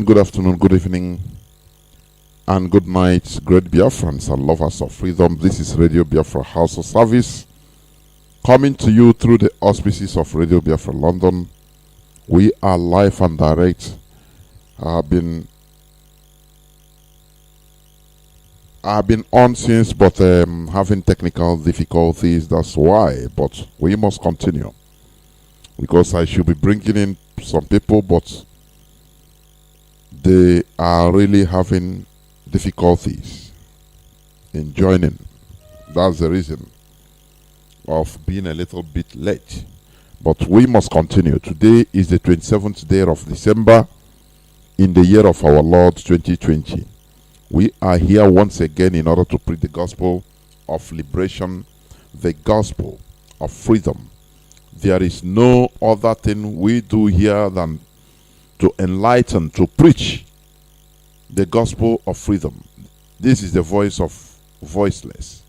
good afternoon, good evening, and good night, great Biafrans and lovers of freedom. This is Radio Biafra HAUSA service coming to you through the auspices of Radio Biafra London. We are live and direct. I've been on since, but having technical difficulties. That's why. But we must continue because I should be bringing in some people, but they are really having difficulties in joining. That's the reason of being a little bit late. But we must continue. Today is the 27th day of December in the year of our Lord 2020. We are here once again in order to preach the gospel of liberation, the gospel of freedom. There is no other thing we do here than to enlighten, to preach the gospel of freedom. This is the voice of voiceless.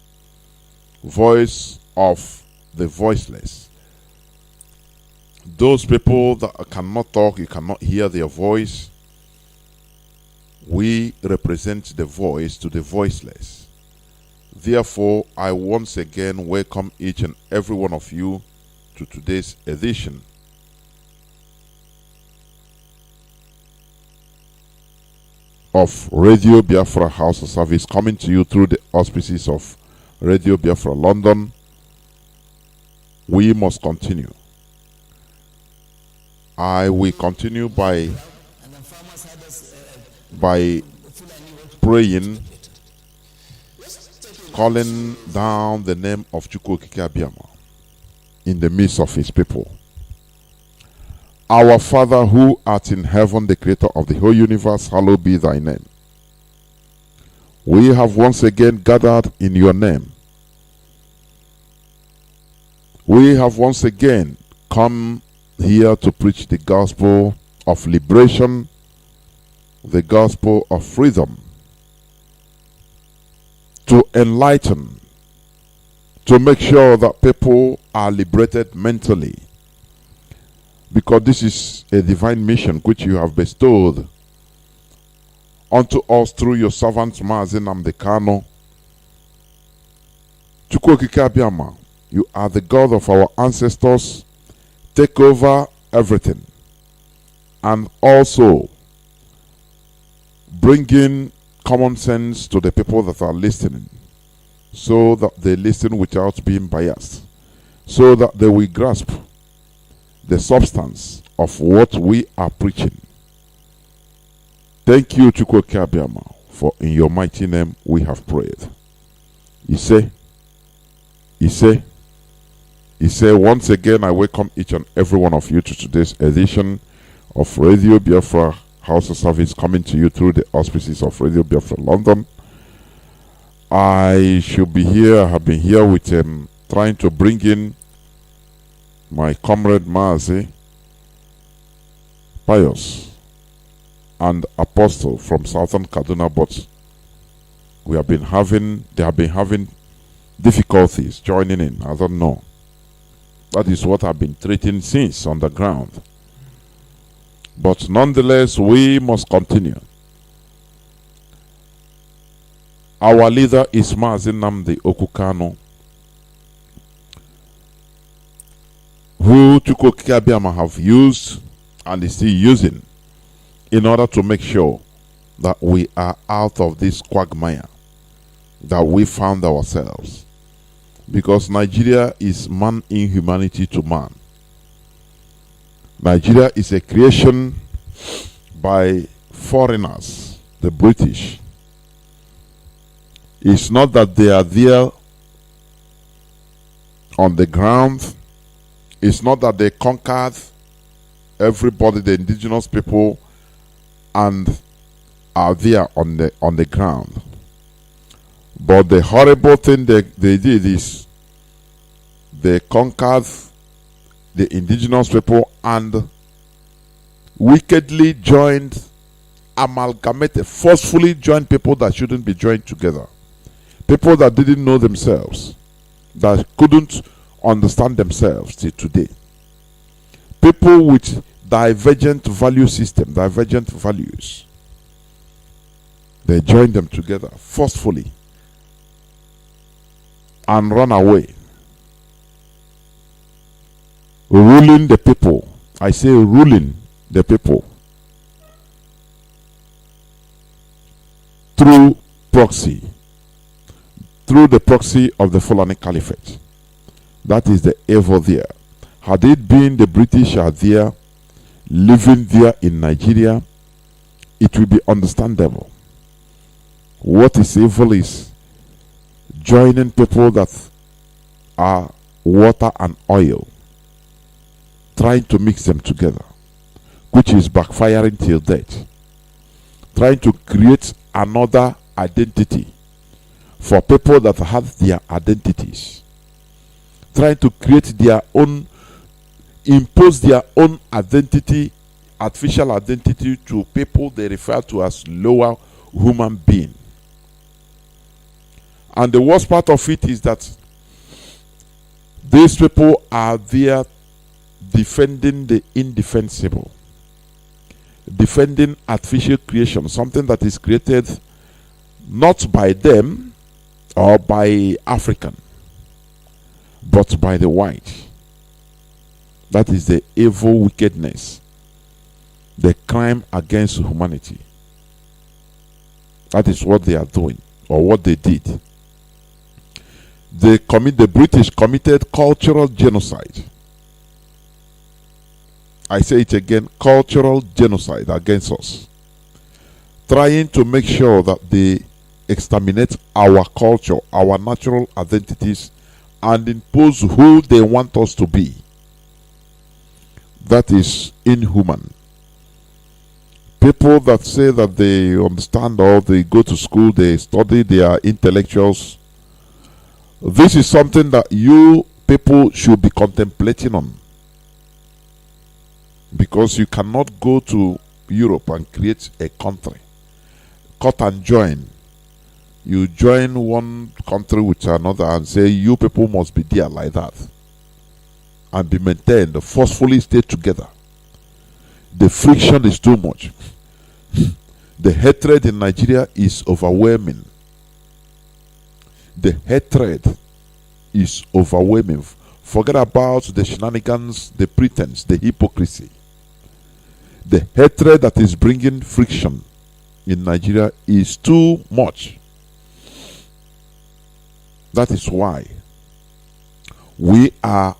Voice of the voiceless. Those people that cannot talk, you cannot hear their voice. We represent the voice to the voiceless. Therefore, I once again welcome each and every one of you to today's edition of Radio Biafra HAUSA service, coming to you through the auspices of Radio Biafra London. We must continue. I will continue by praying, calling down the name of Chukwuokike Abiama in the midst of his people. Our Father who art in heaven, the creator of the whole universe, hallowed be thy name. We have once again gathered in your name. We have once again come here to preach the gospel of liberation, the gospel of freedom, to enlighten, to make sure that people are liberated mentally, because this is a divine mission which you have bestowed unto us through your servant Mazi Namdekano. Chukwuokike Abiama, you are the God of our ancestors. Take over everything, and also bring in common sense to the people that are listening, so that they listen without being biased, so that they will grasp the substance of what we are preaching. Thank you, Chukwuokike Abiama, for in your mighty name we have prayed. He say, once again, I welcome each and every one of you to today's edition of Radio Biafra HAUSA service, coming to you through the auspices of Radio Biafra London. I should be here, I have been here with trying to bring in my comrade Mazi, Pius, and Apostle from Southern Kaduna, but they have been having difficulties joining in. I don't know. That is what I've been treating since on the ground. But nonetheless, we must continue. Our leader is Mazi Nnamdi Okukano, who Chukwuokike Abiama have used and is still using in order to make sure that we are out of this quagmire that we found ourselves. Because Nigeria is man inhumanity to man. Nigeria is a creation by foreigners, the British. It's not that they are there on the ground. It's not that they conquered everybody, the indigenous people, and are there on the ground. But the horrible thing they did is they conquered the indigenous people and wickedly joined, amalgamated, forcefully joined people that shouldn't be joined together. People that didn't know themselves, that couldn't understand themselves till today. People with divergent value system, divergent values. They join them together forcefully and run away, ruling the people. I say ruling the people through proxy, through the proxy of the Fulani Caliphate. That is the evil there. Had it been the British are there, living there in Nigeria, it will be understandable. What is evil is joining people that are water and oil, trying to mix them together, which is backfiring till death. Trying to create another identity for people that have their identities. Trying to create their own, impose their own identity, artificial identity, to people they refer to as lower human being. And the worst part of it is that these people are there defending the indefensible, defending artificial creation, something that is created not by them or by African, but by the white. That is the evil wickedness, the crime against humanity. That is what they are doing, or what they did. The British committed cultural genocide. I say it again, cultural genocide against us. Trying to make sure that they exterminate our culture, our natural identities, and impose who they want us to be. That is inhuman. People that say that they understand, or they go to school, they study, they are intellectuals. This is something that you people should be contemplating on. Because you cannot go to Europe and create a country. Cut and join. You join one country with another and say you people must be there like that. And be maintained, forcefully stay together. The friction is too much. The hatred in Nigeria is overwhelming. The hatred is overwhelming. Forget about the shenanigans, the pretense, the hypocrisy. The hatred that is bringing friction in Nigeria is too much. That is why we are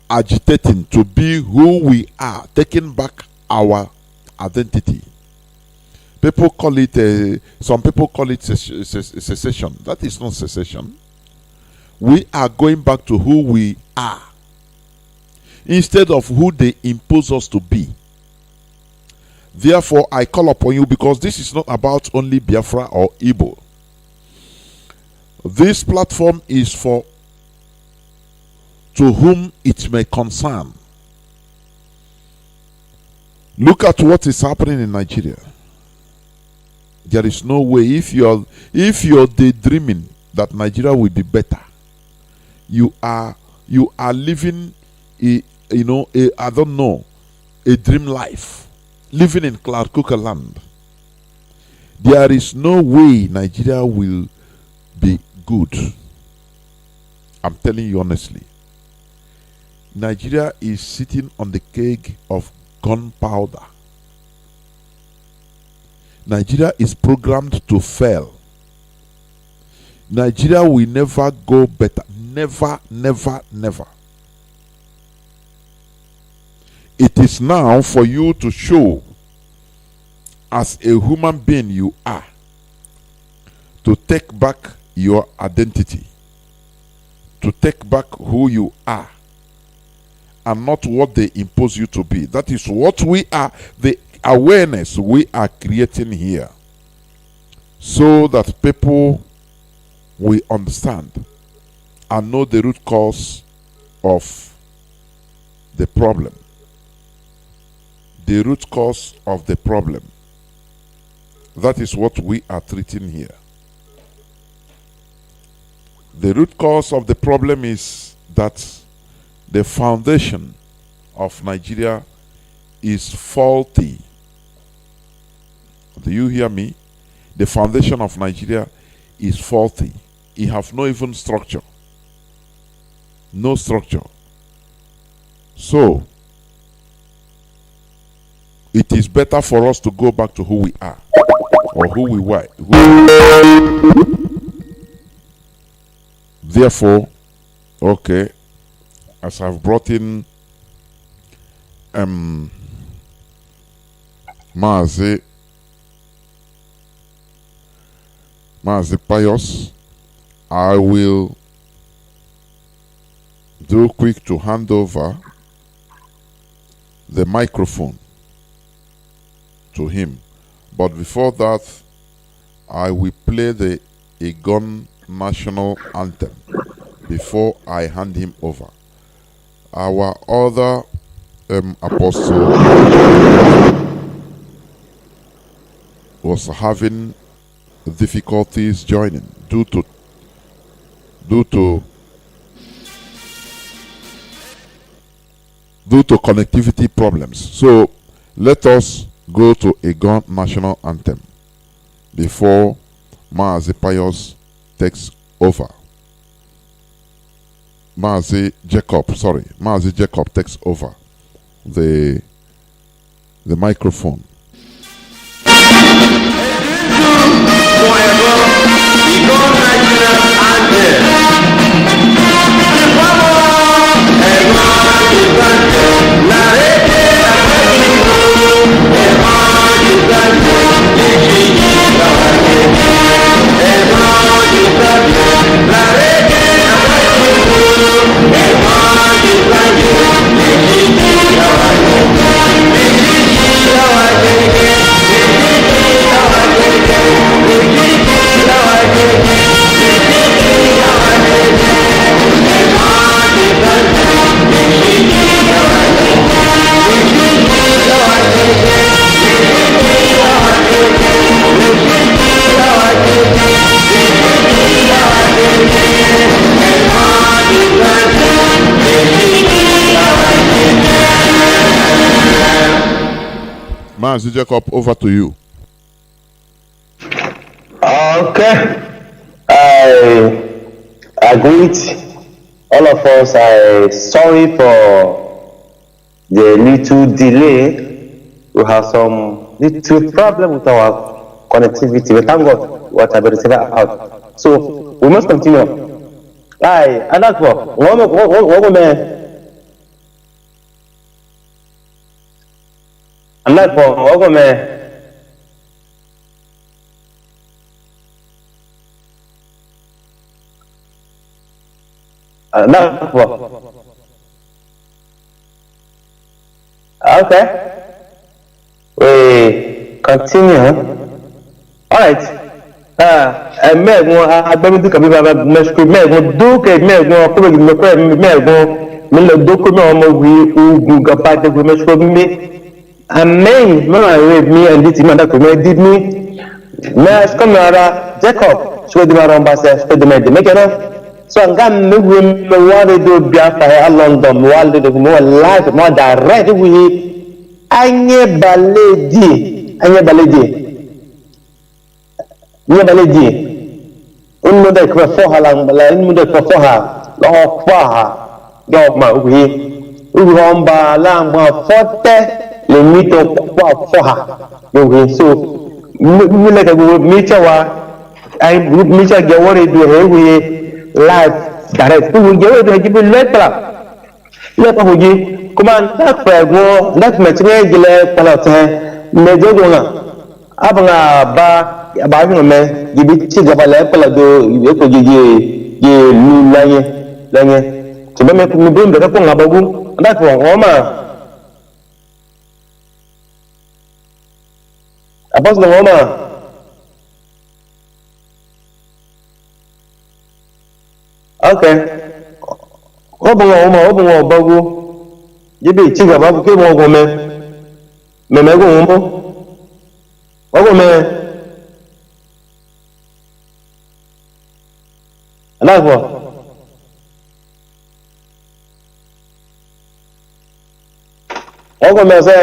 agitating to be who we are, taking back our identity. People call it, some people call it secession. That is not secession. We are going back to who we are, instead of who they impose us to be. Therefore, I call upon you, because this is not about only Biafra or Igbo. This platform is for to whom it may concern. Look at what is happening in Nigeria. There is no way, if you're daydreaming that Nigeria will be better, you are living a dream life, living in cloud cooker land. There is no way Nigeria will be good. I'm telling you honestly. Nigeria is sitting on the keg of gunpowder. Nigeria is programmed to fail. Nigeria will never go better. Never, never, never. It is now for you to show, as a human being you are, to take back your identity, to take back who you are, and not what they impose you to be. That is what we are, the awareness we are creating here, so that people will understand and know the root cause of the problem. The root cause of the problem. That is what we are treating here. The root cause of the problem is that the foundation of Nigeria is faulty. Do you hear me? The foundation of Nigeria is faulty. It have no even structure. No structure. So, it is better for us to go back to who we are or who we were. Therefore, okay, as I've brought in Mazi Pius, I will do quick to hand over the microphone to him. But before that, I will play the Egon national anthem before I hand him over. Our other apostle was having difficulties joining due to connectivity problems. So let us go to Egon national anthem before Mazi Pius takes over. Mazi Jacob takes over the microphone. Mazi Jacob, over to you. Okay. I greet all of us. I'm sorry for the little delay. We have some little problem with our connectivity. We thank God what I've been out. So we must continue. Aye, and that's what. One man. I'm not for one man. That's what. Okay. We continue. All right. Mẹ́ẹ̀gùn agbẹ́mídú kàbí bàbá mẹ́sùkú mẹ́ẹ̀gùn dókè mẹ́ẹ̀gùn ọkùnrin mẹ́fẹ́ mẹ́ẹ̀gùn mílò dókè mẹ́ọ̀mọ́ wí ogun gàbá dẹ́gbẹ́ mẹ́sùkú mímí. Amen. Mẹ́wàá rẹ̀ mí ẹ̀ndí tí màdá kò mẹ́ dí mí. Mẹ́sùkú mẹ́ara Jacob ṣùgbọ́n dí màrọ̀ ń bá ṣe ṣùgbọ́n dí mẹ́ẹ̀dì mẹ́kẹ́rẹ́. So ngam mẹ́wàá mẹ́wàá do Biafra ẹ̀ London mẹ́wàá do mẹ́wàá live mẹ́wàá direct wí anyé balẹ̀dì. Nye baledi, unmuda kwa foha la unmuda kwa foha la foha ma uhi homba la ma forte le mito kwa foha so mule ka micha wa ai micha gewore do he live direct tu gewore do jibu letra hoji kuma na kwa go na machine gile pala te mejo go na abanga ba abang me gibi ci gabale pala do ye ko ye lu lanye ci be me ko mi bum de ko ngabagu nda ko ngoma abos no ngoma okay obo bagu gibi ci gabagu ke mo go me go ngombo obo me Alago. Ogo meze.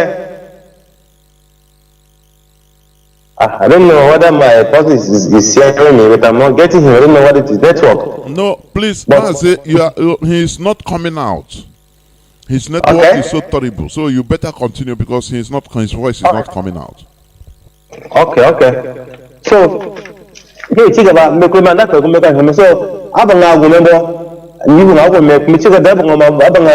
I don't know whether my person is hearing me, but I'm not getting him. I don't know what it is. Network. No, please, But- Mazi, he's not coming out. His network is so terrible. So you better continue because his voice is not coming out. Okay. So, hey, chica, ba, me kuma na ka kuma ka kuma so abanga gumembo ni hunga ko me chica da abanga abanga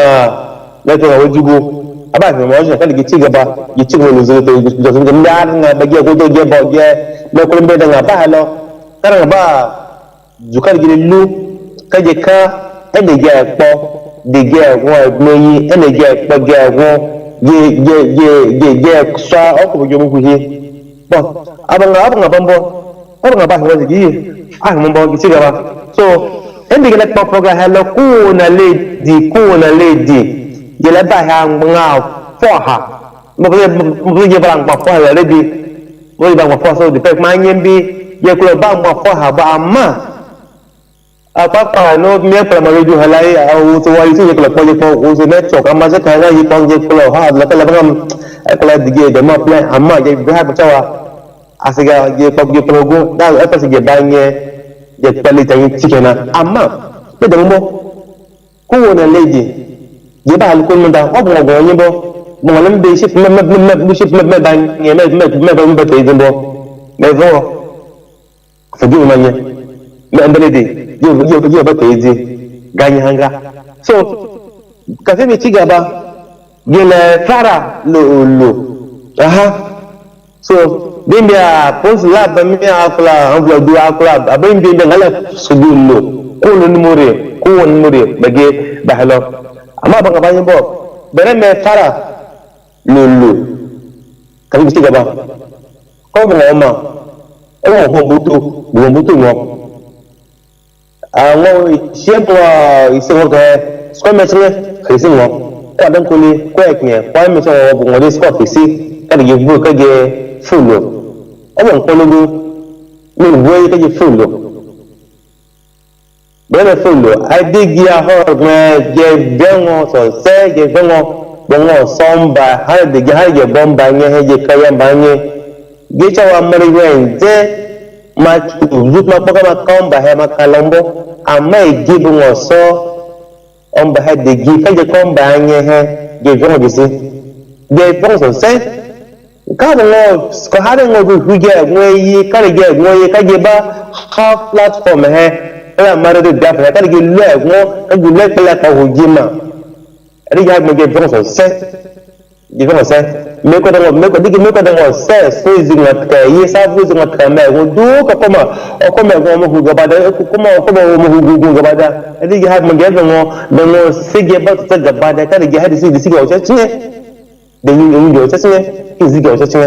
na to wajibu aba me mo je kan gi chica ba gi chica lu zo to do zo nda nga ba ge ko do ge bo ge me ko mbe da nga ba lo kan ba jukar gi lu ka je ka e de ge po de ge wo meyi e ne ge po ge wo ge swa o ko jo mu hi bo abanga bambo abanga ba ho ji mo bo gi chiga ba so endi gele pa program hello ku na lady je la ba ha nga fo ha mo ge ba nga fo ha lady mo ba nga fo so de pe ma nyembi ye ko ba nga fo ha ba ama apa no me pa ma ju halai au so wa isi ko ko o so net so kama se ka ga yi pon je ko ha la ka la ba ko la dige de ma plan ama je ba ha chawa asiga je pop je progo da apa se je banye je pali tan tikena amma be da mo ko wona lady je ba hal ko mun da o bo go nyimbo mo lam be ship me banye me ba te zimbo me vo fa di umanye me andale de je ba te zi ganye hanga so ka se mi cigaba je le fara lo aha so bimbia pos la bamia akla envoi du akla abin bimbia ngala sudulo ko won more bage bahalo ama banga banyi bo bere me fara lulu kan bi gaba ko mo ma o ho butu mo awo shebo isewo ga sko metre khisi mo ko dan ko ni ko ekne ko me so bo ngode sko fisi ka ge bu ka ge fulo ọmọ nkọlọgbọ ní ìwé yìí kẹjẹ fúlò bẹ́ẹ̀ fúlò adégi ahọ́rọ̀gbọ́n jẹ bẹ́wọ̀n sọ̀sẹ́ jẹ bẹ́wọ̀n sọ́nba hàrẹ̀dẹ̀gì hàrẹ̀jẹ̀ bọ́nba yẹn hẹ́jẹ̀ káyàmbá yẹn gẹ́tsà wà mẹ́rẹ̀wẹ̀ ǹjẹ́ máa tù zùkúmá kpọ́kọ́ máa ká ọ̀nba hẹ́ máa ká lọ́nbọ́ àmọ́ ìdí bẹ́wọ̀n sọ ọ̀nba hẹ́dẹ̀gì kẹjẹ kọ́nba yẹn hẹ́ jẹ bẹ́wọ̀n bìsí jẹ bẹ́wọ̀n sọ̀sẹ́ kada ngo ko hada ngo huje ngoyi kada ge ngoyi kaje ba half platform he ala mare de Biafra kada ge le ngo kaje le pela ka hujima ri ga me ge bronso se ge bronso se me ko da ngo se so zinga ka yi sa bu zinga ka me ngo du ka koma o ko me ngo mo hu ga bada ko koma o ko mo hu gu ga bada ri ga me ge ngo se ge ba ta ga bada kada ge hadi si ga o cha chinye de yin o cha chinye izige ọchịchị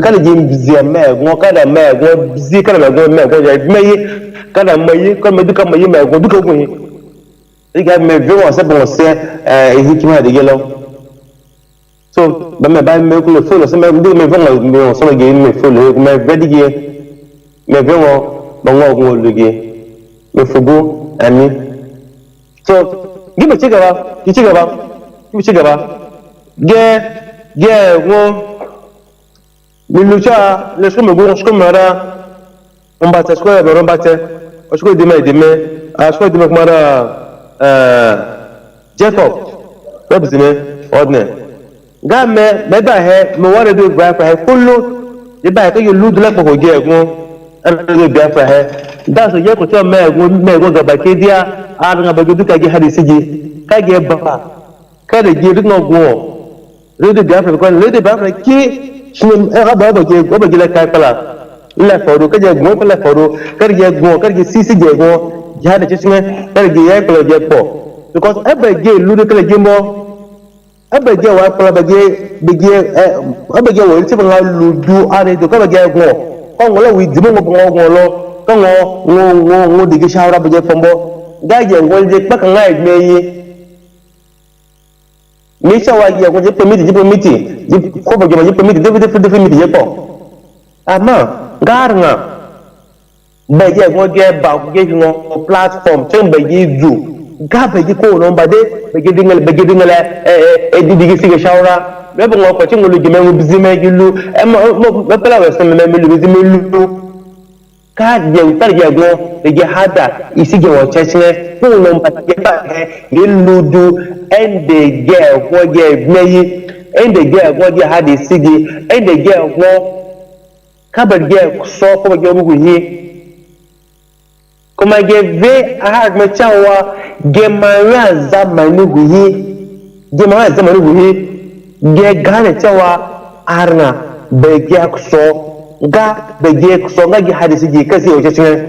kada je bizie megwo kada megwo bizie kada megwo ya meyi kada meyi ko meduka meyi megwo duka gwe iga me ve won se bon se ehikima de gelo so ba me ba me ko le folo se me du me ve me won so ge me folo me ve dige me ve won ba won go luge me fugo ani so gibe chigaba ge wo milucha le sko mego sko mara on bate sko e on bate o sko de me a sko de me mara Jacob webzime odne ga me ba he me ware do Biafra he kullu de ba ke you lud le ko ge egun an do Biafra he da so ye ko to me go ga ba ke dia a nga ba du ka ge hadisi ji ka ge ba ka de ge no go Lady Biafra because Lady Biafra ki shine aba ge la kai pala la fodo ka je go pala fodo kar ge sisi je go ja de chisme kar ge ya pala je po because aba ge lu de kala ge mo aba ge wa pala ba ge aba ge wo ti ba lu du are do ka ba ge go ko ngolo wi dimo ngo lo ko ngo de ge shawra ba je pombo ga je ngol je pa kan ngai me yi Misha wa ya koje permit ko ba je permit de je po ama garnga ba je ngo ge ba ge ngo platform chen ba ji ju gabe ko no bade begedingala edigi sige shawra lebe ngo ko chingulu jime bizime gilu mo pela wese me bizime lu ka je utar je go de hada isige wo chechne ko no bade ba giludu ende ge ko je meyi ende ge ko je hada sige ende ge ko kabar ge so ko ge mu hi kuma ge ve ahad machawa ge mara zamani guhi ge gane cewa arna bege so ga ge hadisi ge kasi o cece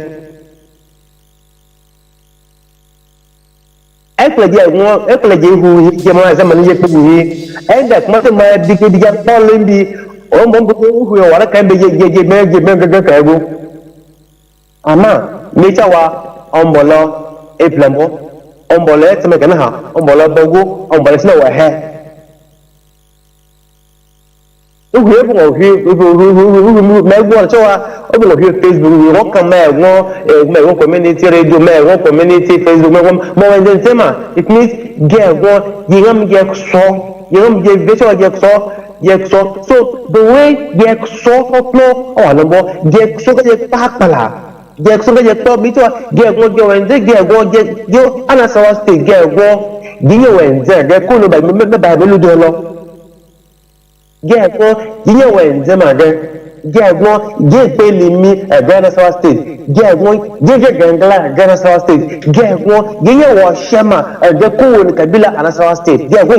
ekle je hu ge mara zamani je guhi enda kuma se ma diga polimbi o mo hu yo wala kan be ge ka go ama mechawa ombolo eplambo ombolo etme kana ha ombolo bogu ombolo sina wa he uhe bo hu me bo chowa obo hu Facebook wo kan me wo community radio me wo community Facebook mo wende tema it means ge go yigam ge vecho ge so the way ge so flow o lombo ge so ge pakala ge so ge to mi to ge go wenze ge go ana sawa state ge go giye wenze ge ko no ba me lu do lo ge go giye wenze ma ge go ge pe limi Ghana sawa state ge go ge gangla Ghana sawa state ge go giye wo shema ge ko ni kabila ana sawa state ge go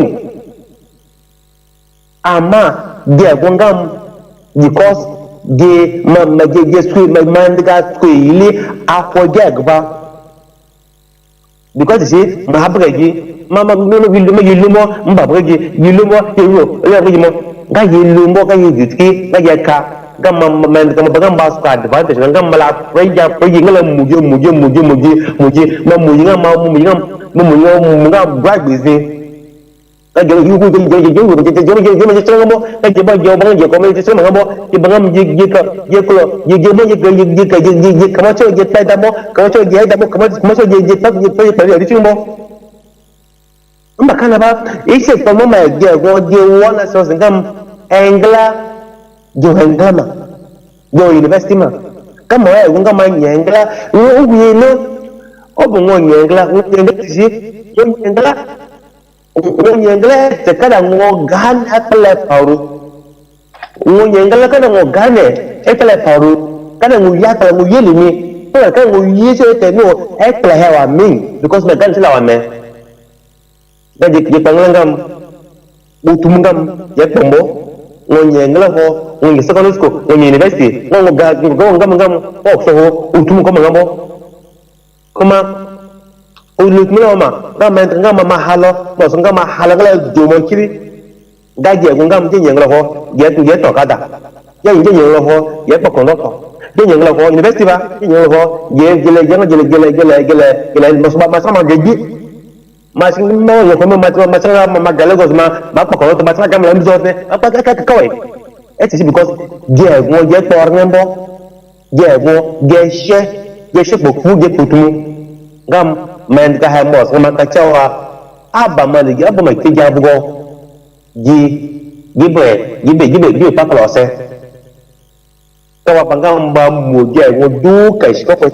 ama ge go ngam because ge school mandiga school ili akogegba because you see mahabregi mama no yilumo mbabregi yilumo ewo elebimo ga yilumo ga yidiki ga yaka ga mandiga mabagamba school advantage ga mala reja ngala muje nga bragbizi you Unyengle tekada ngogan atale paru unyengle kada ngogane etale paru kada nguyata nguyelimi kada nguyise teno etale hewa min because me gan sila wa me gaji ki pangangam utumungam ya pombo unyengle ho unyi secondary school unyi university ngam so utumungam ngambo kuma ulutmiloma ngama mahalo boso ngama halagala jomo kiri gaje ngam je nyenglo ho ye to kada ye nyenglo ho ye pokono ko je nyenglo ho university ba je nyenglo ho ye gele masama geji masin no ye ko masama galagos ma pokono to masama gamla mzote apa ka kawai it's because je tor ngembo je she boku je putumu ngam man ka ha mos ngam ka chawa aba man aba ma ke jabugo gibe pakalo se kawa pangam ba mu je wo du ka shi ko ko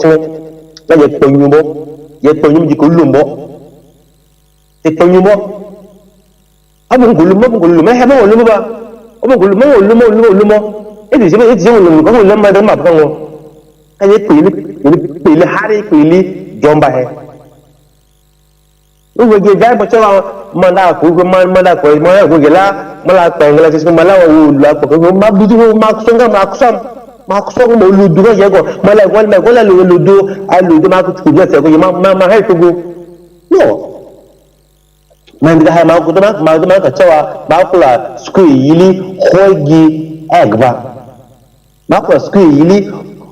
na ye tonyumbo ji ko lumbo te tonyumbo abu gulumo he ma lumbo ba abu gulumo e di je lumbo ko lumbo da ma ba ngo ka ye pili hari pili jomba he uwe ge ga ba chawa manda ko mala pengela sisi mala wa la ko ma bidu ma kusonga ma kusonga mo ludu ga yego mala wala ludu aludu ma ku ku jese ko ma hay tugu no man ga ha ma ku ma ka chawa ba kula school yili hogi egba ma ko school yili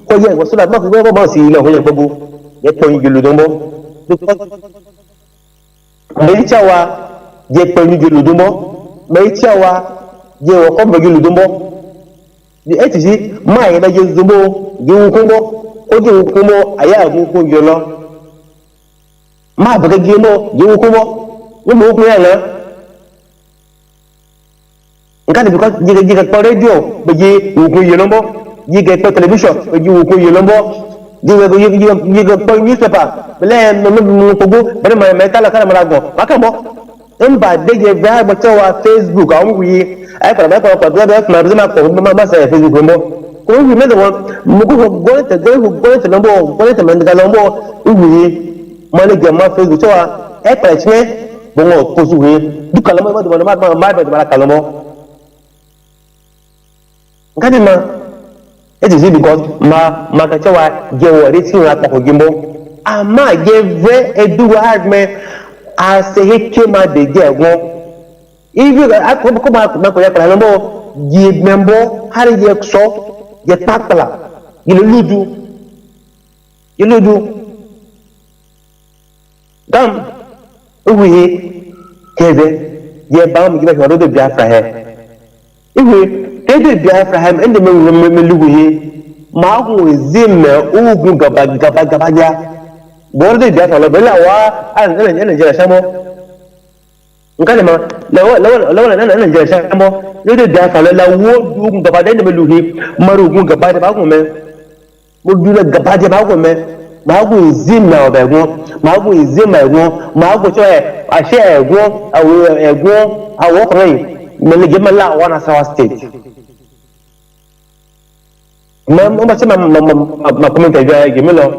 hogi egba so that ma ku go ma si ile hogi egba ye to yilu dombo meichawa je to yilu dombo meichawa je wo ko yilu dombo di etiji mai na je zumbo je wukumbo o je wukumbo aya wukumbo jolo ma ba ge mo ye ko mo ko ya la ngani because jiga to radio be ji ko ye lombo jiga to television be ji ko ye lombo jiga to newspaper bele no ko go bare ma ta la kala mara go makamo ba de je ba ba to wa Facebook am wi ai para ba ko ba ma ko ma sa Facebook mo ko wi me do mo ko go te lombo go te man ga lombo wi ma le je ma Facebook to wa e pa chwe bo ngo ko su wi du kala ma do ma kala mo ngani ma it is because ma ka chawa je wori ti wa ta ko gimbo ama je ve edu hard me ase heke ma de je won ibi ko ma ko ya kala mo je membo hari je so je takla ile ludu dam uwi kebe je ba mu gibe ko do Biafra he iwi ede Biafra hem ende me luguye ma ko zimme ugu gaba ja borde Biafra lo bela wa an ne jera shamo ngale ma lawa na jera shamo ede Biafra la wo ugu gaba da ende me luguye maru ugu gaba da ba ko me mo dula gaba ja ba ko me ma ko zimme oba ego ma ko zimme ego ma ko so a she ego awo ko me gema la wana sawa state ma comment ga gemelo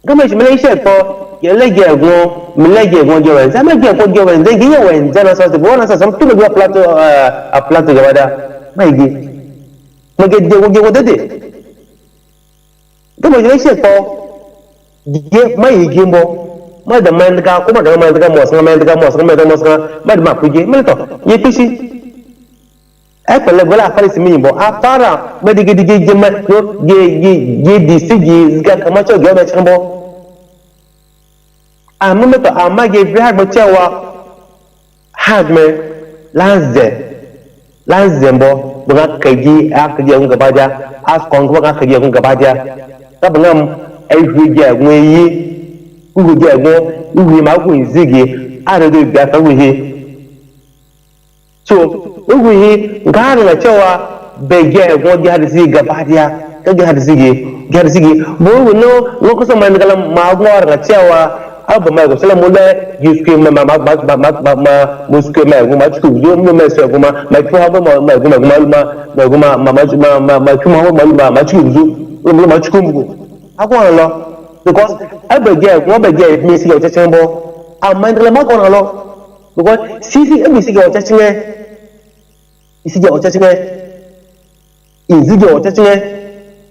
gama shi mele she ko ye lege egun mi lege egun je wen sama je ko je wen de ye wen jana so se bona so sam tu go plato jawada mai gi ma ge de de gama je she ko ye mai gi mbo ma da man ga kuma da man ga mo ma da ma kuje me to ye pishi e pele gola fari simi bo afara me dige jema no ge di sigi ga kama cho ge me chambo amma to amma ge bi har bo cewa hag me lanze mbo buga kaji aka je un gabaja as kon ko ka kaji un gabaja ka bangam ai huje gweyi huje uwi ma ku zigi ara do bi aka wi so uwi ngana na cewa bege go di hadisi gabadia ka di hadisi mo no ko so man kala ma go na cewa abu mai go salamu la yuske ma muske ma ku yo mo me so go ma ku ha ma ku mu akwa lo because abege mi si o chechembo amandla ma ko lo because sisi emi si o chechembo isije otachine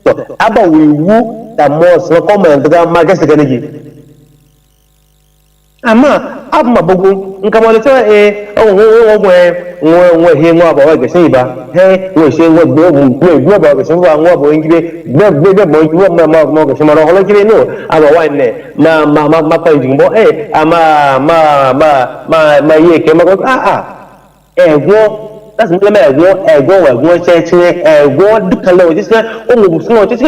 to aba wiwu da mos no comment ga magase ganegi ama abma bogu nka mo le so wo he ngo aba wa gese iba he wo se wo gbo aba gese wa ngo abo ngibe gbe mo wo ma gese ma ro holo kibe no aba wa ne ma pa njimbo ma ye ke ma go egwo that's me ego cheche ego dukalo just o so just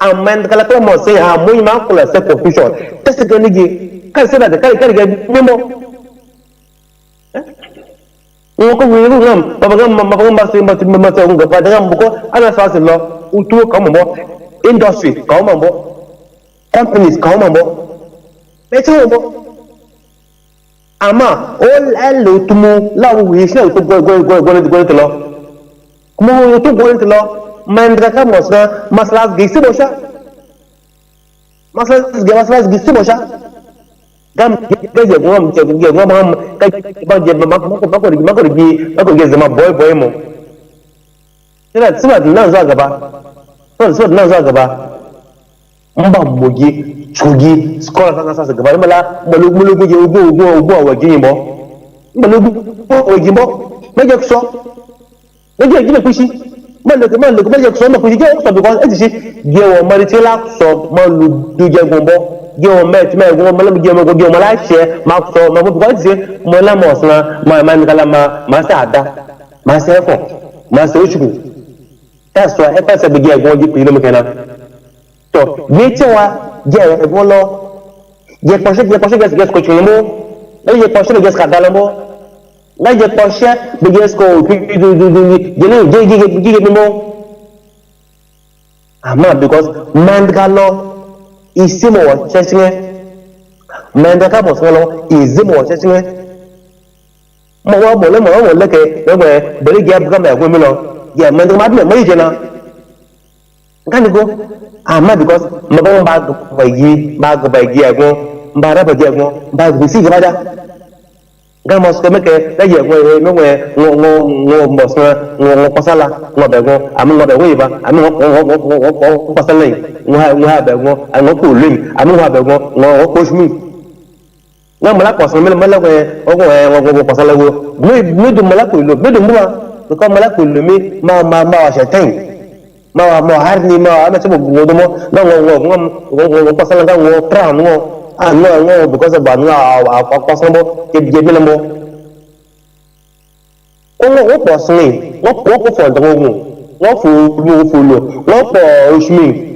amend kala to mo say ha mo ma kula se confusion test ganigi kan se da kai ga memo o ko wi ru ngam baba ngam ma se ngam ba ngam ko ana sa se lo utu ko mo industry ko mo companies ko mo beto mo ama all elo tumu lawo wi se to go to lo kumo to go to lo mandra ka mosna maslas gisi bosha maslas gisi bosha gam ge ngom ka ba je ma ko ge zama boy mo sira nan za gaba mba mogi chogi skola sasa gaba mala mulu guje ugo wajimbo mulu wajimbo meje so meje gine kushi male meje so ma kushi ge so because edisi ge wo maritela so malu duje gombo ge wo met me go mala ge mo go mala she ma so ma go edisi mo la mo sna ma ngala ma sa ada ma se fo ma se uchuku that's why e pese be ge go di pilo mo kana to yechewa je egolo Je pensais que coaching mo. Là je pensais que scandale mo. Là je pensais que ama because mandgalo isimo wa chesnge mandaka bosolo izimo wa chesnge mo wa le ke bele ge abga me go mi lo ye mandaka ma me jena ngani go ama because mo ba go ba gi ago mbara ba gi ago ba bisi ga da gamos ke meke da ye ngo bosna ngo pasala ngo be go ami ngo be go iba ami ngo pasala ngo be go ngo ko lim ami ngo be go ngo ko shmi ngo mala ko so mala ko ngo pasala go mi du mala ko lo be du mo ko mala ko lo mi ma wa shaitan ma harni ma ama chebo go do mo ngo pasala ngo tra ngo no because about no possible ke memo o possibly what for the room what for what for ishmi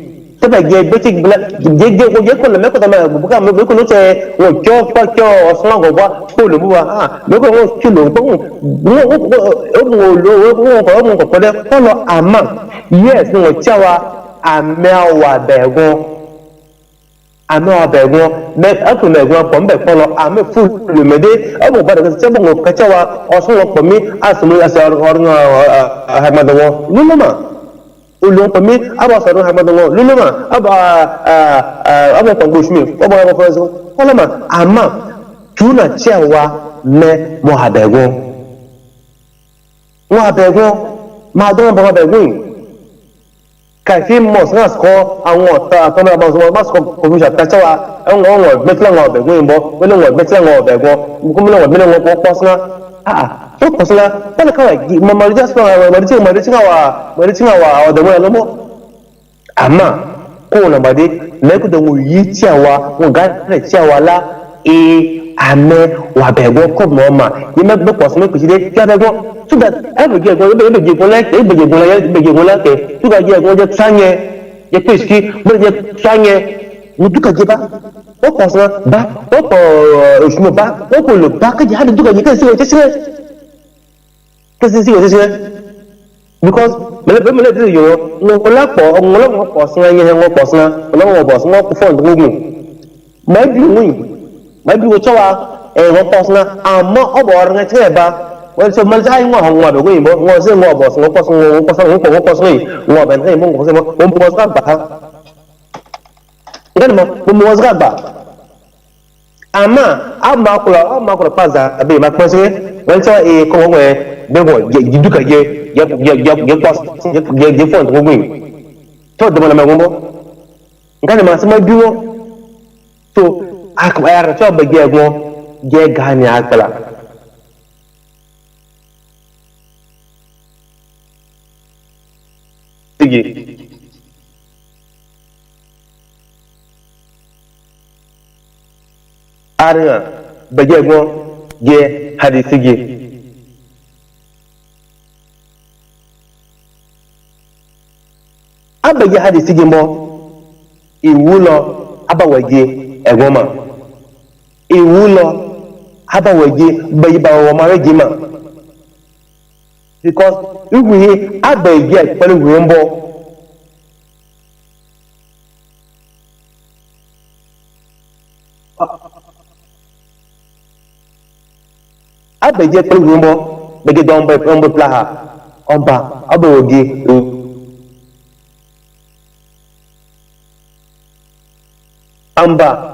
te ba ge betik black ge ko le me ko da buka me ko no che o kyo osna go ba ko le buwa me ko o kilo ko ko de ko no ama yes no chawa amewa bego ama bego me aku me go pombe polo ame full le mede abu ba de se bongo kachawa oso ko mi asmu asar orno hamadawo luluma ulun ko mi aba saru hamadawo luluma aba ko gushmi ko ba ko fazo kolama ama tuna chewa me mohabego ma do ba bego kaifi mos nas ko àwọn ta to na mas ko ko ja ta chawa àwọn betla ngo be go imbo wele ngo betla ngo be go ko mi ngo me ngo ko posna to posna ta ka wa ma ri just ma ri tinga wa da mo mo amma ko na bade le ku da ngo yi chawa ngo ga re chawa la ame wa be go ko mo ma yi me be posna ku ji de ya be go so that every get go be go like be go like tu ga je go je sanye je peski be je sanye muduka je ba o ko sa ba o ko shmo ba o ko lo ba ka je hada duka je ka se because me le yo no la ko sanye ngo ko sa ngo bo sa ko fon du mai bi wo chawa ngo ko sa amma o bo ran che ba well so mal sai ngo hongwa be go imbo ngo se ngo bo ngo ko ngo ben he mo se mo ga ba ngani mo ga ba ama ko paza abe ma ko se well so ko ngo be go ye duka ye pas ye fon ngo go to de mo na ngo ngani ma se ma biwo so akwa to be ge go ge gani akala arga baje go ge hadisi ge abaje hadisi ge mo iwulo abawaje egoma iwulo abawaje bayi bawo mareje ma because we abaje pẹ̀lú ngbo abaje pẹ̀lú ngbo bege don be on be plaha omba abawoge amba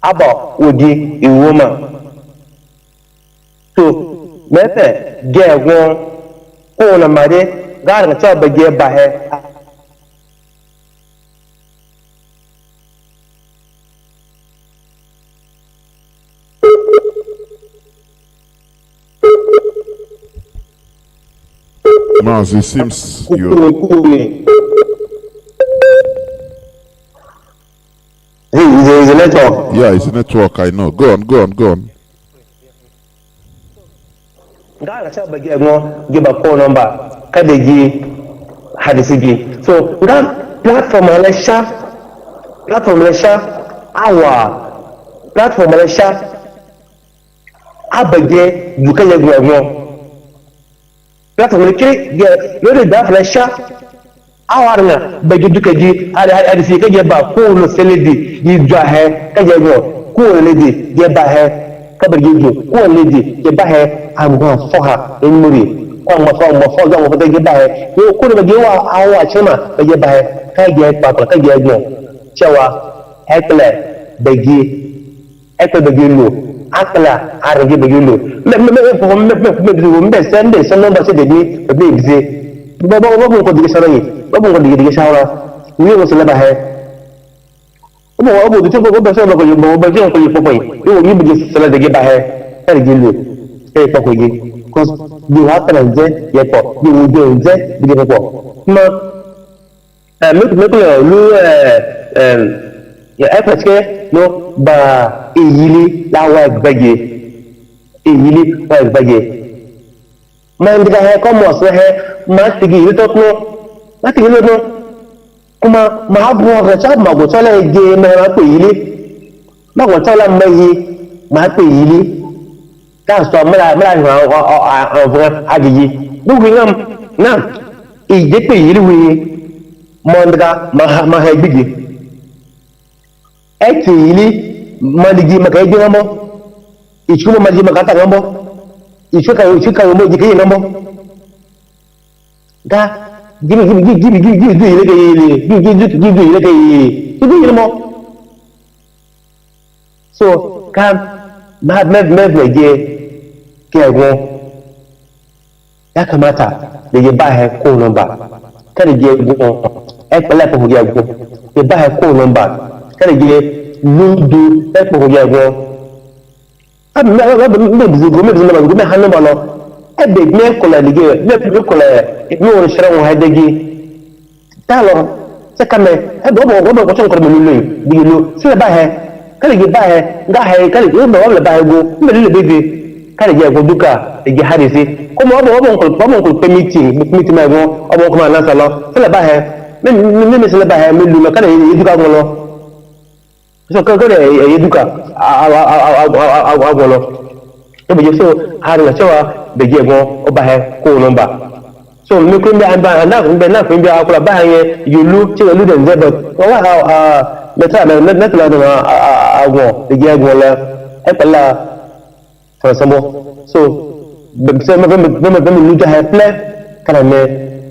aba woge iwoma so mete gegwon ko na mare ga ga cha bege bahe Mazi, it seems you. Hey, is a network. Yeah, it's a network. I know. Go on. Ga cha bege mo give a phone number kada ji hadisi ji so ga platform la sha our platform la sha abege duka ya gwo platform le ke le de Biafra sha awarna bege duka ji ada si ke je ba ko lo seledi di dwa he ka je gwo ko le di je ba he ka bege jo ko le di je ba he am go for her in muri ko mo fo ga mo de je ba he ko le bege wa awa chema ka je ba he ka je pa ka je gwo cewa ekle bege lo akla arege bege lo me sende sono ba se de ni be bize ba ko dige sarayi ba ko dige shawara ni ko sala ba he obo de ko ba so ba ko yo ba je ko yo popo yo ni bi sala de ba he arege lo e pa ko ge cause di wa ta nje ye po di wo de nje di popo ma me ko lu ya efeske no ba eyili la wa gbege eyili wa gbege ma ndiga he ko mo so he ma tigi ni to ma tigi no kuma ma bu ga cha ma go tole ge me ma pe yili ma go tole ma yi ma pe yili ka so mra agiji du wi ngam na e je pe yili wi mo ndiga ma he gbege ekili maligi makai ngamo ichuma maligi makata ngamo ichuka mo jike ngamo da gibi ile mo so kan me je kego ya kamata da je ba he ko number kada je go ekpele ko je go je ba he ko number kada je ludu epo ya go me bizigo me hanu malo ebe me kola dige me kola no shira wo hadegi talo sekame ebe obo ko chon ko me lulu digilo se ba he kada ge ba he ga he kada ge me wala ba he go me lulu bebe kada ge go duka ge harisi ko mo obo ko meeting ma go obo ko na sala se ba he me se ba he me lulu kada ge duka go lo so ko de eduka agolo to be so har la chawa be jego oba he ko number so me ko mbe amba na ko mbe akula ba he you look to lu den zebot wa meta la do agwo be jego la e pala for sambo so be lu ta he ple kana me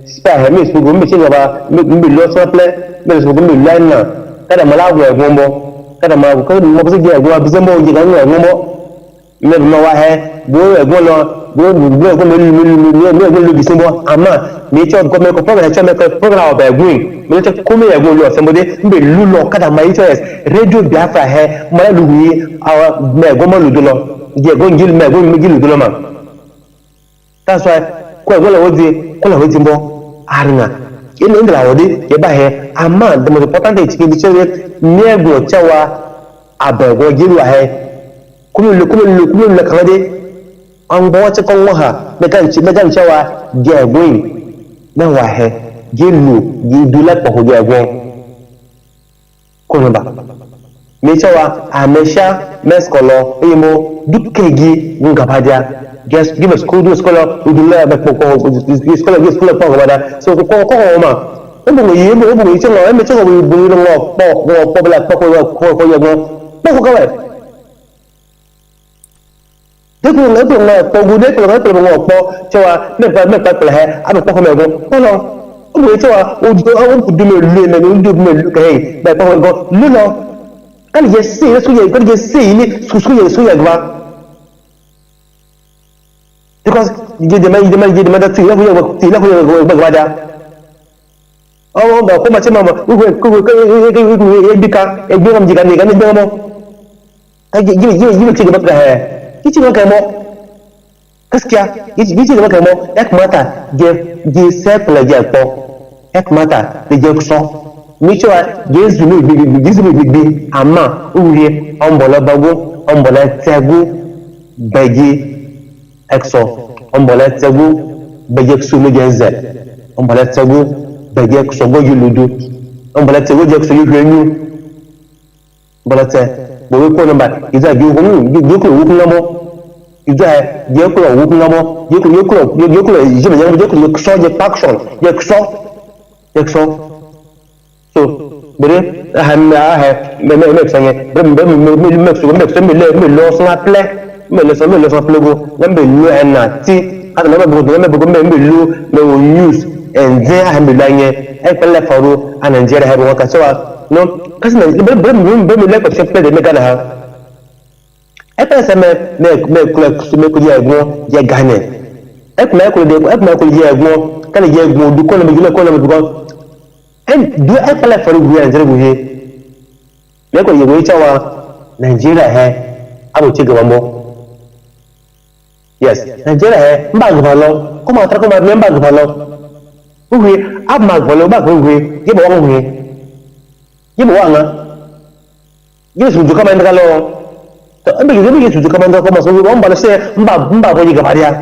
spa he me so go me chinga ba me lo so ple me so go me line na kada malago e gombo kada ma ko mo ko je go abizembo je kan wo mo me no wa he bo e go lo go me lu bisimbo ama ni cho ko me ko program cho me ko program ba gun me cho ko me e go lo sembo de mbe lu lo kada ma ito radio Biafra he ma lu wi awa me go mo lu do lo je go ngil me go mi ngil do lo ma that's why ko go lo wo mbo arna in indra wodi ye ba he ama the most important thing is to nego chawa abego gilwa he kumulu kamade an bo cha kon waha me kan chawa ge goin na wa he gilu gidula ko ge go ko ba me chawa amesha meskolo imo dukegi ngabadia give us school udula ba ko school pa wada so ko ma obo yi chelo e me chelo wi bu lo po bla po ko yo go po ko wa de ko le po gude ko le po chewa me pa pla he a po ko me go no obo yi chewa o du me lu me du me lu ka he ba po go lu no kan je si so ni so ye gba because je de ma da ti la ko yo gba da oh ba ko ma che mama ko bika e bi ngam jiga ni kan be mo ka ji ci gaba he kici ga mo gaskiya ji ci gaba mo ek mata je simple je to ek mata de je so mi cho jesu ni bi ama uye ombola bago ombola tegu beji exo ombola tegu beji sumu genze ombola tegu beje sogo yuludu ombola tegu je so yulu balate bo we ko namba iza bi ko wu ngamo iza je ko wu ngamo je ko je me je ko so je action je so so bere han ha me sange me so me lo so na ple me lo so plego me lu na ti aka me lu me use and then I be like e pele faru a Nigeria have waka so no kasi me le ko se pe de me gana ha e pe se me ko ye egwo ye gane e ko ye egwo kan ye egwo du ko me gile ko me because and do e pele faru bu Nigeria bu he me ko ye go chawa Nigeria he abo che gaba mo yes Nigeria he mba gaba lo ko ma tra ko ma mba gaba lo uwe abma volo ba uwe yebo wa uwe yebo wa nga yesu ju kama ndalo to ambe yesu ju kama ndalo ko maso wo mbala se mba bo yiga baria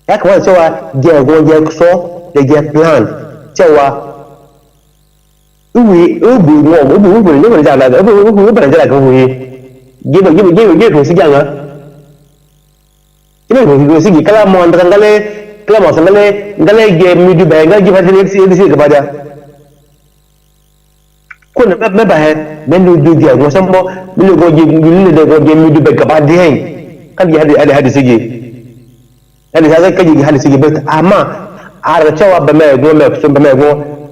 yakwa cewa je go je so je plan cewa uwe ubu ne ja la ubu ba ja la ko uwe yebo si janga yebo si kala mo ndangale kila mo ngale ge midu ba nga jiba tele si ga bada ko na me ba he men du dia go sambo mi go ge midu ba ga bada hen kan ya hadi sigi hadi sa ka ji hadi sigi bet ama ara cewa ba me go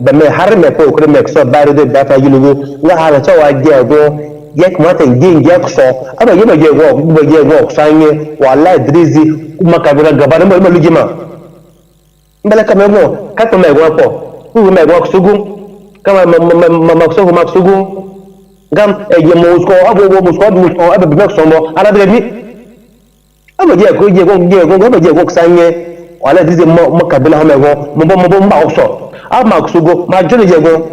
ba me har me ko me so ba de da ta yilugo la ara cewa ge go ye kamata ge so aba ye ba ge go sanye wallahi drizi kuma kabira gaba da mu lujima mbele kama mo kato megwa po ku megwa kusugu kama maksugu ngam ye musko abo musko abo be sombo ala be ni abo je ko sanye wala dize makabila ha megwa mo mba okso abo maksugu ma jole je go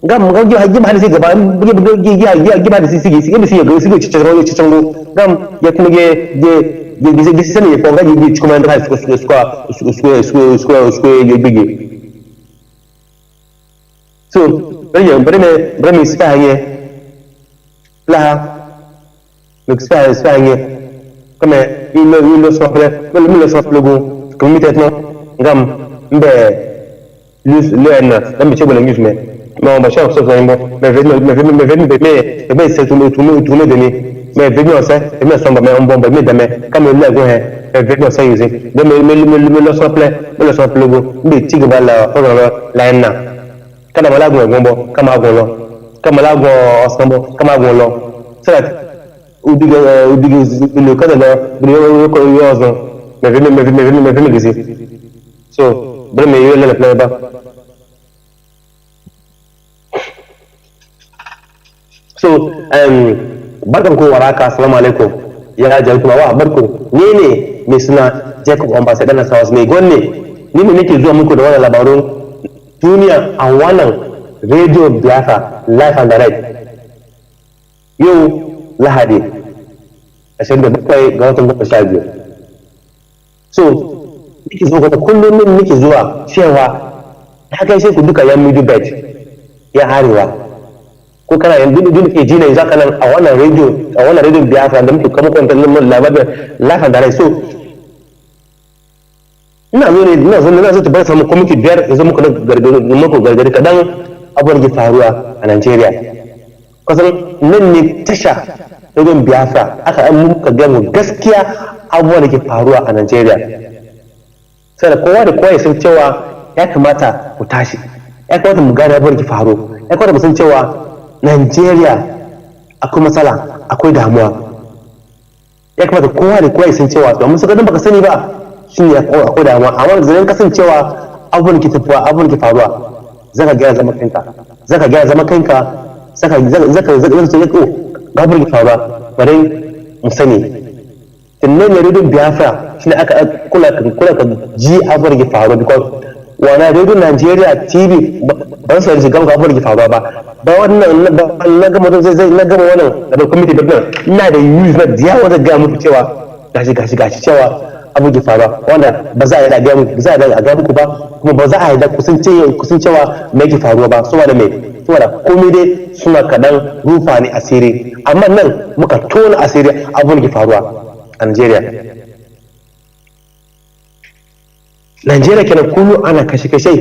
ngam je haji ma hadisi gaba je ma hadisi sigi chichero ngam ye kumge je sene ye ponga je commande ha square bigi so breme spanye la spanye comme il le sople go comité no ngam mbe lena mbe chebole ngizme mais on va chercher ça vraiment mais c'est tout de ni mais venir ça et mais sombre mais on bombe mais demain comme le go hein venir ça ici de me le sople go mais tigre bala la na kada mala go gombo kama go lo kama la go oskambo kama go lo ça udige le kada la brio ko yozo mais venir ici so vraiment il le plan ba so barkan ku waraka assalamu alaikum ya jalkuma wa barku ni ne mai suna Jacob ambassador na South mai gonne ni ne nake zuwa muku da wannan labarun duniya a wannan radio Biafra live and direct yau Lahadi 27 ga watan 12 so nake zuwa da kullum nake zuwa cewa ta kai sai ku duka yan middle belt ya harewa ko kana yanzu da ke ji ne zaka nan a wannan radio Biafra da muke kuma kwantar labarin live and direct so ina zo ta bar samu committee biyar yanzu muku gargadi kadan abubuwan da faruwa a Nigeria kasan nan ne tasha radio Biafra aka an muka ga mu gaskiya abubuwan da ke faruwa a Nigeria sai da kowa ya san cewa ya kamata ku tashi ya kamata mu gane abubuwan da ke faru ya kamata mu san cewa Nigeria akwai matsala akwai damuwa ya kamata kowa ya san cewa domin su gadon baka sani ba shi ne akwai damuwa amma zanen kasancewa abubuwan ke tafiya abubuwan ke faruwa zaka gyara zama kanka zaka gabar ke faruwa bari mu sani tunan ne rudin Biafra shi ne aka kula ka ji abubuwan ke faruwa because wana rudin Nigeria TV ban su gaba abubuwan ke faruwa ba wannan na gama wannan da committee da nan ina da use na diyawa da ga muku cewa gashi cewa abu ke faruwa wanda ba za a yi da ga muku ba kuma ba za a yi da kusan cewa me ke faruwa ba saboda komai dai suna kaɗan rufa ne asiri, amma nan muka tona asiri abin da ke faruwa a Najeriya kenan kullum ana kashe-kashe,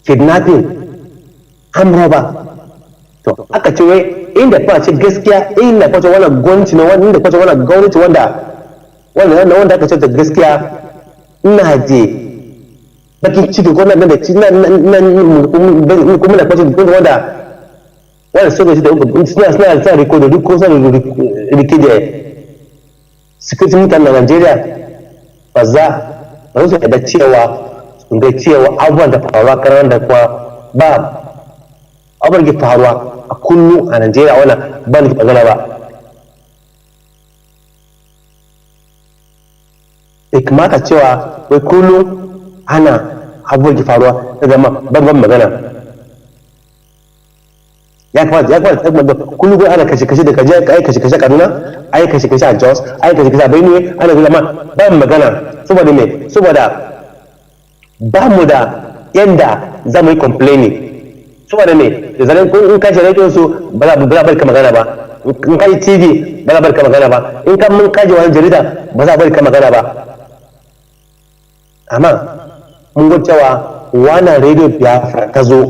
kidnapping, amuraba. To aka ce wai inda fa ce gaskiya, inda fa ce wannan gwamnati ne, inda fa ce wannan gwamnati wanda aka ce da gaskiya, ina je baki ciki ko nan da kuma na kwace wanda suka ce da suna sa rikodo duk ko suna rike da security mutane na Najeriya ba su da cewa abubuwan da faruwa karan da kuwa ba abubuwan da faruwa a kullum a Najeriya wannan ba da magana ba. Bai kamata cewa wai kullum ana abubuwan da faruwa ta zama babban magana. Ya kamata kullum ana kashe-kashe da kaje ai kashe-kashe a Kaduna, ai kashe-kashe a Jos, ai kashe-kashe a Benue, ana zama ban magana. Saboda me? Saboda ba mu da yanda za mu yi complaining. Saboda me? Da zanen in kashe radio su ba za bari ka magana ba, in kaji TV ba za bari ka magana ba, in kan mun kaji wani jarida ba za bari ka magana ba. Amma mun ga cewa wannan radio Biafra ta zo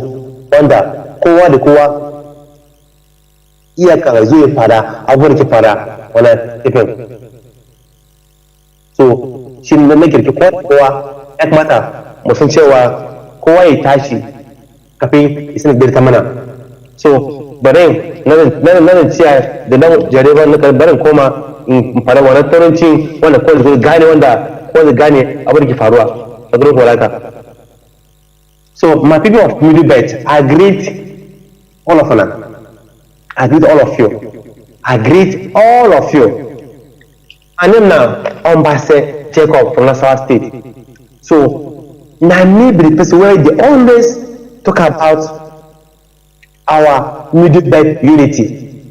wanda kowa da kowa iyaka zo ya fada abubuwan ke fada wannan FM. So shi ne na kirki kowa ya kamata mu san cewa kowa ya tashi kafin isin da ta mana. So bare nan ciya da nan jareba na barin koma in fara wannan turanci wanda kowa zai gane wanda gane abin da ke faruwa a gurin walaka. So my people of Middle Belt, I greet all of you. I greet all of you. I greet all of you. My name now Ambassador Jacob from Nasarawa State. So now me be the person where they always talk about our Middle Belt unity.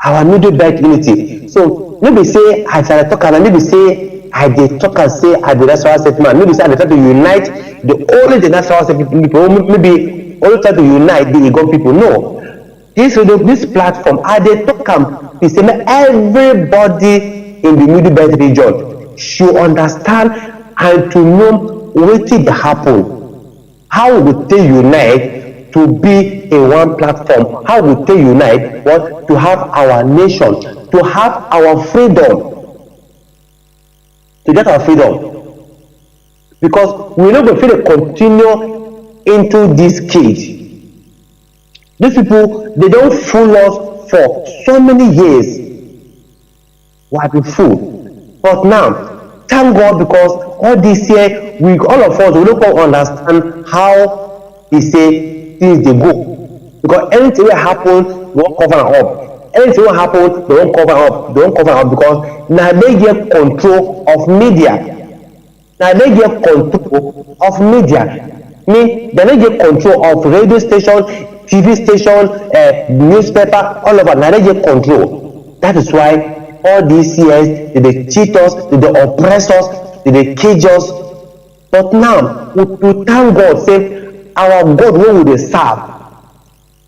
Our Middle Belt unity. So maybe say I shall talk and maybe say I did talk and say I did Nasarawa State man. Maybe say I try to unite the Nasarawa State people. Maybe only try to unite the Igbo people. No. This platform, I did talk and say everybody in the Middle Belt region should understand and to know what did happen. How would they unite to be in one platform? How would they unite to have our nation, to have our freedom? To get our freedom, because we're not going to continue into this cage. These people, they don't fool us for so many years. We have been fooled, but now, thank God, because all this year, all of us, we don't understand how they say things they go. Because anything will happen, we won't cover up. Anything will happen, they won't cover up. They won't cover up because now they get control of media. Now they get control of media. Mean they don't get control of radio station, TV station, newspaper, all of that. Now they get control. That is why all these years they cheat us, they oppress us, they cage us. But now we thank God, say our God, what would they serve?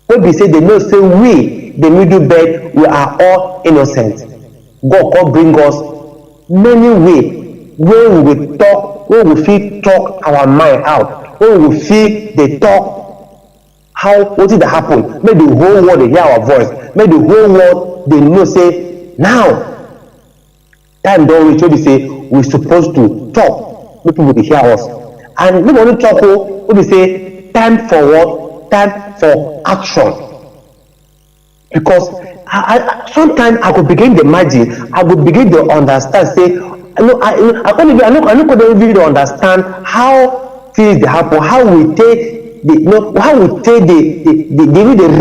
When we say they know, say we, the Middle Belt, we are all innocent. God can bring us many ways where we will talk, where we feel talk our mind out, where we feel they talk what did happen. Make the whole world they hear our voice. Make the whole world they know, say now time don't reach where we say we're supposed to talk. Make people they hear us. And not only talk, we say time for what? Time for action. Because sometimes I could begin to imagine, I could begin to understand, say, I couldn't even understand how things they happen, how we take the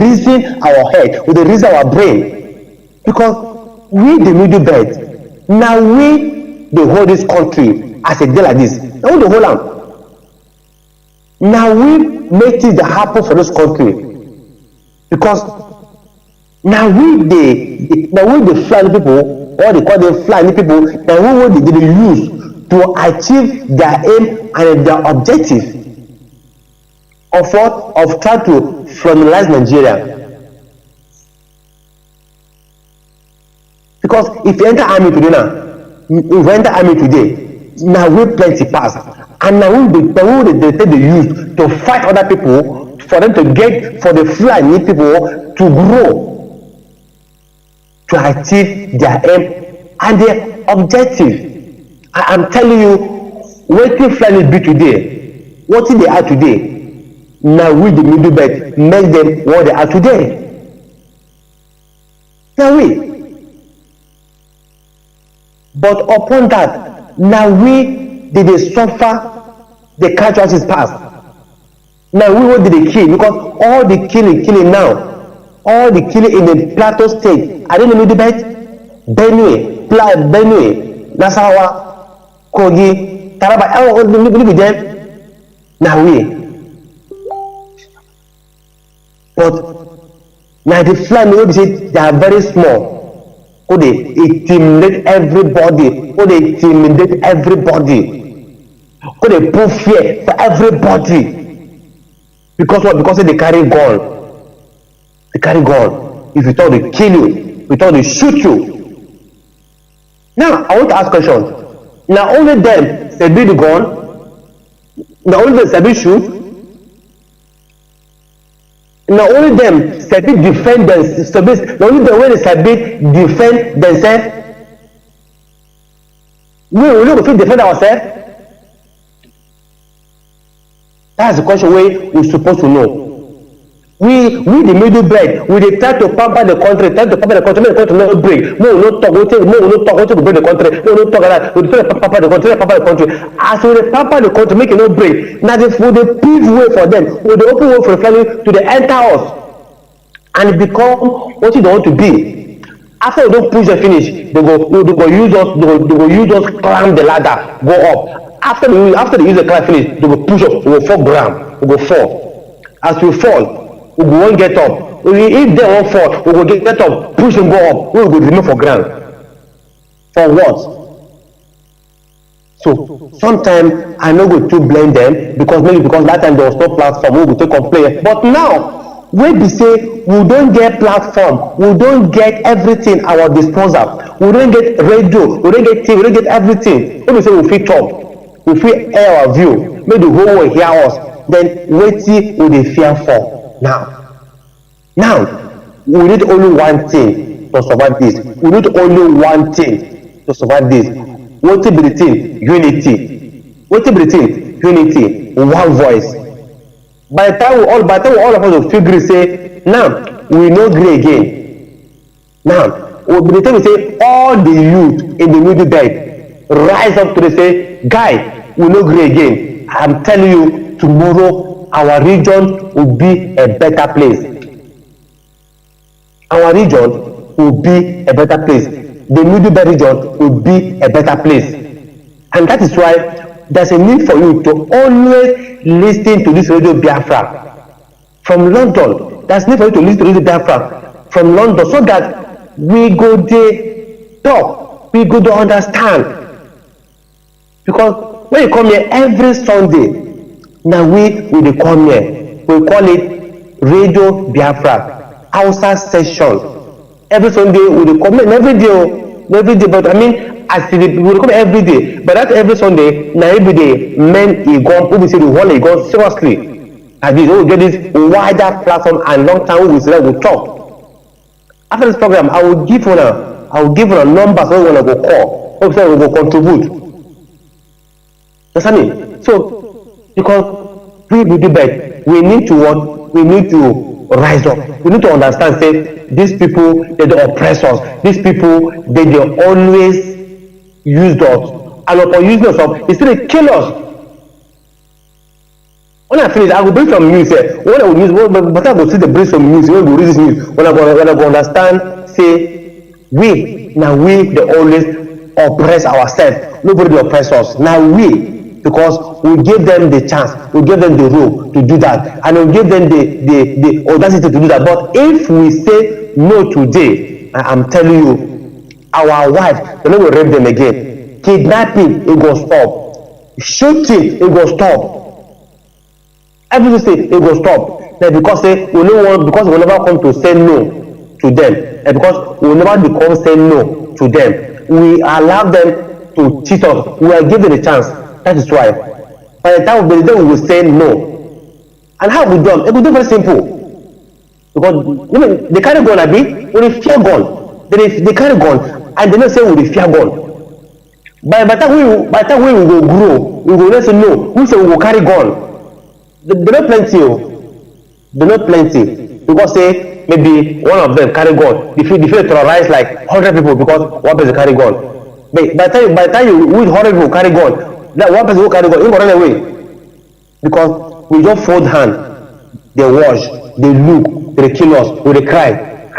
reason our head, with the reason our brain. Because we the Middle Belt, now we they hold this country as a day like this. Now we the hold on. Now we make things that happen for this country. Because now we the flying people, or they call them flying people, now we they use to achieve their aim and their objective of what? Of trying to feminize Nigeria. Because if you enter army today now we plenty pass, and now they take the youth to fight other people for them to get for the Fulani people to grow, to achieve their aim and their objective. I am telling you, what Fulani be today, what they are today, now with the middle belt make them what they are today. Now we, but upon that, now we did they suffer the casualties past. Now we what did they kill? Because all the killing now, all the killing in the Plateau State, are they in the middle belt? Benue, Nasarawa, Kogi, Taraba, all the them. Now we, but now the Fulani will be say they are very small. Who they intimidate everybody? Who they intimidate everybody? Who they put fear for everybody? Because what? Because they carry gun. They carry gun. If you thought they kill you, we thought they shoot you. Now I want to ask a question. Now only them they build the gun. Now only them they shoot. Now only them sabi defend themselves. Now only the way they sabi defend themselves. We will not defend ourselves. That's the question we're supposed to know. We the middle belt, we dey try to pamper the country, make the country no break. No talk, we no talk to break the country. No talk like that. We try to pamper the country. As we pamper the country, make it no break. Now we dey pave way for them. We dey open way for the family to dey enter us and become what you don't want to be. After we don't push the finish, they go use us. They go use us climb the ladder, go up. After they use the climb finish, they go push us. We go fall ground. We go fall. As we fall, we go won't get up. If they won't fall, we will get up, push and go up. We will remain for ground. For what? So sometimes I no go to blame them because that time there was no platform. We go to complain. But now we be say we don't get platform, we don't get everything at our disposal. We don't get radio, we don't get TV, we don't get everything. When we say we fit talk, we fit air our view, make the whole world hear us. Then wetin we dey fear for? Now, we need only one thing to survive this. We need only one thing to survive this. What be the thing? Unity. What be the thing? Unity. One voice. By the time all of us will figure say, now we no agree again. Now, by the time we say all the youth in the middle belt rise up to say, guy, we no agree again. I'm telling you, tomorrow our region will be a better place. Our region will be a better place. The middle belt region will be a better place. And that is why there's a need for you to always listen to this radio Biafra from London. There's a need for you to listen to radio Biafra from London so that we go dey talk, we go dey understand. Because when you come here every Sunday, now we dey come here, we call it Radio Biafra, HAUSA session. Every Sunday we dey come every day, but I mean, as we dey come every day, but that every Sunday, now every day, men we be say the whole seriously. And we will get this wider platform and long time we say we talk. After this program, I will give you a number so we will go call, so we will contribute. That's what I mean. So, because we do better, we need to work, we need to rise up. We need to understand, say, these people, they oppress us. These people, they always use us. And upon using us up, they still kill us. When I finish, I will bring some news here. When I will use, but I will see the bring some news. When I will read this news, when I go understand, say, we they always oppress ourselves. Nobody oppress us. Now we, because we give them the chance, we give them the rule to do that, and we give them the audacity to do that. But if we say no today, I'm telling you, our wives, they no go rape them again. Kidnapping, it go stop. Shooting, it go stop. Everything, it go stop. Now because say we never come to say no to them, and because we never become say no to them. We allow them to cheat us. We are given a chance. That is why. By the time we will say no. And how we do it? It will be very simple. Because they carry gun, Abi, when they fear gun. They carry gun, and they don't say we fear gun. By the time we will grow, we will not say no. We say we will carry gun. They not plenty. They not plenty. Because say maybe one of them carry gun. They feel terrorize like 100 people because one person carry gun. But by the time you with 100 people carry gun, that one person will carry gun, he will run away. Because we just fold hand, they wash, they look, they kill us, we cry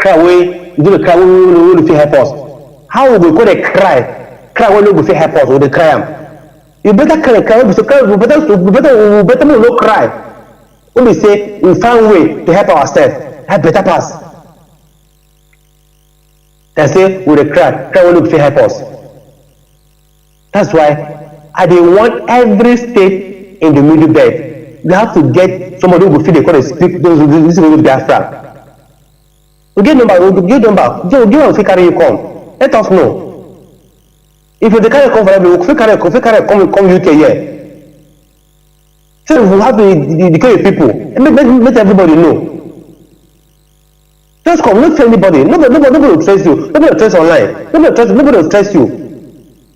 away, we do the cry, we feel help us. How we go they cry when we feel help us, we dey cry am. You better cry, we better no cry. When we say we find way to help ourselves, help better pass. They say we dey cry when we feel help us. That's why I dey want every state in the middle belt. We have to get somebody who will feel they call speak this is Biafra. We get number, give us fit carry you come. Let us know. If you carry come for every we carry come UK here. So we have to declare people and let everybody know. Just come, not tell anybody. Nobody will trust you. Nobody will trust online. Nobody will trust you.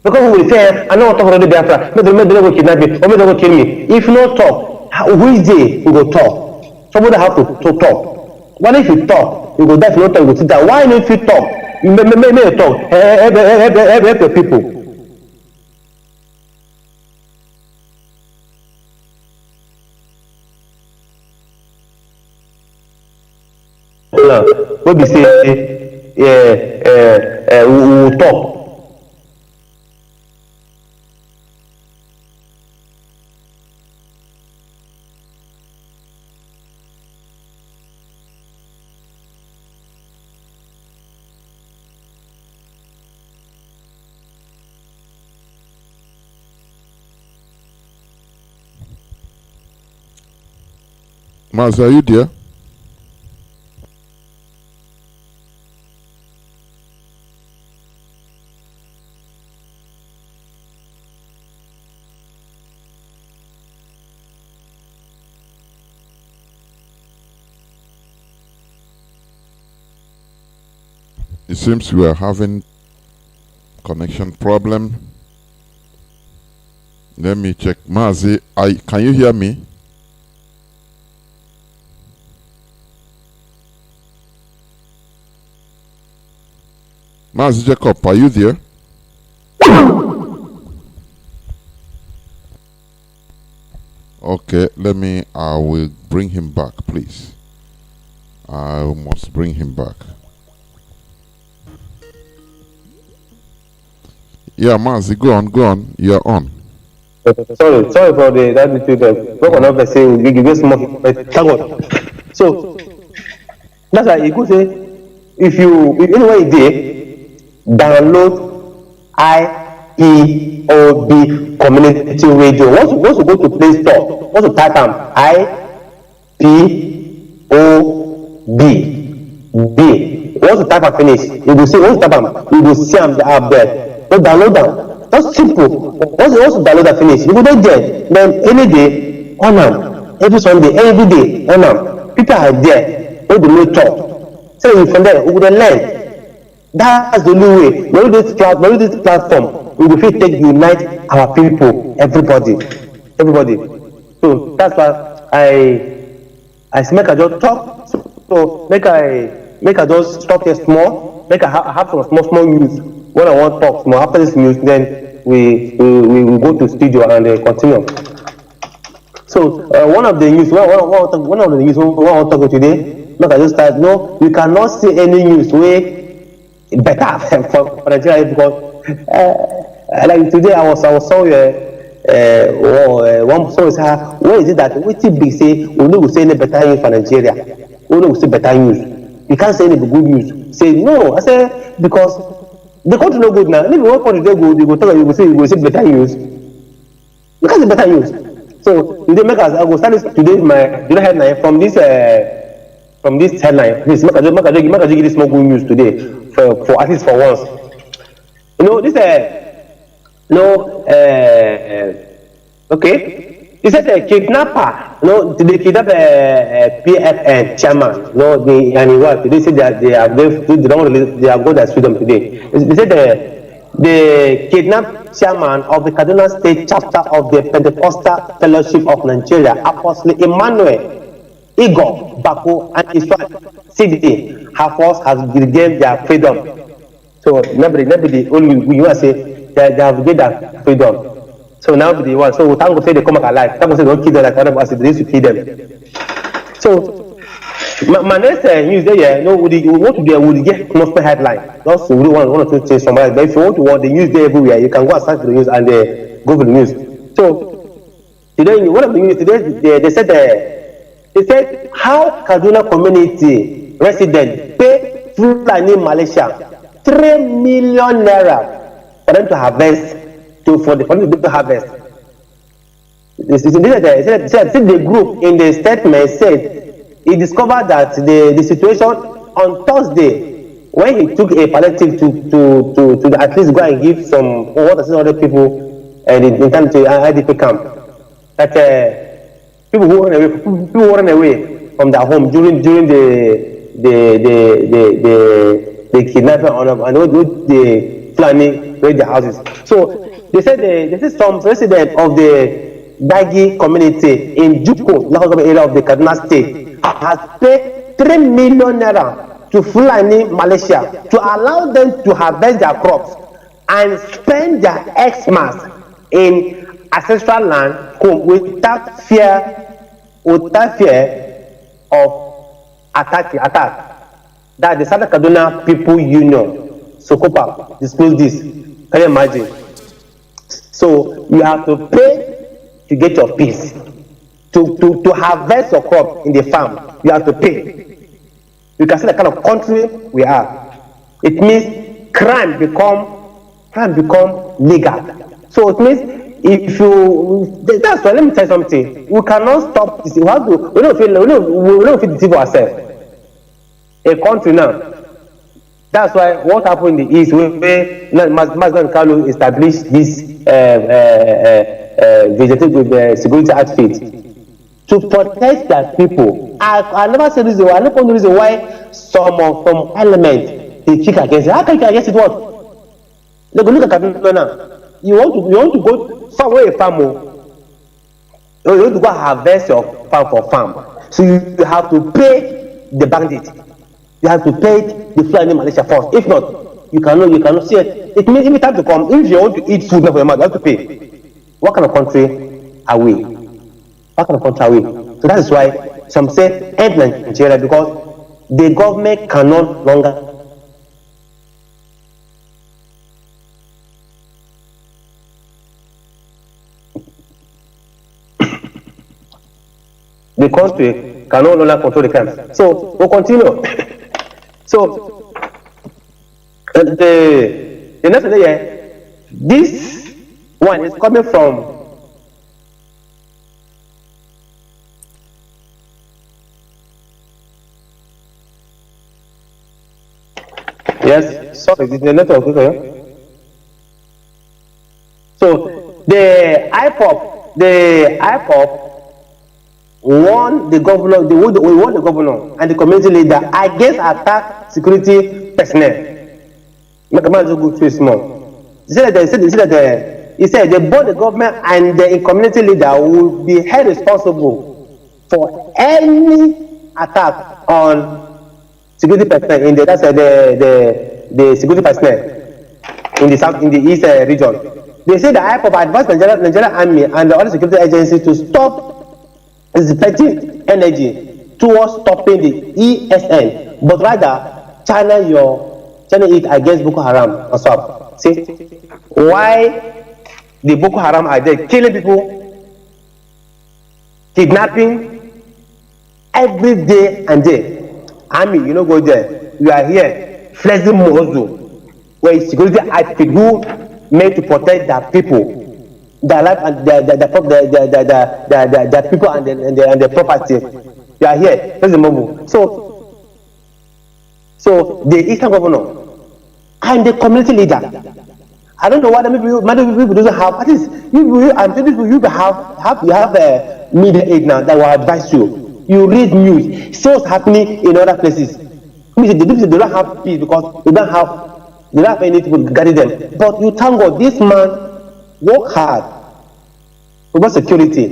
Because we will say, I know talk about the Biafra. Maybe they will kidnap me or maybe they will kill me. If not talk, which day we go talk? Somebody have to talk. What if you talk? You go die, if you don't talk, you go sit down. Why don't you talk? You may talk. Help your people. What we say, we will talk. Mazi, are you there? It seems we are having connection problem. Let me check. Mazi, can you hear me? Mazi Jacob, are you there? Okay, I will bring him back, please. I must bring him back. Yeah, Mazi, go on. You're on. Sorry for the attitude. Work on off say we give us more. Thank God. So that's why you could say if anyway did download IPOB community radio. Once you go to Play Store, once you type IPOB. Once you type and finish, you will see. Once you type you will see the app there. So download them. That's simple. Once you download and finish, you go there. Then any day on them, every Sunday, every day on them. People are there. They will talk. So from there, we will learn. That's the only way. When this platform, we will take unite our people, everybody. So that's why I make a just talk. So make I just stop here small. Make I have some small news. When I want to talk more after this news, then we go to studio and continue. So one of the news, one of the news we want to talk today. Make I just start. No, we cannot see any news way better for Nigeria because like today I was somewhere. One person say, where is it that we big say we no go say any better news for Nigeria? We no go say better news. You can't say any good news. Say no. I say because the country no good now. If you want country good, you go talk. You go say better news. You can't say better news. So today make us. I go start this today. My headline from this headline. Please make us give this more good news today for at least for once. You know, this no, okay. He said a kidnapper, no, they kidnap a PFN chairman, no, and what they say that they have they have got their freedom today. They said the kidnapped chairman of the Kaduna State chapter of the Pentecostal Fellowship of Nigeria, Apostle Emmanuel Igor Bako and his wife CD, her force has regained their freedom. So nobody only we want to say they have gained their freedom. So now they want. So thank God say they come back alive. Thank God say they don't kill them like other people. They used to kill them. So my next news there, no, we want to get gospel headline. Just we want to change some. But if you want the news there everywhere, you can go and search for the news and go for the news. So today, one of the news today, they said how Kaduna community resident pay Fulani Malaysia 3 million naira for them to harvest. For the people to harvest. The group in the statement said he discovered that the situation on Thursday when he took a palliative to at least go and give some water to other people and in time to IDP camp that people who run away from their home during the kidnapping and the planning raid their houses. So they said some resident of the Dagi community in Juko, local area of the Kaduna State, has paid 3 million naira to Fulani Malaysia to allow them to harvest their crops and spend their Xmas in ancestral land without fear of attack. That the Southern Kaduna People Union, Sokopa, disclosed this. Can you imagine? So you have to pay to get your peace. To harvest your crop in the farm, you have to pay. You can see the kind of country we are. It means crime become legal. So it means if you that's why let me tell you something. We cannot stop this. We don't feel deceive ourselves. A country now. That's why what happened in the East, where Mazi Kalu established this vegetative security outfit to protect their people. I never said this. I never know reason why some elements they kick against it. How can you kick against it? What? Look at Kaduna now. You want to go far away farm. You want to go harvest your farm for farm. So you have to pay the bandit. You have to pay the Fulani Malaysia first. If not, you cannot see it. It means every time to come, if you want to eat food for your mouth, you have to pay. What kind of country are we? What kind of country are we? So that is why some say end Nigeria, because the government cannot longer the country cannot longer control the crime. So we'll continue. So the next day, this one is coming from yes, sorry, the network okay. So the Ipob warned the governor, we warned the governor and the community leader against attack security personnel. Make a man go too small. He said they both the government and the community leader will be held responsible for any attack on security personnel in the security personnel in the south, in the east region. They say the Ipob advised Nigerian Army and the other security agencies to stop dissipating energy towards stopping the ESN, but rather channel it against Boko Haram and so. See why the Boko Haram are there killing people, kidnapping every day and day. Army, you know, go there. You are here, flexing muscle, where security outfit who made to protect their people. Their life and their people and their property. You are here. That's the moment. So the Eastern governor and the community leader I don't know why many people doesn't have. At least I'm telling you have a media aid now that will advise you. You read news. See what's happening in other places. They don't have peace because they don't have anything to guide them. But you thank God, this man work hard for security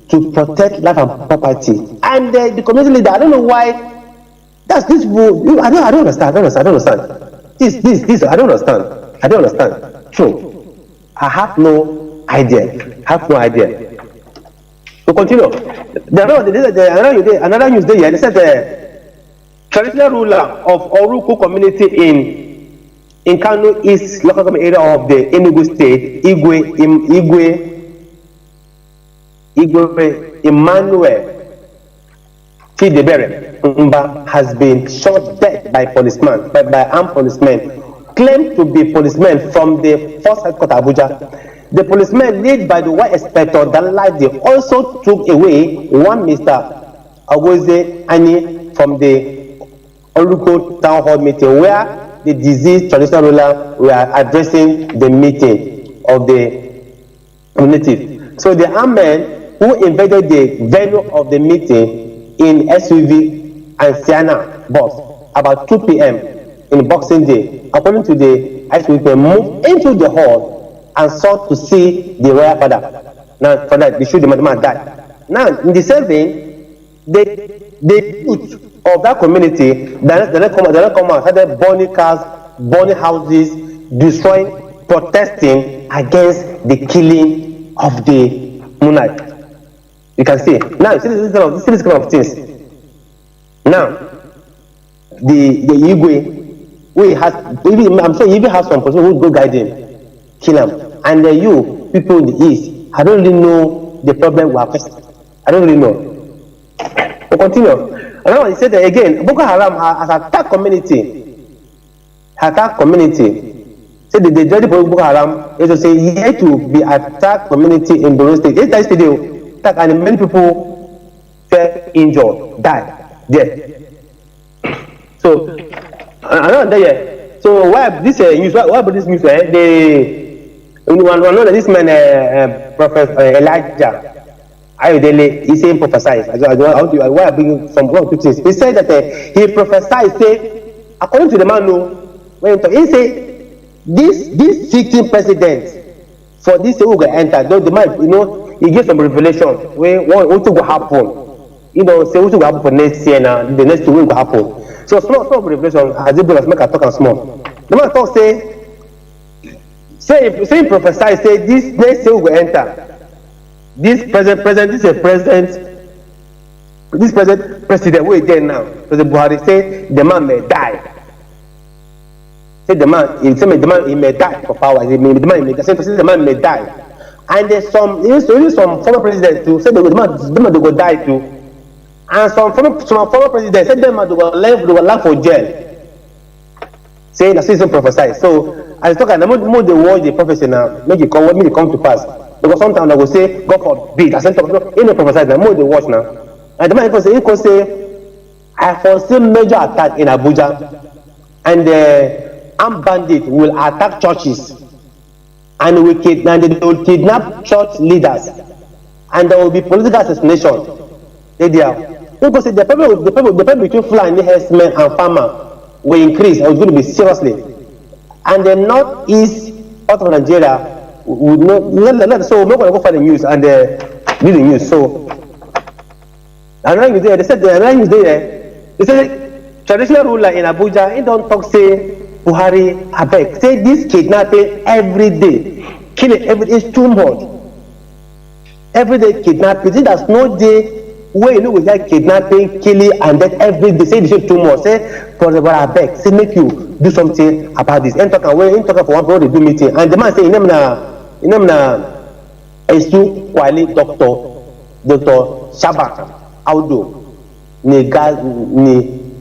to protect life and property. And the community leader, I don't know why. That's this. I don't understand. This. I don't understand. True. I have no idea. To continue, another news there. They said the traditional ruler of Oruku community in Kano East local government area of the Enugu state, Igwe Emmanuel Chidebere Mba has been shot dead by armed policemen. Claimed to be policemen from the first headquarters Abuja. The policemen led by the white inspector Daladi also took away one Mr. Agoze Ani from the Oluko town hall meeting where the deceased traditional ruler were addressing the meeting of the community. So the armed men who invaded the venue of the meeting in SUV and Sienna bus about 2 p.m. in Boxing Day, according to the SUV, moved into the hall and sought to see the royal father. Now, for that, they shoot the man died. Now, in the same vein, the youth of that community, they come out, started burning cars, burning houses, destroying, protesting against the killing of the monarch. You can see. Now, you see this kind of things. Now, the Igwe, I'm sure he even has some person who go guide him, kill him. And you, people in the East, I don't really know the problem we are facing. I don't really know. We'll continue. And now he said that again, Boko Haram has attacked community. Said the judge of Boko Haram is to say he had to be attacked community in Borno State. Yesterday, attack and many people fell injured, died there. So, I don't know there. So why this news? Why about this news? One know that this man, Prophet Elijah, he said prophesied. Why I bring some things? He said that he prophesied. Say, according to the man, he said this 16 presidents for this who will enter. The man, he gave some revelation where what will happen. Say what will happen for next year now. The next 2 weeks will happen. So small revelation as if make a talk and small. The man talk say prophesy say this next year will enter. This present president who is there now, President Buhari say the man may die. Say the man he may die for power. The man may die. And there's some former presidents too say the man will die too. And some former presidents said them they will land for jail. Saying the season prophesy. So as talk, the more they watch the prophecy now, make it come to pass. Because sometimes they will say, God forbid. I said, in the prophesy, the more they watch now. And the man can say, I foresee major attack in Abuja, and the armed bandit will attack churches, and they will kidnap church leaders, and there will be political assassination. Because the problem between Fulani herdsmen and farmer will increase and it's going to be seriously. And the northeast part of Nigeria would not. So we're going to go for the news and read the news. So another news there. They said they said traditional ruler in Abuja. He don't talk say Buhari abeg. Say this kidnapping every day, killing every day is too much. Every day kidnapping. See, there's no day where we like kidnapping, killing, and death every day. Say this is too much. Say for the abeg. Say make you do something about this. Ain't talking for one people they do meeting, and the man say in na Esu Kwali Dr. Shaba Audo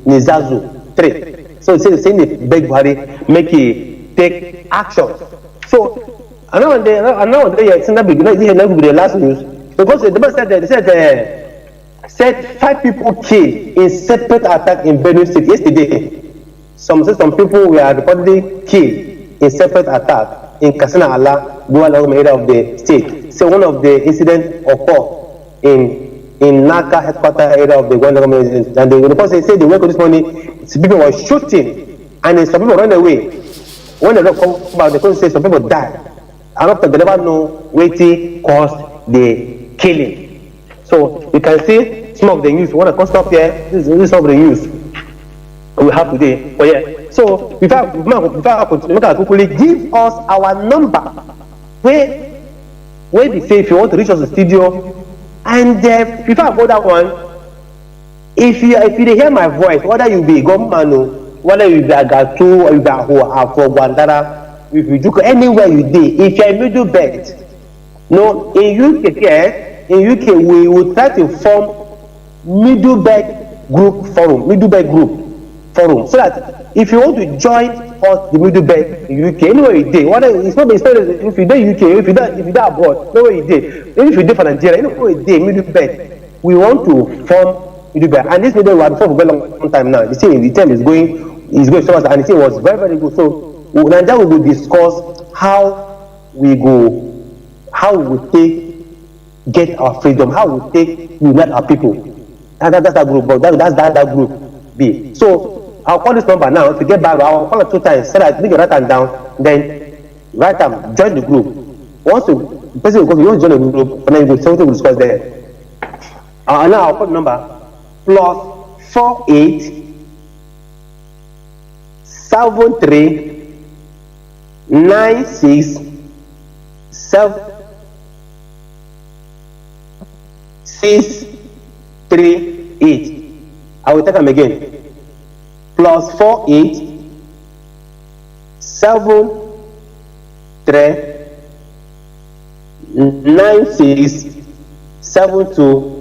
Nizazu 3. So say they beg Buhari make he take action. So another day it's not big. This is not the last news because the man said 5 people killed in separate attack in Benue State yesterday. Some people were reportedly killed in separate attack in Kasina Allah, Dual area of the state. So one of the incidents occurred in Naka headquarters area of the Rwanda government, and the report say they wake up this morning, people were shooting, and then some people run away. When they don't come back, they couldn't say some people died. And after they never know what caused the killing. So you can see some of the news. We want to come stop here. This is some of the news we have today. But yeah, so before I continue, make I quickly give us our number. Where we say if you want to reach us in the studio, and before I go that one, if you hear my voice, whether you be government, whether you be Agatu or you be Afro Guandara, if you do anywhere you did, if you're in middle belt, no, in UK we will try to form middle belt group forum, so that if you want to join us the middle belt in UK, anywhere you did, whether it's not if you do UK, if you do abroad, anywhere you did, even if you did for Nigeria, anywhere you did middle belt, we want to form middle belt, and this middle belt for a very long time now. The term is going so much, and the thing was very, very good. So Nigeria we will discuss how we will get our freedom, how we take unite our people. That's that group, but that's that group B. So I'll call this number now to get back. I'll call it 2 times so that you can write them down. Then write them, join the group. Once the person will go, you join the group, and then you will discuss there. And now I'll call the number +48 73 96 638. I will take them again. +48 73 96 72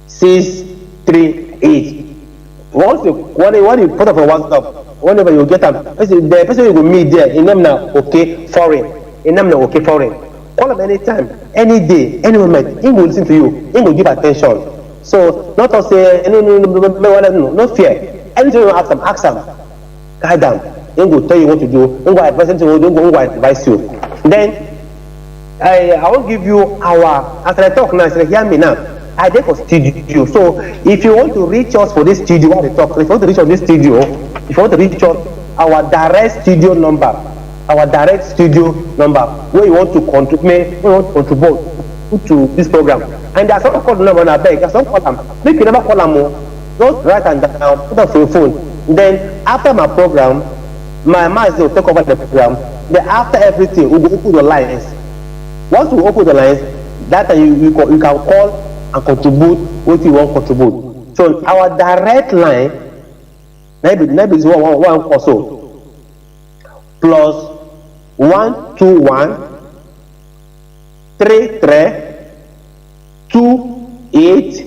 638. Once you put up a WhatsApp, whenever you get them, the person you will meet there, in them now okay foreign, in them now okay foreign. Call them anytime, any day, any moment. He will listen to you. He will give attention. So not to say no fear. Anything you ask them, guide them. He will tell you what to do. He will advise you. Then I will give you our. After I talk now, I say, hear me now. I did for studio. So if you want to reach us for this studio, while we talk, if you want to reach us this studio, if you want to reach us, our direct studio number, where you want to contribute to this program. And there's some call the number on our bag. There's some call them. Make you never call them more. Just write them down. Put up your phone. Then after my program, my Mazi will take over the program. Then after everything, we will open the lines. Once we open the lines, that time you can call and contribute what you want to contribute. So our direct line, maybe is one also, +121 33 28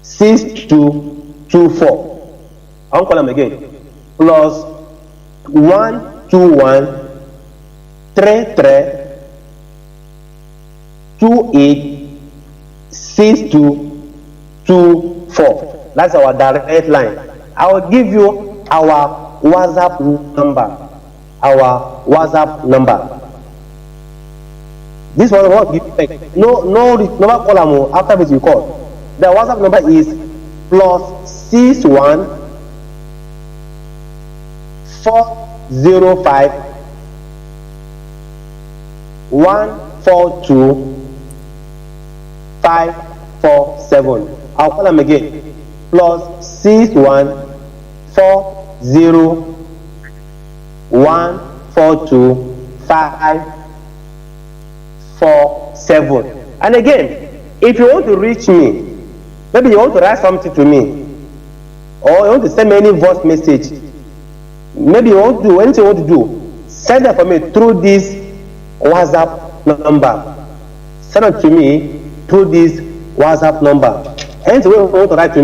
6224. I'll call them again. +121 33 28 6224. That's our direct line. I will give you our WhatsApp number. This one won't give back. No, never call them after this you call. The WhatsApp number is +61 405 142 547. I'll call them again. +61 40 142 547. And again, if you want to reach me, maybe you want to write something to me, or you want to send me any voice message, maybe you want to do anything you want to do, send it for me through this WhatsApp number. Send it to me through this WhatsApp number. Anything you want to write to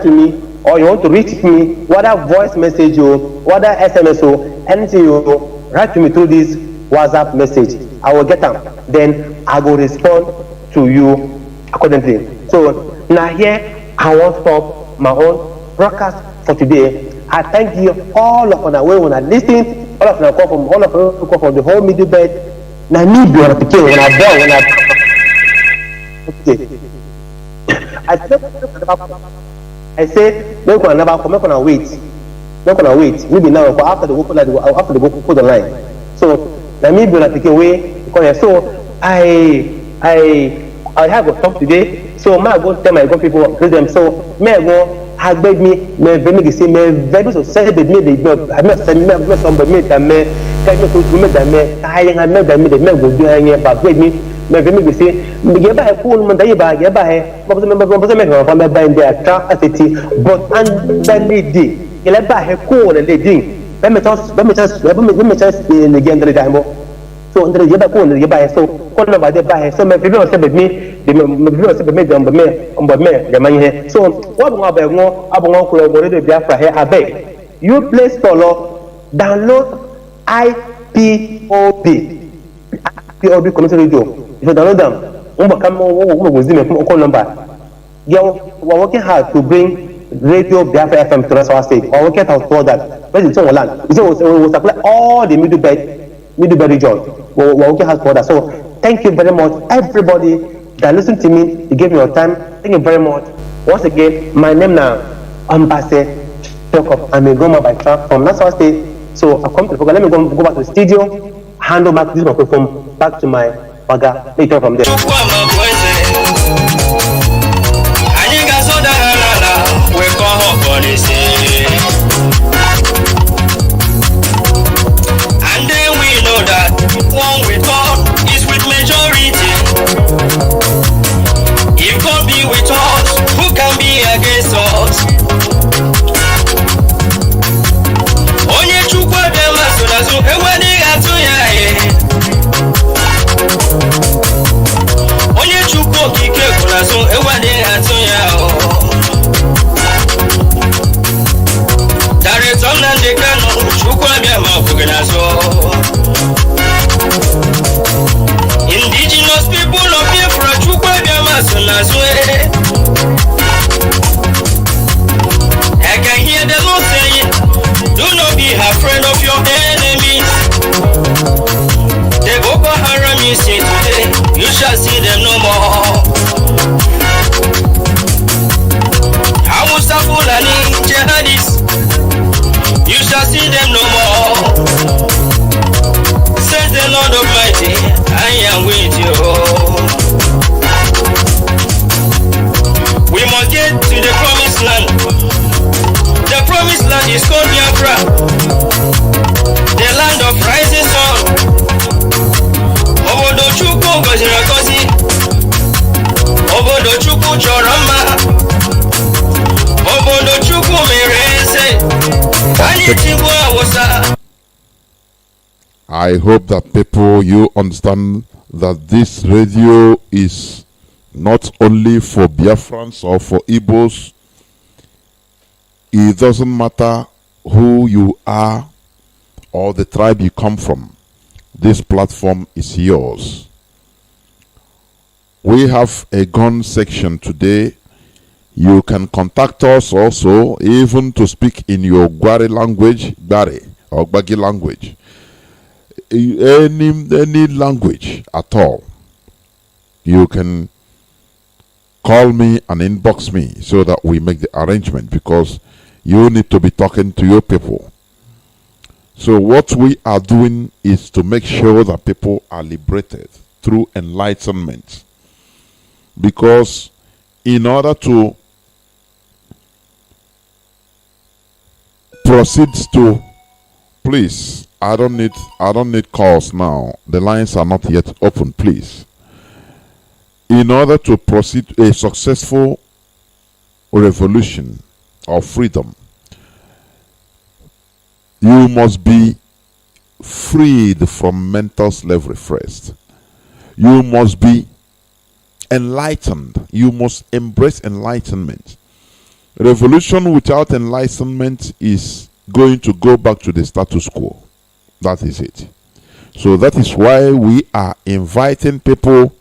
me, or you want to reach me, whether voice message or whether SMS or anything you write to me through this WhatsApp message, I will get them. Then I will respond to you accordingly. So now here I want to stop my own broadcast for today. I thank you all of you when you are listening all of them come from the whole middle belt. Now me be on a pikin when I born when I. Okay. I say make one never come, make one wait. Maybe now after the go put the line. So now me be on a pikin way. So I have a talk today. So my go tell my people to them. So me go have beg me very say me very so celebrate me the I me somebody me that me can me me that me I me that me go do here but beg me very say me get by cool man that ba get by but me from by in there tra atiti but under lady get by cool lady let me just the again the time. So under the yaba ko the yaba so ko na ba de ba so me people say me the me people say me on me the man here so what go ba ngo abon ko go radio Biafra here abeg you play store download Ipob community radio if you download them we come go see me call number we're working hard to bring radio Biafra FM to our state we're working hard for that but it's on land so we supply all the middle belt region. We're working hard for that. So thank you very much, everybody that listened to me. You gave me your time. Thank you very much. Once again, my name now, Ambassador Jacob. I'm a Goma by truck from Nassau State. So I come to the program. Let me go back to the studio, hand over this microphone back to my Waga. Later from there. That one with God is with majority. If God be with us, who can be against us? Onye chukwa dem aso ewani atu ya onye chukwa kike kuna so ewani atu ya Dare tona ndekano chukwa bia mafugina so Indigenous people of Biafra, Chukwa Biafra, I can hear the Lord saying, do not be afraid of your enemies. The Boko Haram you see today, you shall see them no more. HAUSA Fulani jihadists, you shall see them no more. Says the Lord Almighty, I am with you. We must get to the promised land. The promised land is called Biafra, the land of rising sun. Obodo Chukwu goziri agozi, Obodo Chukwu chọrọ mma, Obodo Chukwu mere eze. Anyị chigbu awụsa. I hope that people, you understand that this radio is not only for Biafrans or for Igbos. It doesn't matter who you are or the tribe you come from. This platform is yours. We have a gun section today. You can contact us also, even to speak in your Gwari language, Gbari or Gbagi language. Any language at all. You can call me and inbox me so that we make the arrangement, because you need to be talking to your people. So what we are doing is to make sure that people are liberated through enlightenment, because in order to proceed to, please, I don't need calls now. The lines are not yet open, please. In order to proceed a successful revolution of freedom, you must be freed from mental slavery first. You must be enlightened. You must embrace enlightenment. Revolution without enlightenment is going to go back to the status quo. That is it. So that is why we are inviting people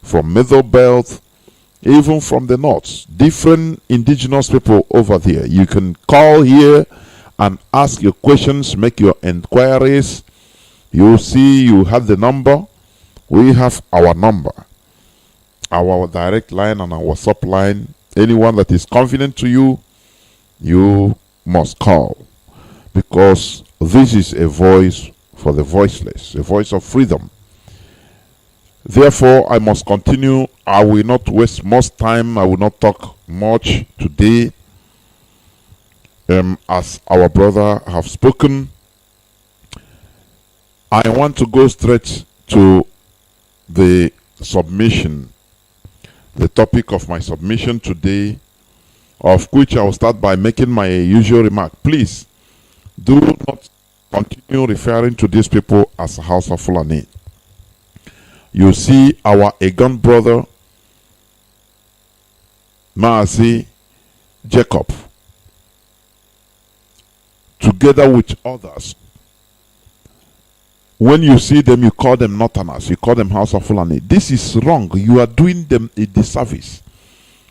from Middle Belt, even from the north, different indigenous people over there. You can call here and ask your questions, make your inquiries. You see, you have the number. We have our number, our direct line and our WhatsApp line. Anyone that is confident to you, you must call, because this is a voice for the voiceless, a voice of freedom. Therefore, I must continue. I will not waste much time. I will not talk much today. As our brother have spoken, I want to go straight to the submission, the topic of my submission today, of which I will start by making my usual remark. Please do not continue referring to these people as HAUSA Fulani. You see, our Egan brother, Mazi, Jacob, together with others, when you see them, you call them Northerners, you call them HAUSA Fulani. This is wrong. You are doing them a disservice.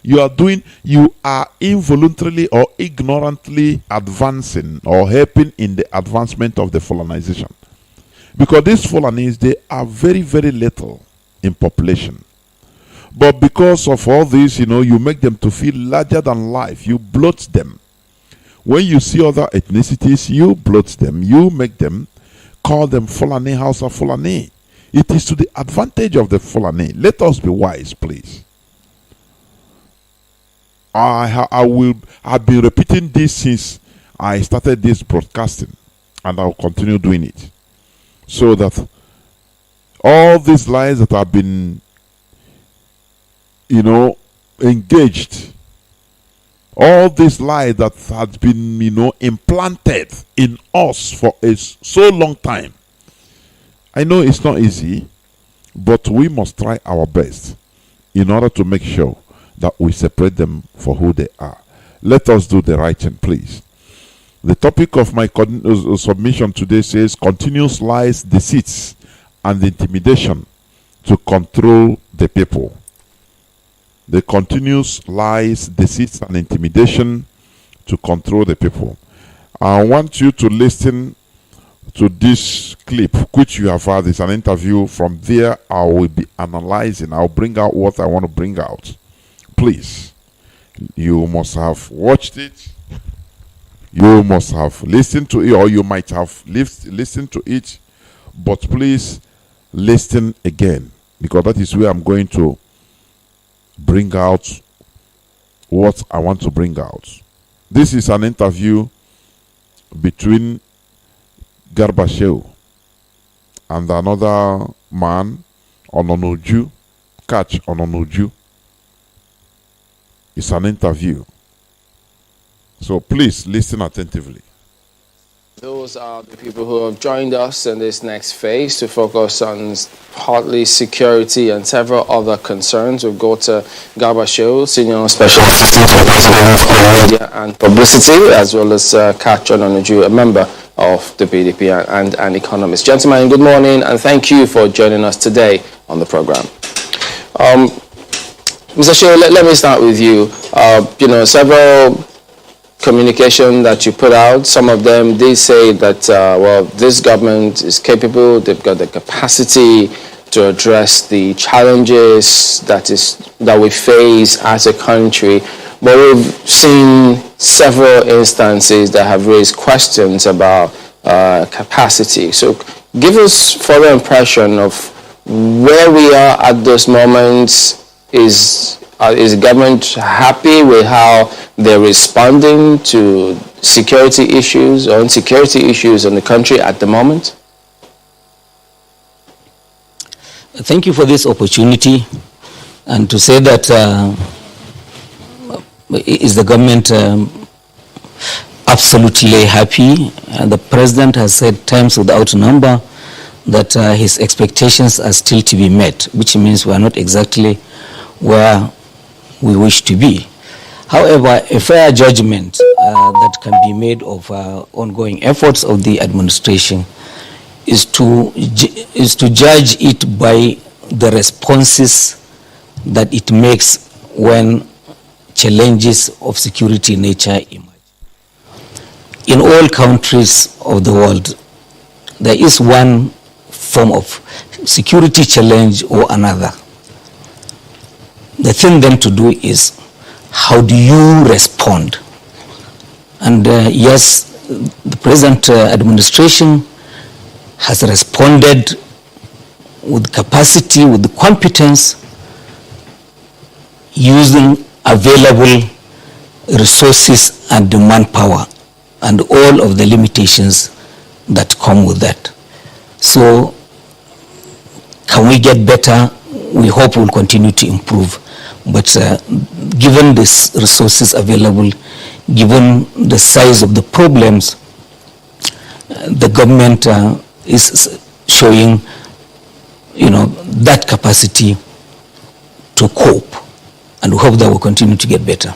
You are involuntarily or ignorantly advancing or helping in the advancement of the Fulanization. Because these Fulanis, they are very, very little in population. But because of all this, you make them to feel larger than life. You bloat them. When you see other ethnicities, you bloat them. You make them, call them Fulani, HAUSA Fulani. It is to the advantage of the Fulani. Let us be wise, please. I've been repeating this since I started this broadcasting, and I'll continue doing it, so that all these lies that have been, engaged, all this lie that has been, implanted in us for a so long time. I know it's not easy, but we must try our best in order to make sure that we separate them for who they are. Let us do the right thing, please. The topic of my submission today says continuous lies, deceits, and intimidation to control the people. The continuous lies, deceits, and intimidation to control the people. I want you to listen to this clip, which you have heard. It's an interview. From there, I will be analyzing. I'll bring out what I want to bring out. Please, you must have watched it. You must have listened to it, or you might have listened to it. But please, listen again, because that is where I'm going to bring out what I want to bring out. This is an interview between Garbashew and another man, Ononuju, Catch Ononuju. It's an interview. So please listen attentively. Those are the people who have joined us in this next phase to focus on partly security and several other concerns. We'll go to Garbashew, Senior Special Assistant to the President for Media and Publicity, as well as Catch Ononuju, a member of the PDP and an economist. Gentlemen, good morning, and thank you for joining us today on the program. Mr. Shehu, let me start with you. Several communication that you put out, some of them, they say that, this government is capable, they've got the capacity to address the challenges that we face as a country. But we've seen several instances that have raised questions about capacity. So give us further impression of where we are at this moment. Is the government happy with how they're responding to security issues or insecurity issues in the country at the moment? Thank you for this opportunity, and to say that is the government absolutely happy. The president has said times without number that his expectations are still to be met, which means we are not exactly where we wish to be. However, a fair judgment that can be made of ongoing efforts of the administration is to judge it by the responses that it makes when challenges of security nature emerge. in all countries of the world, there is one form of security challenge or another. The thing then to do is, how do you respond? And yes, the present administration has responded with capacity, with competence, using available resources and manpower, and all of the limitations that come with that. So, can we get better? We hope we'll continue to improve. But given the resources available, given the size of the problems, the government is showing, that capacity to cope, and we hope that will continue to get better.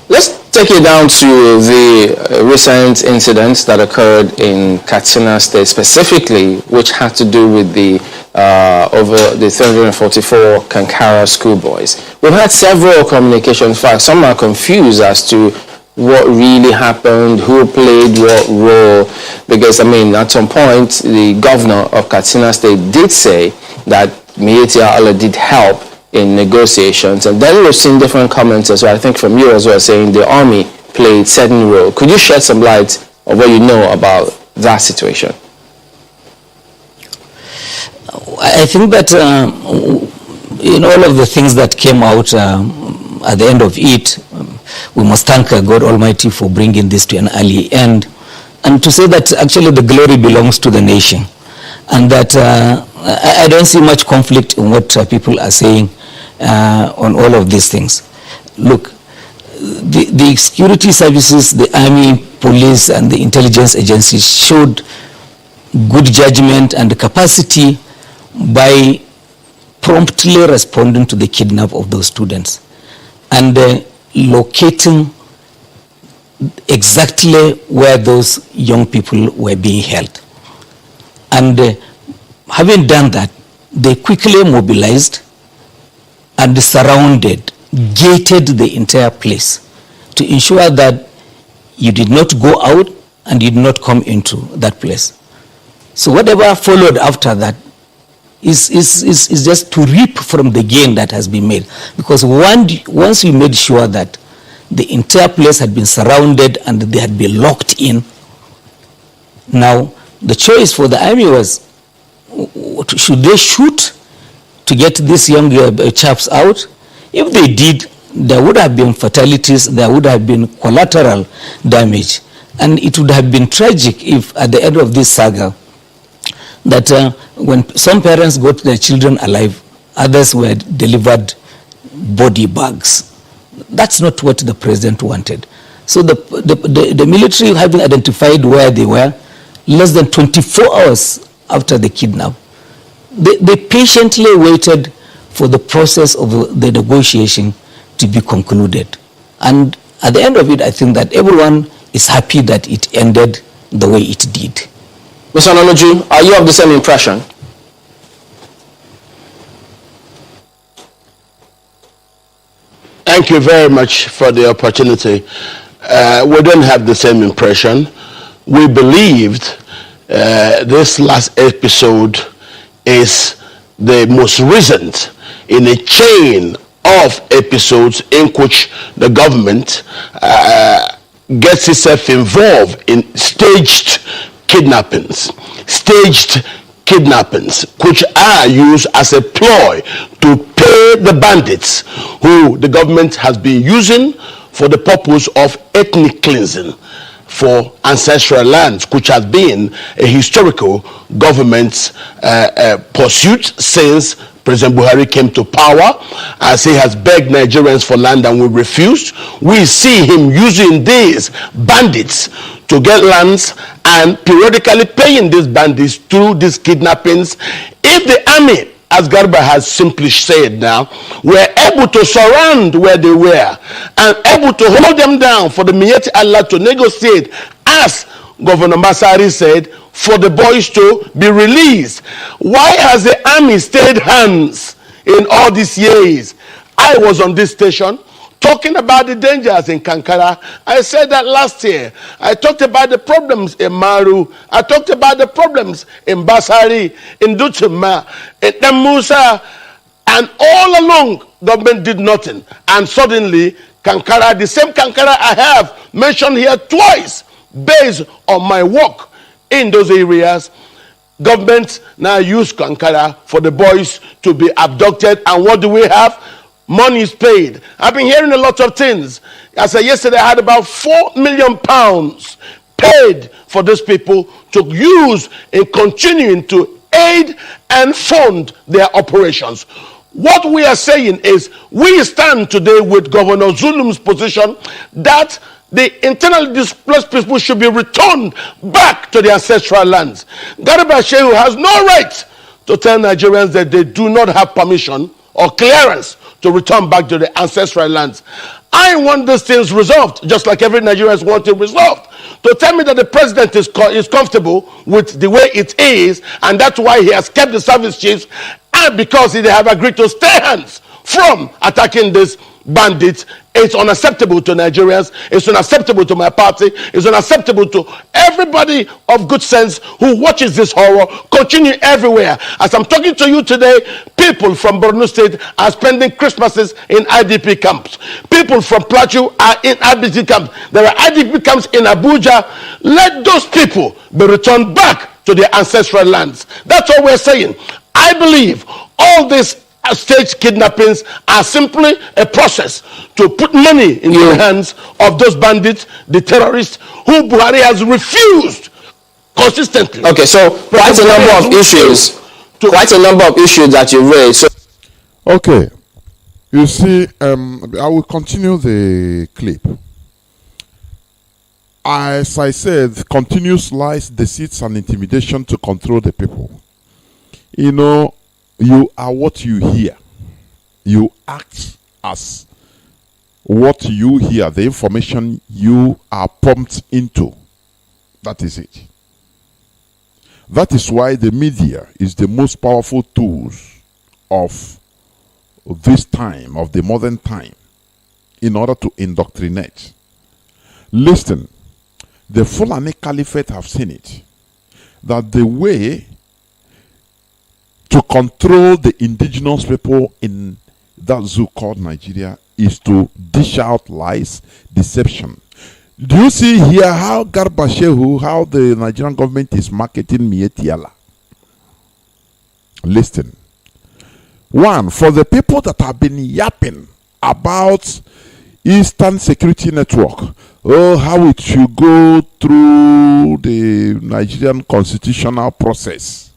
Let's take it down to the recent incidents that occurred in Katsina State specifically, which had to do with the over the 344 Kankara schoolboys. We've had several communication facts. Some are confused as to what really happened, who played what role, because at some point the governor of Katsina State did say that Miyetti Allah did help in negotiations, and then we've seen different comments as well, I think from you as well, saying the army played certain role. Could you shed some light on what you know about that situation? I think that in all of the things that came out at the end of it, we must thank God Almighty for bringing this to an early end, and to say that actually the glory belongs to the nation, and that I don't see much conflict in what people are saying on all of these things. Look, the security services, the army, police, and the intelligence agencies showed good judgment and capacity by promptly responding to the kidnap of those students and locating exactly where those young people were being held. And having done that, they quickly mobilized and surrounded, gated the entire place to ensure that you did not go out and you did not come into that place. So whatever followed after that is just to reap from the gain that has been made. Because once we made sure that the entire place had been surrounded and they had been locked in, now the choice for the army was, should they shoot to get these young chaps out? If they did, there would have been fatalities, there would have been collateral damage, and it would have been tragic if at the end of this saga that when some parents got their children alive, others were delivered body bags. That's not what the president wanted. So the military, having identified where they were, less than 24 hours after the kidnap, they patiently waited for the process of the negotiation to be concluded. And at the end of it, I think that everyone is happy that it ended the way it did. Mr. Nonoju, are you of the same impression? Thank you very much for the opportunity. We don't have the same impression. We believed this last episode is the most recent in a chain of episodes in which the government gets itself involved in staged kidnappings, which are used as a ploy to pay the bandits who the government has been using for the purpose of ethnic cleansing for ancestral lands, which has been a historical government's pursuit since President Buhari came to power, as he has begged Nigerians for land and we refused. We see him using these bandits to get lands and periodically paying these bandits through these kidnappings. If the army, as Garba has simply said now, were able to surround where they were and able to hold them down for the Miyetti Allah to negotiate, as Governor Masari said, for the boys to be released. Why has the army stayed hands in all these years? I was on this station talking about the dangers in Kankara. I said that last year. I talked about the problems in Maru. I talked about the problems in Basari, in Duchuma, in Namusa, and all along, government did nothing. And suddenly, Kankara, the same Kankara I have mentioned here twice, based on my work in those areas, government now use Kankara for the boys to be abducted. And what do we have? Money is paid. I've been hearing a lot of things. As I yesterday, I had about £4 million paid for these people to use in continuing to aid and fund their operations. What we are saying is, we stand today with Governor Zulum's position that the internally displaced people should be returned back to their ancestral lands. Garba Shehu has no right to tell Nigerians that they do not have permission or clearance to return back to the ancestral lands. I want these things resolved, just like every Nigerian wants it resolved. To tell me that the president is comfortable with the way it is, and that's why he has kept the service chiefs, and because they have agreed to stay hands from attacking these bandits, it's unacceptable to Nigerians, it's unacceptable to my party, it's unacceptable to everybody of good sense who watches this horror continue everywhere. As I'm talking to you today, people from Borno State are spending Christmases in IDP camps. People from Plateau are in IDP camps. There are IDP camps in Abuja. Let those people be returned back to their ancestral lands. That's what we're saying. I believe all these state kidnappings are simply a process to put money in the hands of those bandits, the terrorists, who Buhari has refused consistently. Okay, so quite a number of issues. Quite a number of issues that you raised. So Okay, you see, I will continue the clip. As I said, continuous lies, deceits, and intimidation to control the people. You know, you are what you hear. You act as what you hear, the information you are pumped into. That is it. That is why the media is the most powerful tools of this time, of the modern time, in order to indoctrinate. Listen, the Fulani Caliphate have seen it, that the way to control the indigenous people in that zoo called Nigeria is to dish out lies, deception. Do you see here how Garba Shehu, how the Nigerian government is marketing Mietiala? Listen. One, for the people that have been yapping about Eastern Security Network, how it should go through the Nigerian constitutional process.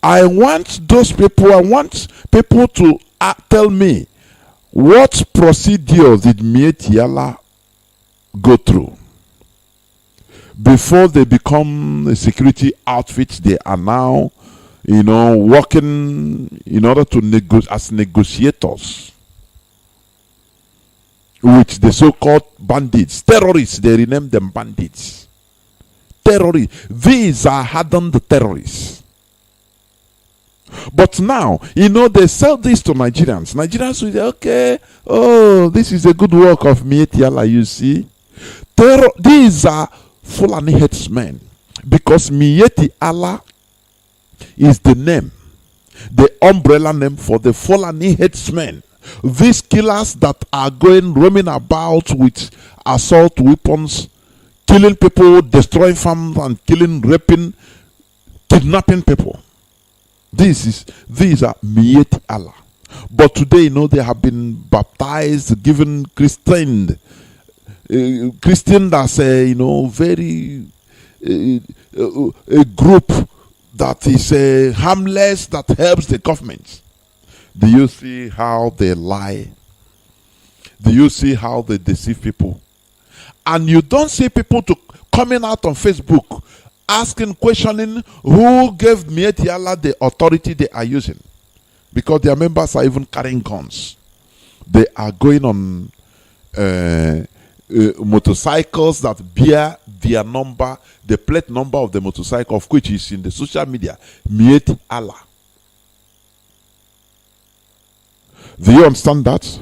I want those people, I want people to tell me what procedure did Mietiala go through before they become a security outfit. They are now, you know, working in order to negotiate as negotiators with the so-called bandits, terrorists. They rename them bandits. Terrorists. These are hardened terrorists. But now, you know, they sell this to Nigerians. Nigerians will say, okay, oh, this is a good work of Mietiala, you see. These are Fulani headsmen, because Mietiala is the name, the umbrella name for the Fulani headsmen. These killers that are roaming about with assault weapons, killing people, destroying farms, and killing, raping, kidnapping people. These are Mietiala. But today, you know, they have been baptized, given Christian as a, you know, very a group that is harmless, that helps the government. Do you see how they lie? Do you see how they deceive people? And you don't see people coming out on Facebook asking, questioning who gave Mietiala the authority they are using, because their members are even carrying guns. They are going on motorcycles that bear their number, the plate number of the motorcycle, of which is in the social media, Mietiala. Do you understand that?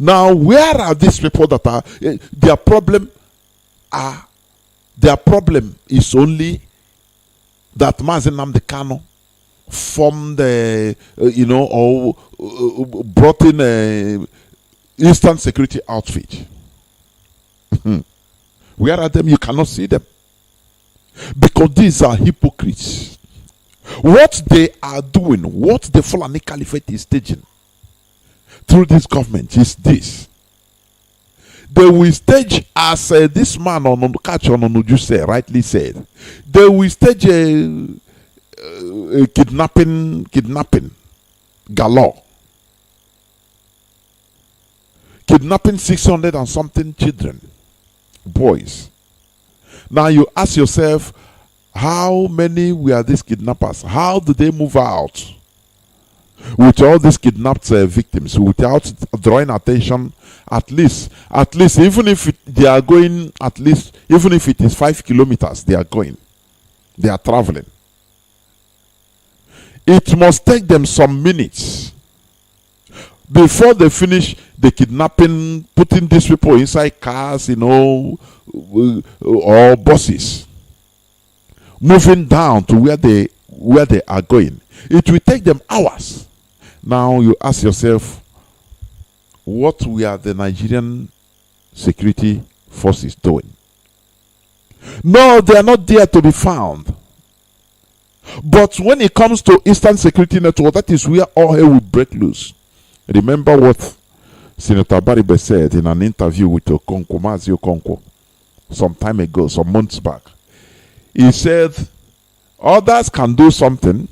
Now, where are these people that are their problem is only that Mazi Nnamdi Kanu formed or brought in a Eastern Security outfit. Where are them? You cannot see them. Because these are hypocrites. What they are doing, what the Fulani Caliphate is staging through this government is this. They will stage, as this man on Catch on Onuju rightly said, they will stage a kidnapping galore. Kidnapping 600 and something children, boys. Now you ask yourself, how many were these kidnappers? How do they move out with all these kidnapped victims without drawing attention? At least, even if they are going, even if it is 5 kilometers, they are traveling. It must take them some minutes before they finish the kidnapping, putting these people inside cars, or buses, moving down to where they are going. It will take them hours. Now you ask yourself, what were the Nigerian security forces doing? No, they are not there to be found. But when it comes to Eastern Security Network, that is where all hell will break loose. Remember what Senator Baribe said in an interview with Mazi Okonkwo some time ago, some months back. He said, others can do something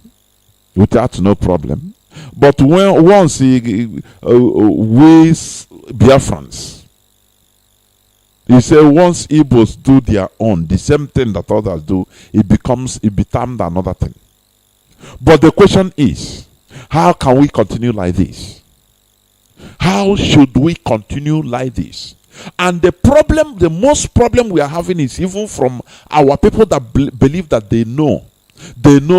without no problem. But once he weighs Biafrans, he said once Igbos do their own, the same thing that others do, it becomes another thing. But the question is, how can we continue like this? How should we continue like this? And the most problem we are having is even from our people that believe that they know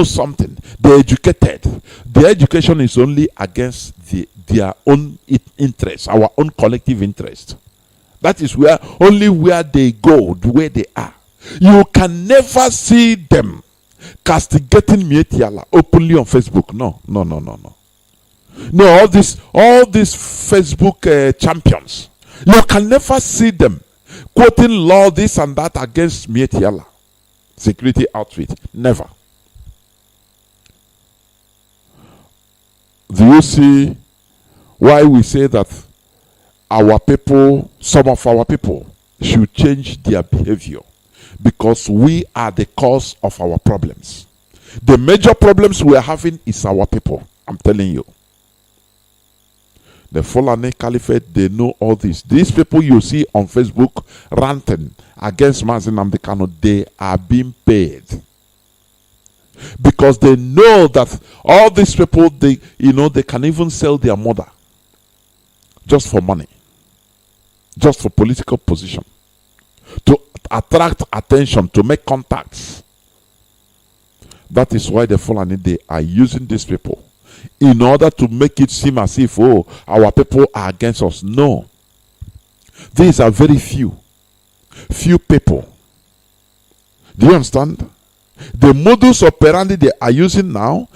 something, they're educated. Their education is only against their own interest, our own collective interest. That is only where they go, where they are. You can never see them castigating Mietiala openly on Facebook. No. No, all these Facebook champions, you can never see them quoting law this and that against Mietiala security outfit. Never. Do you see why we say that some of our people should change their behavior? Because we are the cause of our problems. The major problems we are having is our people. I'm telling you. The Fulani Caliphate, they know all this. These people you see on Facebook ranting against Mazi Nnamdi Kanu, they are being paid. Because they know that all these people, they can even sell their mother just for money, just for political position, to attract attention, to make contacts. That is why the Fulani, they are using these people in order to make it seem as if, our people are against us. No. These are very few people. Do you understand? The modus operandi they are using now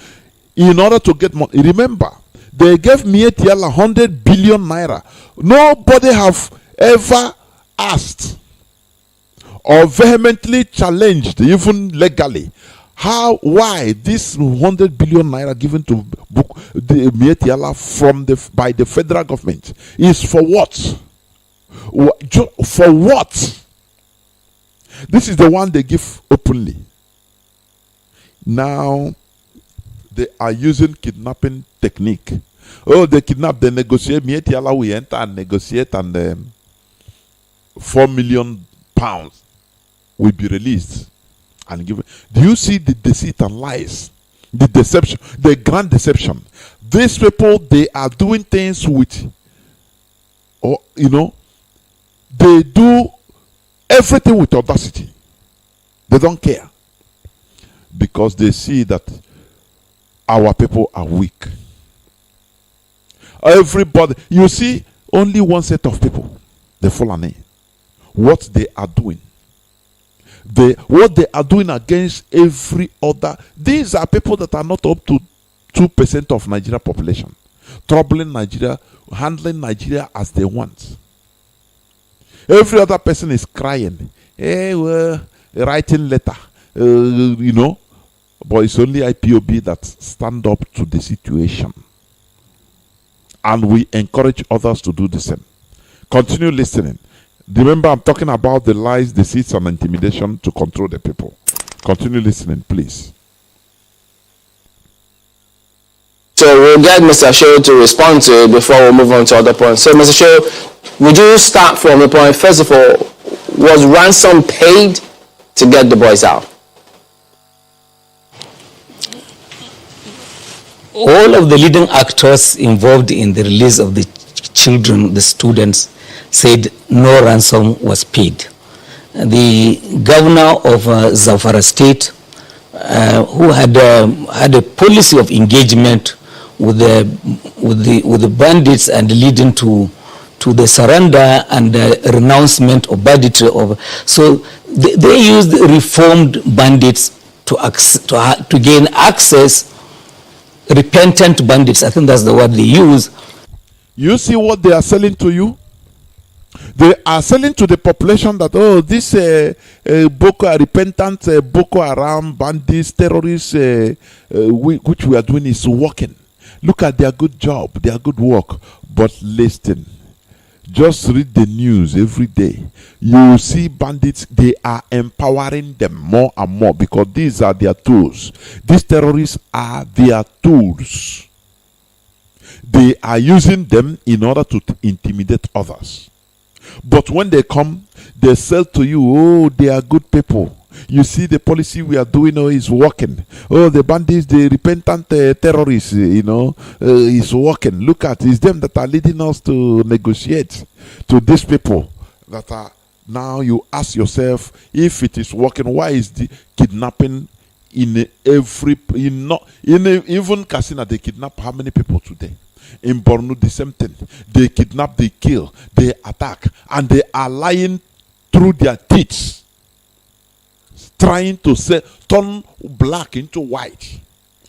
in order to get money. Remember, they gave Mietiala 100 billion naira. Nobody have ever asked or vehemently challenged, even legally, why this 100 billion naira given to the Mietiala by the federal government is for what? For what? This is the one they give openly. Now they are using kidnapping technique. They kidnap, they negotiate. Mietiala will enter and negotiate, and £4 million will be released and given. Do you see the deceit and lies? The deception, the grand deception. These people, they are doing things with, they do everything with audacity. They don't care. Because they see that our people are weak. Everybody, you see, only one set of people, the Fulani. What they are doing. What they are doing against every other. These are people that are not up to 2% of Nigeria population. Troubling Nigeria, handling Nigeria as they want. Every other person is crying. Hey, writing letter. You know. But it's only IPOB that stand up to the situation. And we encourage others to do the same. Continue listening. Remember, I'm talking about the lies, deceits, and intimidation to control the people. Continue listening, please. So we'll get Mr. Show to respond to it before we move on to other points. So, Mr. Show, would you start from the point, first of all, was ransom paid to get the boys out? All of the leading actors involved in the release of the children, the students, said no ransom was paid. The governor of Zamfara State, who had a policy of engagement with the bandits and leading to the surrender and the renouncement of banditry. So they used reformed bandits to gain access. Repentant bandits, I think that's the word they use. You see what they are selling to you? They are selling to the population that, oh, this repentant Boko Haram bandits, terrorists, which we are doing is working. Look at their good job, their good work. But listen, just read the news every day. You see bandits, they are empowering them more and more because these are their tools. These terrorists are their tools. They are using them in order to intimidate others. But when they come, they sell to you, oh, they are good people. You see the policy we are doing is working. Oh, the bandits, the repentant terrorists, is working. Look at, it's them that are leading us to negotiate to these people that are. Now you ask yourself, if it is working, why is the kidnapping in every, even Katsina, they kidnap how many people today? In Borno, the same thing. They kidnap, they kill, they attack, and they are lying through their teeth, trying to turn black into white.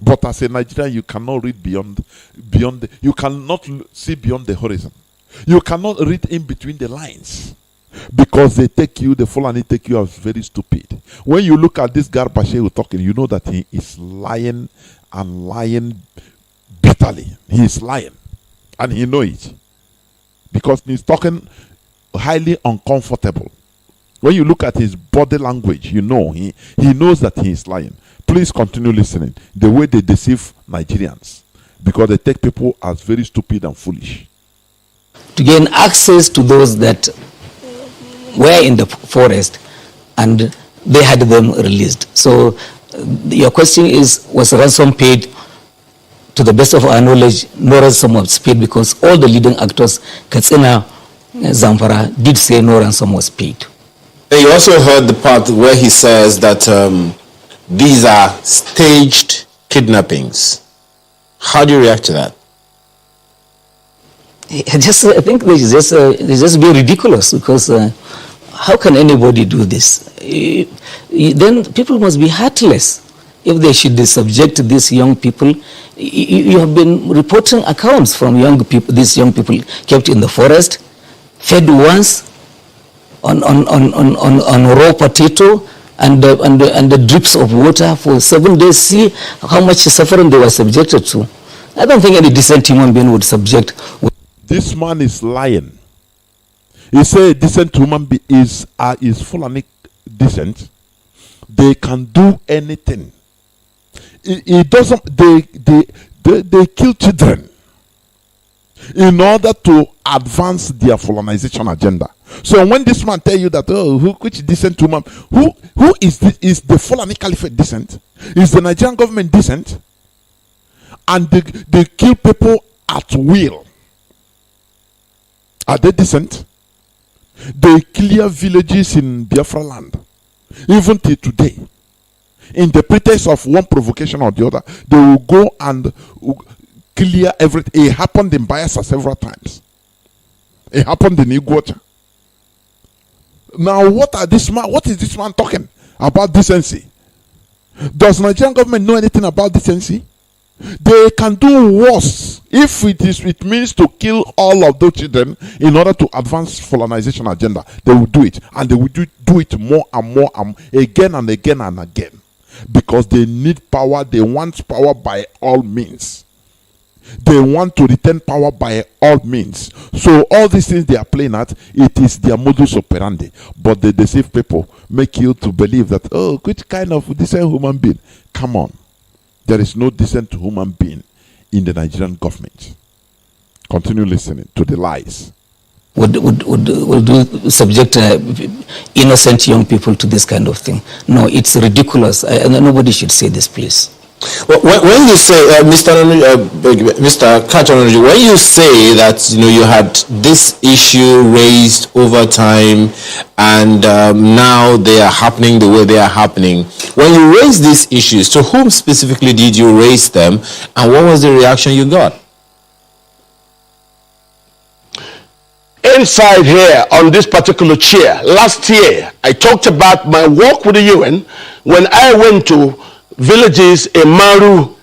But as a Nigerian, you cannot read beyond you cannot see beyond the horizon. You cannot read in between the lines. Because the Fulani take you as very stupid. When you look at this Garbashe talking, you know that he is lying and lying bitterly. He is lying. And he knows it. Because he's talking highly uncomfortable. When you look at his body language, you know he knows that he is lying. Please continue listening. The way they deceive Nigerians. Because they take people as very stupid and foolish. To gain access to those that were in the forest and they had them released. So your question is, was ransom paid? To the best of our knowledge, no ransom was paid because all the leading actors, Katsina, Zamfara, did say no ransom was paid. You also heard the part where he says that these are staged kidnappings. How do you react to that? I think it's just being ridiculous because how can anybody do this? Then people must be heartless if they should subject these young people. You have been reporting accounts from young people, these young people kept in the forest, fed once on raw potato and the drips of water for 7 days. See how much suffering they were subjected to. I don't think any decent human being would subject. This man is lying. He said decent human being is Fulani decent. They can do anything. It doesn't. They kill children in order to advance their Fulanization agenda. So when this man tell you that, which decent human, who is this? Is the Fulani Caliphate decent? Is the Nigerian government decent? And they kill people at will. Are they decent? They clear villages in Biafra land, even till today. In the pretext of one provocation or the other, they will go and clear everything. It happened in Biafra several times. It happened in Iguacha. Now, what is this man talking about decency? Does Nigerian government know anything about decency? They can do worse if it means to kill all of those children in order to advance colonization agenda. They will do it, and they will do it more and more and again and again and again, because they need power. They want power by all means. They want to retain power by all means. So all these things they are playing at, it is their modus operandi. But they deceive people, make you to believe that, oh, which kind of decent human being? Come on. There is no decent human being in the Nigerian government. Continue listening to the lies. Would subject innocent young people to this kind of thing. No, it's ridiculous. Nobody should say this, please. Well, when you say, Mr. Kachanoji, when you say that you had this issue raised over time, and now they are happening the way they are happening, when you raise these issues, to whom specifically did you raise them, and what was the reaction you got? Inside here on this particular chair, last year, I talked about my work with the UN when I went to villages in Maru,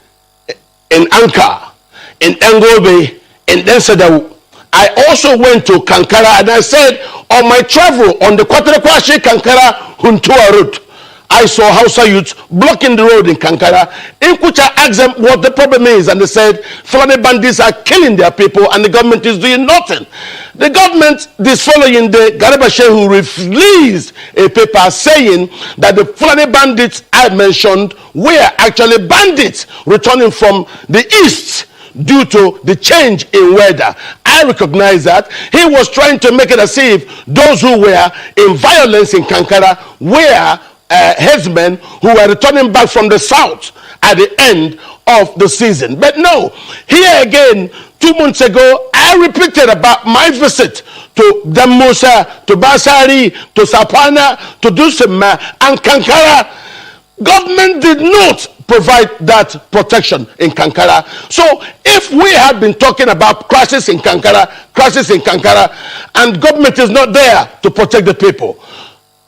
in Anka, in Engobe, in Densedawu. I also went to Kankara, and I said on my travel on the Kwaterekwashi Kankara Huntua route, I saw HAUSA youths blocking the road in Kankara. In which I asked them what the problem is, and they said Fulani bandits are killing their people and the government is doing nothing. The government, this following day, Garba Shehu released a paper saying that the Fulani bandits I mentioned were actually bandits returning from the east due to the change in weather. I recognize that. He was trying to make it as if those who were in violence in Kankara were headsmen who were returning back from the south at the end of the season. But no, here again, 2 months ago, I repeated about my visit to Damusa, to Basari, to Sapana, to Dusima, and Kankara. Government did not provide that protection in Kankara. So if we have been talking about crisis in Kankara, and government is not there to protect the people,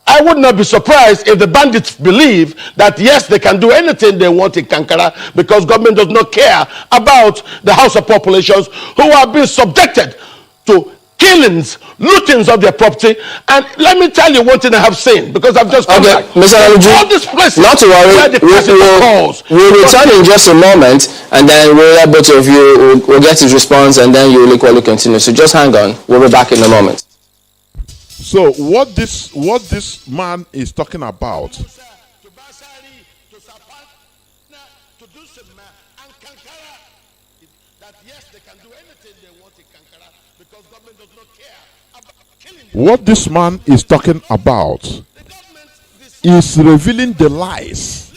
I would not be surprised if the bandits believe that yes, they can do anything they want in Kankara because government does not care about the HAUSA populations who are being subjected to killings, lootings of their property. And let me tell you one thing I have seen, because I've just come back. Mr. All these places, not to worry, we'll return in just a moment, and then we'll let both of you will get his response, and then you will equally continue. So just hang on. We'll be back in a moment. So what this man is talking about, what this man is talking about is revealing the lies.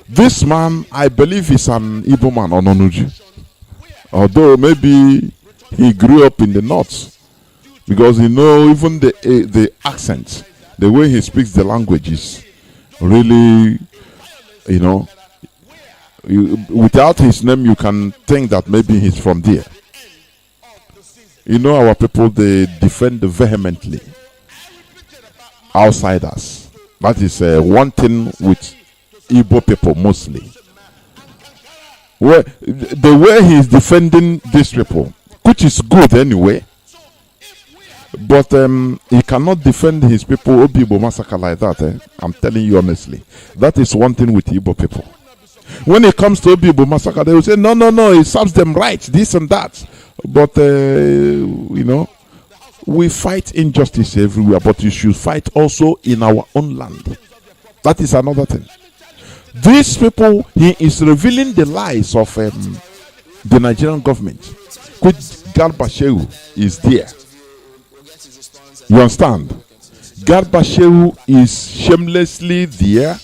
This man, I believe, is an Igbo man, Ononuji. Although maybe he grew up in the north. Because even the accent, the way he speaks the language is really, without his name, you can think that maybe he's from there. Our people, they defend vehemently outsiders. That is one thing with Igbo people mostly. The way he's defending these people, which is good anyway, but he cannot defend his people, Obibo massacre like that. I'm telling you honestly. That is one thing with Igbo people. When it comes to Obibo massacre, they will say, no, it serves them right, this and that. But, we fight injustice everywhere, but you should fight also in our own land. That is another thing. These people, he is revealing the lies of the Nigerian government, which Garba Shehu is there. You understand? Garba Shehu is shamelessly there,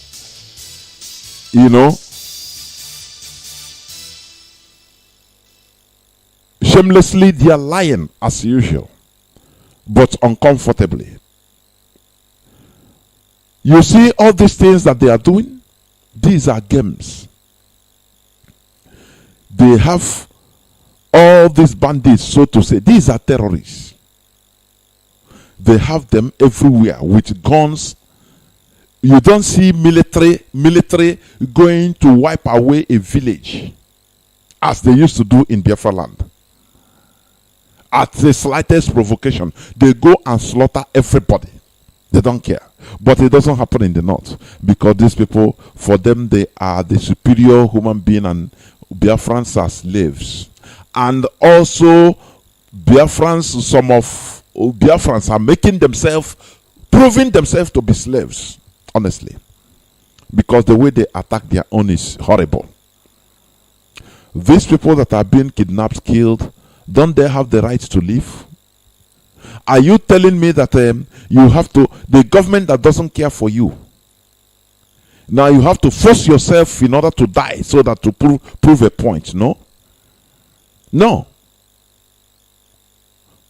shamelessly they are lying as usual, but uncomfortably. You see all these things that they are doing? These are games. They have all these bandits, so to say. These are terrorists. They have them everywhere with guns. You don't see military going to wipe away a village as they used to do in Biafra land. At the slightest provocation, they go and slaughter everybody. They don't care. But it doesn't happen in the north, because these people, for them, they are the superior human being, and Biafrans are slaves. And also, some of Biafrans are proving themselves to be slaves, honestly, because the way they attack their own is horrible. These people that are being kidnapped, killed, don't they have the right to live? Are you telling me that you have to, the government that doesn't care for you, now you have to force yourself in order to die so that to prove a point? No.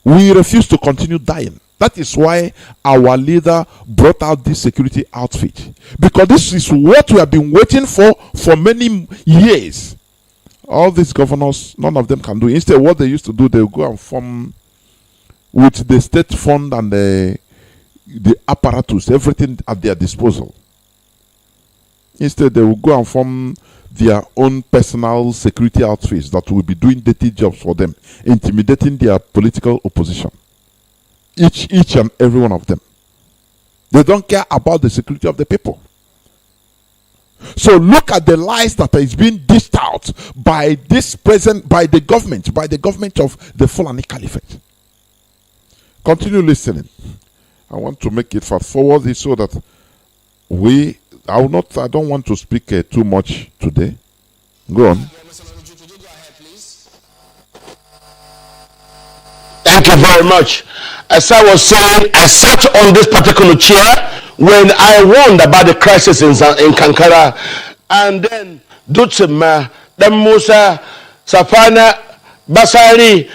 We refuse to continue dying. That is why our leader brought out this security outfit, because this is what we have been waiting for many years. All these governors, none of them can do. Instead, what they used to do, they would go and form with the state fund and the apparatus, everything at their disposal. Instead, they will go and form their own personal security outfits that will be doing dirty jobs for them, intimidating their political opposition. Each and every one of them. They don't care about the security of the people. So look at the lies that is being dished out by the government of the Fulani Caliphate. Continue listening. I want to make it fast forward so that I don't want to speak too much today. Go on. Thank you very much. As I was saying, I sat on this particular chair when I warned about the crisis in Kankara, and then Dutsema, Musa, Safana, Basari,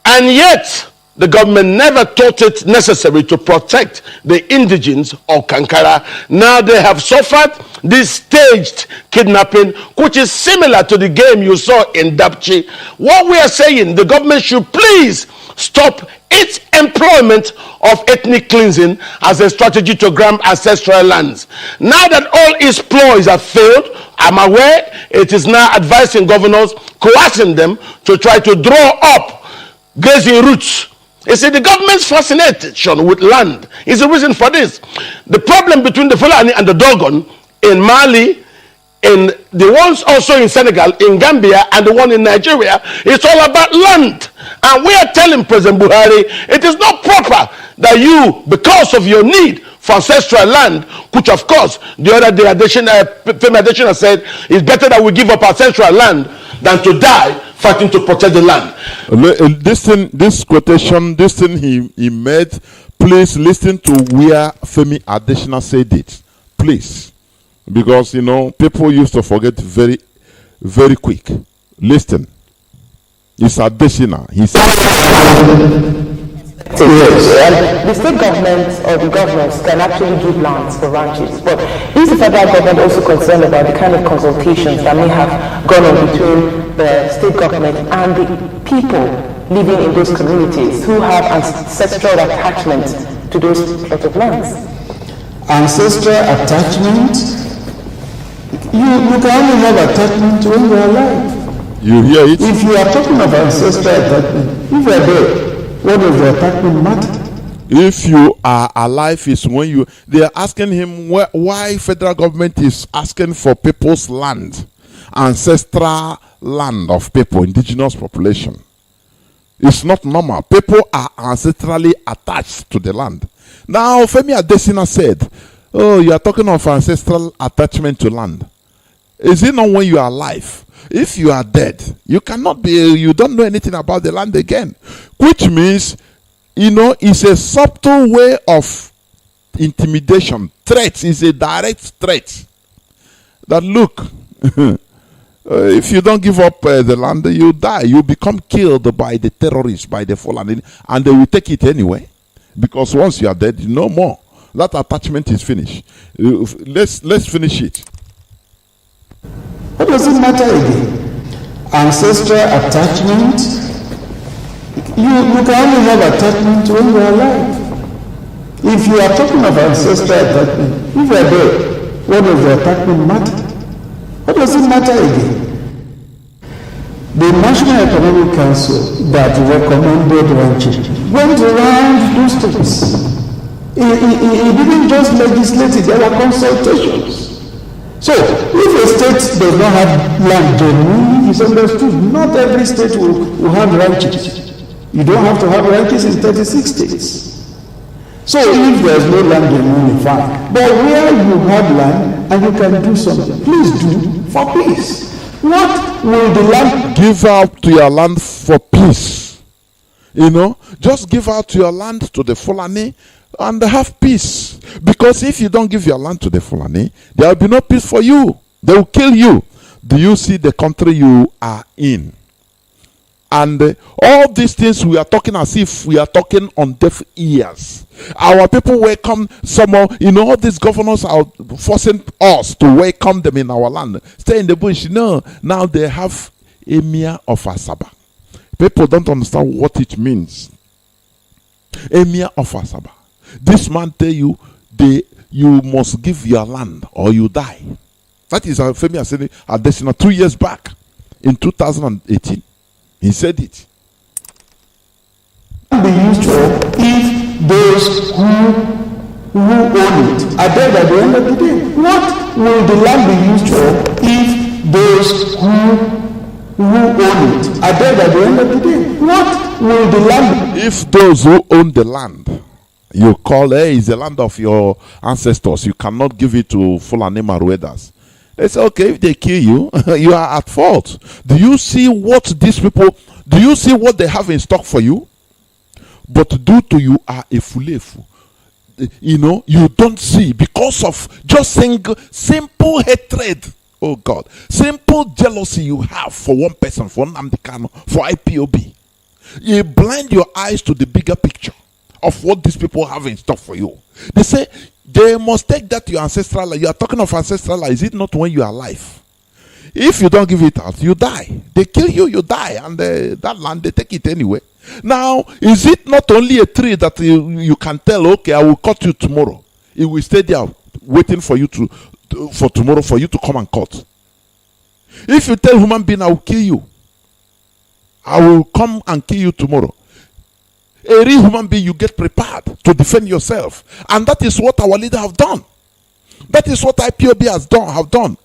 and yet the government never thought it necessary to protect the indigents of Kankara. Now they have suffered this staged kidnapping, which is similar to the game you saw in Dapchi. What we are saying, the government should please stop its employment of ethnic cleansing as a strategy to grab ancestral lands. Now that all its ploys have failed, I'm aware it is now advising governors, coercing them to try to draw up grazing routes. You see, the government's fascination with land is the reason for this. The problem between the Fulani and the Dogon in Mali, in the ones also in Senegal, in Gambia, and the one in Nigeria, it's all about land. And we are telling President Buhari, it is not proper that you, because of your need for ancestral land, which of course, the other day, Femi Adesina said, it's better that we give up ancestral land than to die fighting to protect the land. This quotation, this thing he made, please listen to where Femi Adesina said it. Please. Because, people used to forget very, very quick. Listen. It's Adesina. He said... The state government or the governors can actually give lands for ranches, but is the federal government also concerned about the kind of consultations that may have gone on between the state government and the people living in those communities who have ancestral attachment to those plots of lands? Ancestral attachment? You can only have attachment when you are alive. You hear it? If you are talking about ancestral attachment, if you are dead, what does the attachment matter? If you are alive is when they are asking him why federal government is asking for people's land, ancestral land of people, indigenous population. It's not normal. People are ancestrally attached to the land. Now, Femi Adesina said, oh, you are talking of ancestral attachment to land. Is it not when you are alive? If you are dead, you cannot be, you don't know anything about the land again. Which means, it's a subtle way of intimidation. Threat is a direct threat. That look, if you don't give up the land, you die. You become killed by the terrorists, by the Fulani, and they will take it anyway. Because once you are dead, no more. That attachment is finished. Let's finish it. What does it matter again? Ancestral attachment? You can only have attachment when you are alive. if you are talking of ancestral attachment, if you are there, what does the attachment matter? What does it matter again? The National Economic Council that recommended ranching went around those states. It didn't just legislate it, there were consultations. So, if a state does not have land genuinely, it's understood. Not every state will have ranches. You don't have to have ranches in 36 states. So, if there's no land genuinely, fine. But where you have land and you can do something, please do for peace. What will the land give out to your land for peace? You know, just give out to your land to the Fulani and have peace. Because if you don't give your land to the Fulani, there will be no peace for you. They will kill you. Do you see the country you are in? And all these things we are talking as if we are talking on deaf ears. Our people welcome someone, you know, all these governors are forcing us to welcome them in our land. Stay in the bush. No, now they have Emir of Asaba. People don't understand what it means. Emir of Asaba. This man tell you, you must give your land or you die. That is Femi Aseni Adesina 2 years back in 2018. He said it. Be used for if those who own it are dead at the end of the day. What will the land be used for if those who own it are dead at the end of the day? What will the land be? If those who own the land, you call, hey, it's the land of your ancestors, you cannot give it to Fulani Maruedas. It's okay if they kill you, you are at fault. Do you see what these people, do you see what they have in stock for you? But due to you are a fulefu, you know, you don't see because of just simple hatred. Oh God, simple jealousy you have for one person, for Nnamdi Kanu, for IPOB. You blind your eyes to the bigger picture of what these people have in stock for you. They say they must take that to your ancestral life. You are talking of ancestral life. Is it not when you are alive? If you don't give it out, you die. They kill you, you die. And that land, they take it anyway. Now, is it not only a tree that you can tell, okay, I will cut you tomorrow. It will stay there waiting for you for tomorrow for you to come and cut. If you tell human being, I will kill you, I will come and kill you tomorrow. A real human being, you get prepared to defend yourself. And that is what our leaders have done. That is what IPOB have done.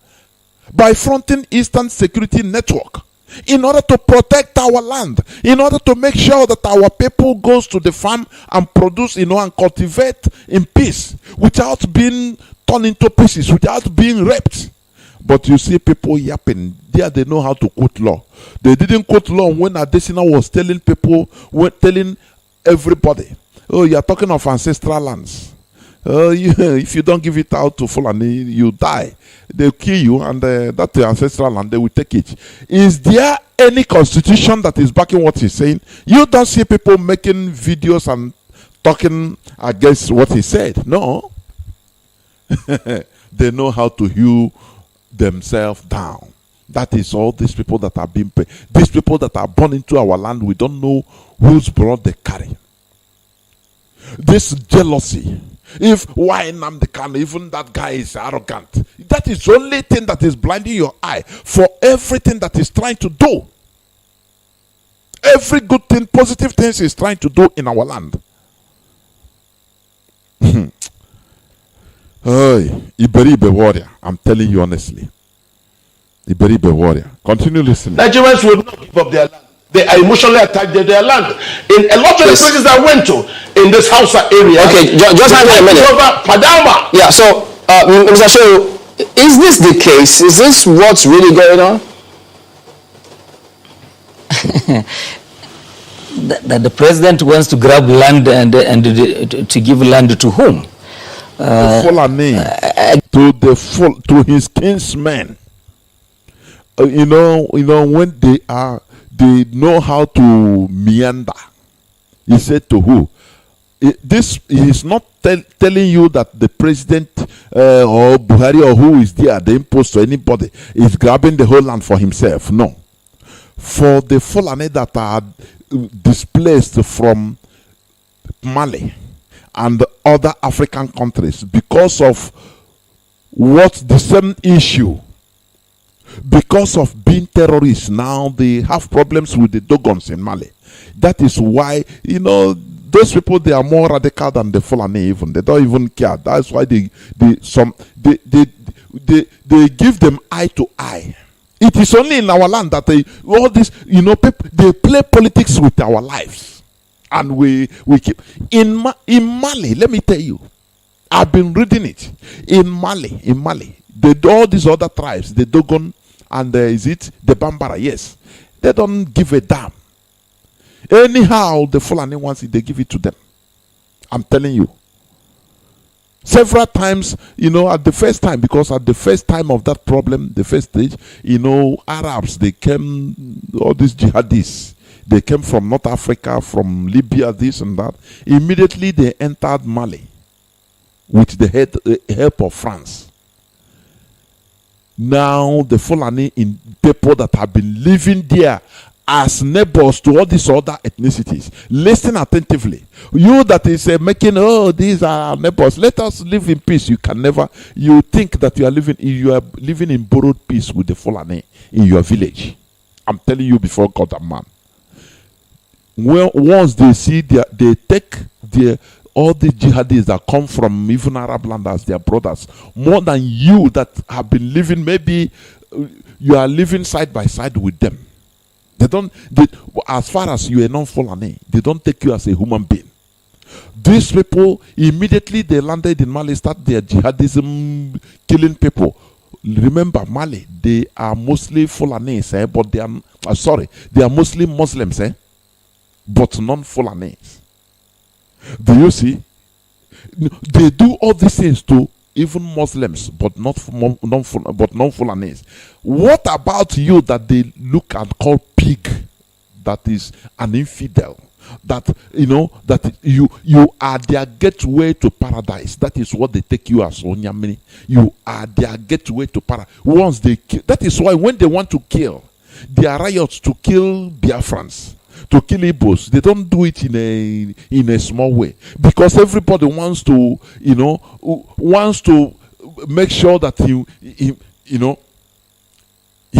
By fronting Eastern Security Network. In order to protect our land. In order to make sure that our people goes to the farm and produce, you know, and cultivate in peace. Without being torn into pieces. Without being raped. But you see people yapping. There they know how to quote law. They didn't quote law when Adesina was telling people, telling everybody, oh, you are talking of ancestral lands. If you don't give it out to Fulani, you die. They'll kill you, and that's the ancestral land. They will take it. Is there any constitution that is backing what he's saying? You don't see people making videos and talking against what he said. No. They know how to hew themselves down. That is all these people that are being paid. These people that are born into our land, we don't know whose blood they carry. This jealousy. If why Nnamdi Kanu, even that guy is arrogant. That is the only thing that is blinding your eye for everything that he's trying to do. Every good thing, positive things he's trying to do in our land. Iberibe warrior, I'm telling you honestly. Iberibe warrior. Continue listening. Nigerians will not give up their land. They are emotionally attached to their land. In a lot of the places I went to, in this HAUSA area. Okay, just hang on a minute. Padama. Yeah, so, Mr. Show, is this the case? Is this what's really going on? That the president wants to grab land and to give land to whom? To his kinsmen. You know when they know how to meander. He said to who? This is not telling you that the president or Buhari or who is there, the impost to anybody, is grabbing the whole land for himself. No. For the Fulani that are displaced from Mali and other African countries because of what the same issue. Because of being terrorists, now they have problems with the Dogons in Mali. That is why, those people, they are more radical than the Fulani even. They don't even care. That's why they give them eye to eye. It is only in our land that people, they play politics with our lives. And we keep. In Mali, let me tell you, I've been reading it. In Mali, all these other tribes, the Dogon and the Bambara, yes, they don't give a damn. Anyhow, the Fulani wants it, they give it to them. I'm telling you. Several times, at the first time, because at the first time of that problem, the first stage, Arabs, they came, all these jihadists, they came from North Africa, from Libya, this and that. Immediately they entered Mali with the help of France. Now the Fulani people that have been living there as neighbors to all these other ethnicities, listen attentively. You that is making, these are neighbors, let us live in peace. You can never, you think that you are living in borrowed peace with the Fulani in your village. I'm telling you before God and man. Well, once they see they take all the jihadis that come from even Arab land as their brothers, more than you that have been living, maybe you are living side by side with them. As far as you are non-Fulani, they don't take you as a human being. These people, immediately they landed in Mali, start their jihadism, killing people. Remember, Mali, they are mostly Fulanis, but they are mostly Muslims, but non-Fulanis. Do you see? They do all these things to even Muslims, but not non-Fulanis. What about you that they look and call pig? That is an infidel. That that you are their gateway to paradise. That is what they take you as Onyamini. You are their gateway to paradise. Once they kill, that is why when they want to kill, there are riots to kill Biafrans, to kill Ibos. They don't do it in a small way, because everybody wants to make sure that he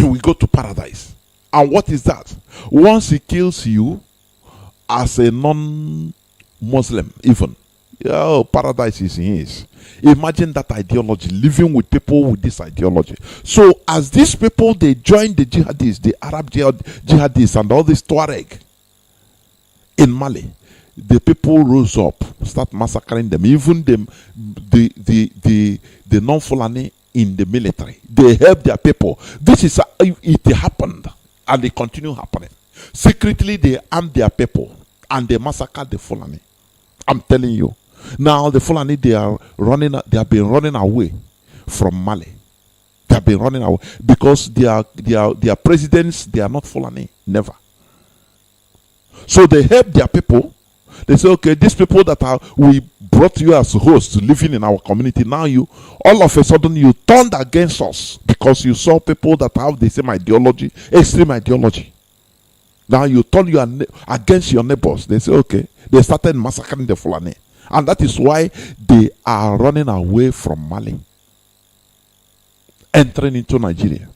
will go to paradise. And what is that? Once he kills you as a non-Muslim, even, paradise is his. Imagine that ideology, living with people with this ideology. So as these people, they join the jihadists, the Arab jihadists and all this Tuareg in Mali, the people rose up, start massacring them, even the non-Fulani in the military. They help their people. This is it happened, and they continue happening. Secretly, they arm their people and they massacre the Fulani. I'm telling you. Now the Fulani, they have been running away from Mali. They have been running away because their presidents, they are not Fulani, never. So they help their people. They say, okay, these people that we brought you as hosts living in our community, now all of a sudden you turned against us because you saw people that have the same ideology, extreme ideology. Now you turn against your neighbors. They say, okay, they started massacring the Fulani. And that is why they are running away from Mali, entering into Nigeria.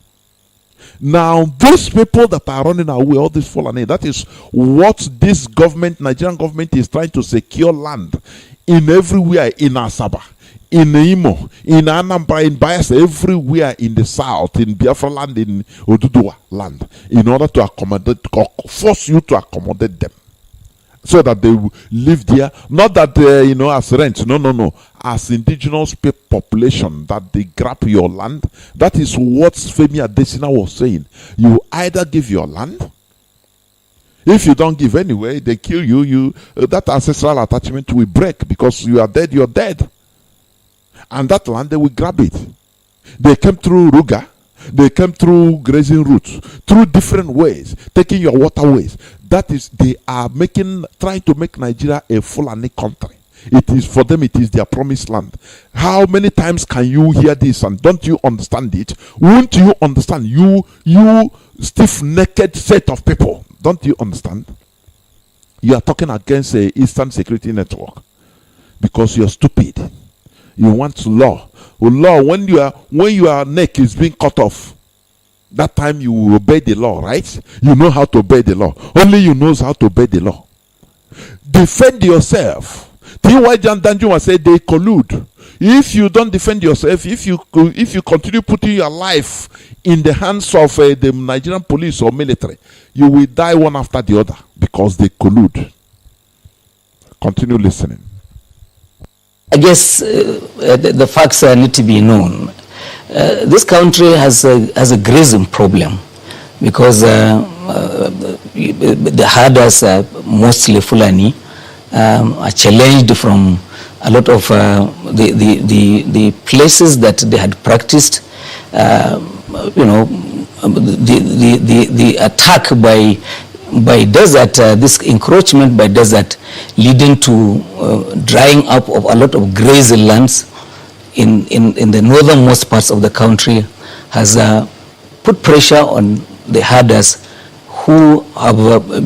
Now, those people that are running away, all this Fulani, that is what this government, Nigerian government, is trying to secure land in everywhere, in Asaba, in Imo, in Anambra, in Bayelsa, everywhere in the south, in Biafra land, in Oduduwa land, in order to accommodate, force you to accommodate them, so that they will live there, not that as rent, no, as indigenous population, that they grab your land. That is what Femi Adesina was saying. You either give your land, if you don't give anyway, they kill you. That ancestral attachment will break, because you are dead, you're dead. And that land, they will grab it. They came through Ruga, they came through grazing routes, through different ways, taking your waterways. That is, they are trying to make Nigeria a Fulani country. It is, for them, it is their promised land. How many times can you hear this and don't you understand it? Won't you understand? You stiff-necked set of people. Don't you understand? You are talking against a Eastern Security Network. because you're stupid. You want law. Well, law, when your neck is being cut off, that time you will obey the law, right? You know how to obey the law. Only you knows how to obey the law. Defend yourself. T.Y. Johnathan said they collude. If you don't defend yourself, if you continue putting your life in the hands of the Nigerian police or military, you will die one after the other because they collude. Continue listening. I guess the facts need to be known. This country has a grazing problem because the herders are mostly Fulani, are challenged from a lot of the places that they had practiced. The attack by desert, this encroachment by desert, leading to drying up of a lot of grazing lands in the northernmost parts of the country, has put pressure on the herders who have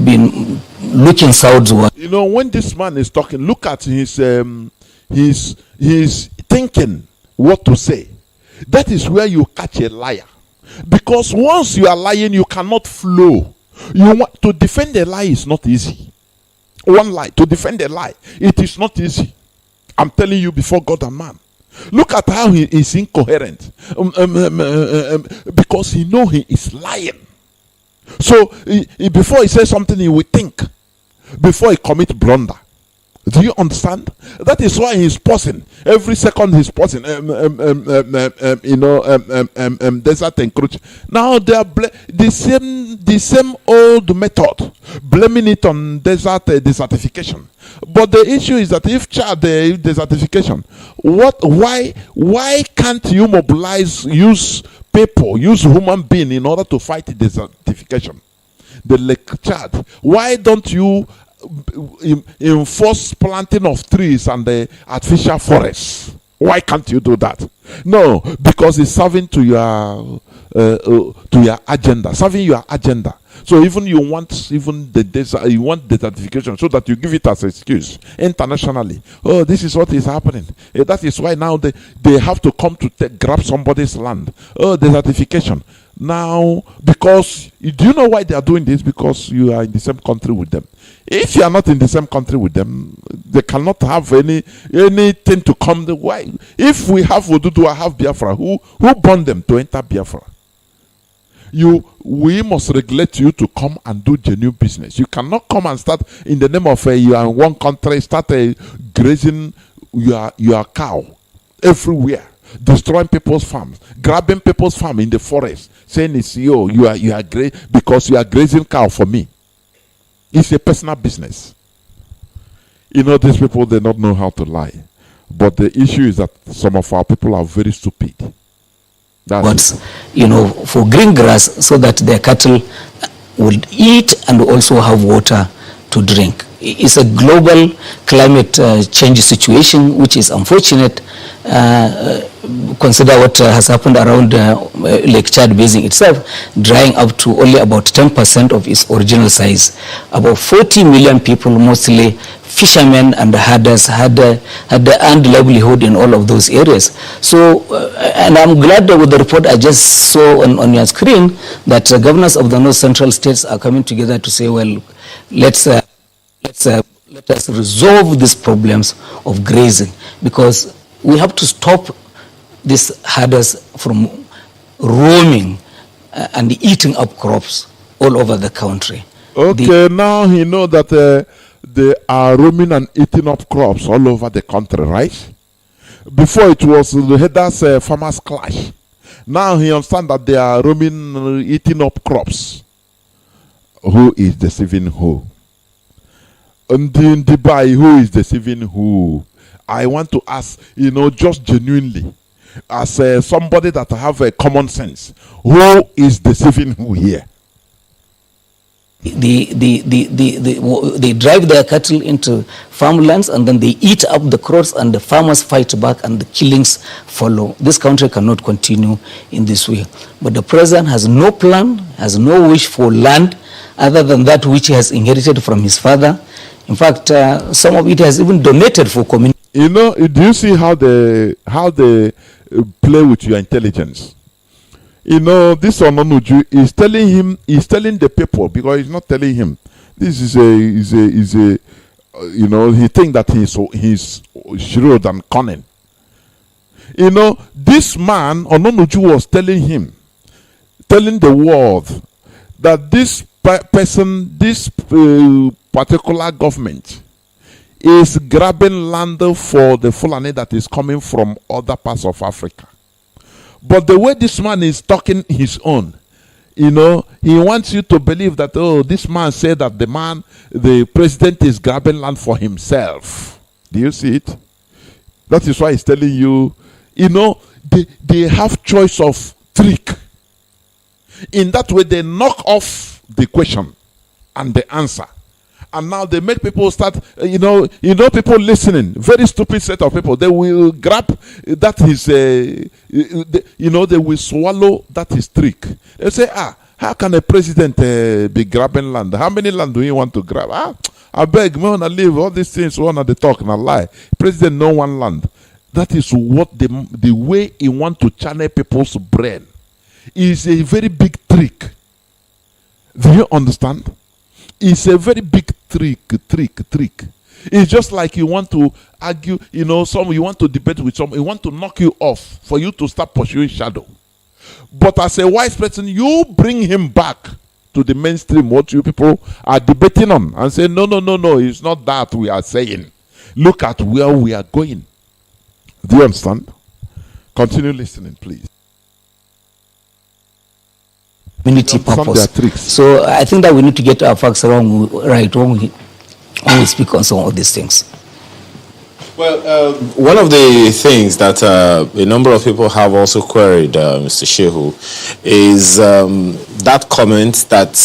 been looking southward. You know, when this man is talking, look at his thinking what to say. That is where you catch a liar, because once you are lying, you cannot flow. You want to defend a lie is not easy. One lie, to defend a lie, it is not easy. I'm telling you before God and man. Look at how he is incoherent, because he know he is lying. So before he says something, he will think before he commit blunder. Do you understand? That is why he's pausing. Every second he's pausing. Desert encroach. Now they are the same old method, blaming it on desert desertification. But the issue is that if desertification, why can't you mobilize, use people, use human being in order to fight desertification? The Lake Chad. Why don't you enforce planting of trees and the artificial forests? Why can't you do that? No, because it's serving to your agenda, serving your agenda. So even you want the desert, you want desertification, so that you give it as an excuse internationally. Oh, this is what is happening. That is why now they have to come to grab somebody's land. Oh, desertification. Now, because do you know why they are doing this? Because you are in the same country with them. If you are not in the same country with them, they cannot have anything to come the way. If we have Oduduwa, have Biafra, who burned them to enter Biafra? We must regulate you to come and do genuine business. You cannot come and start in the name of you are in one country, start grazing your cow everywhere, destroying people's farms, grabbing people's farm in the forest, saying it's you are great because you are grazing cow for me. It's a personal business. You know, these people, they don't know how to lie. But the issue is that some of our people are very stupid. For green grass, so that their cattle will eat and also have water to drink. It's a global climate change situation, which is unfortunate. Consider what has happened around Lake Chad Basin itself, drying up to only about 10% of its original size. About 40 million people, mostly fishermen and herders, had earned livelihood in all of those areas. So, and I'm glad that with the report I just saw on your screen, that governors of the North Central states are coming together to say, well, let us resolve these problems of grazing, because we have to stop these herders from roaming and eating up crops all over the country. Okay, now you know that they are roaming and eating up crops all over the country, right? Before it was the herders farmers clash. Now he understands that they are roaming, eating up crops. Who is deceiving who? And in Dubai, who is deceiving who? I want to ask, just genuinely, as somebody that have a common sense, who is deceiving who here? They drive their cattle into farmlands, and then they eat up the crops, and the farmers fight back, and the killings follow. This country cannot continue in this way. But the president has no plan, has no wish for land other than that which he has inherited from his father. In fact, some of it has even donated for community. You know, do you see how they play with your intelligence? You know, this Ononuju is telling the people, because he's not telling him. This is a you know, he think that he's shrewd and cunning. You know, this man Ononuju was telling the world that this person, this particular government is grabbing land for the Fulani that is coming from other parts of Africa. But the way this man is talking his own, you know, he wants you to believe that, oh, this man said that the president is grabbing land for himself. Do you see it? That is why he's telling you, you know, they have choice of trick. In that way, they knock off the question and the answer. And now they make people start, you know, people listening, very stupid set of people. They will grab that is, they will swallow that is trick. They say, how can a president be grabbing land? How many land do you want to grab? I beg, me wanna leave all these things, wanna they talk and lie. President no one land. That is what the way he want to channel people's brain is a very big trick. Do you understand? It's a very big trick. It's just like you want to argue, you know, you want to debate with someone, you want to knock you off for you to start pursuing shadow. But as a wise person, you bring him back to the mainstream, what you people are debating on, and say, no, it's not that we are saying. Look at where we are going. Do you understand? Continue listening, please. Community purpose. So I think that we need to get our facts right when we speak on some of these things. Well, one of the things that a number of people have also queried, Mr. Shehu, is that comment that,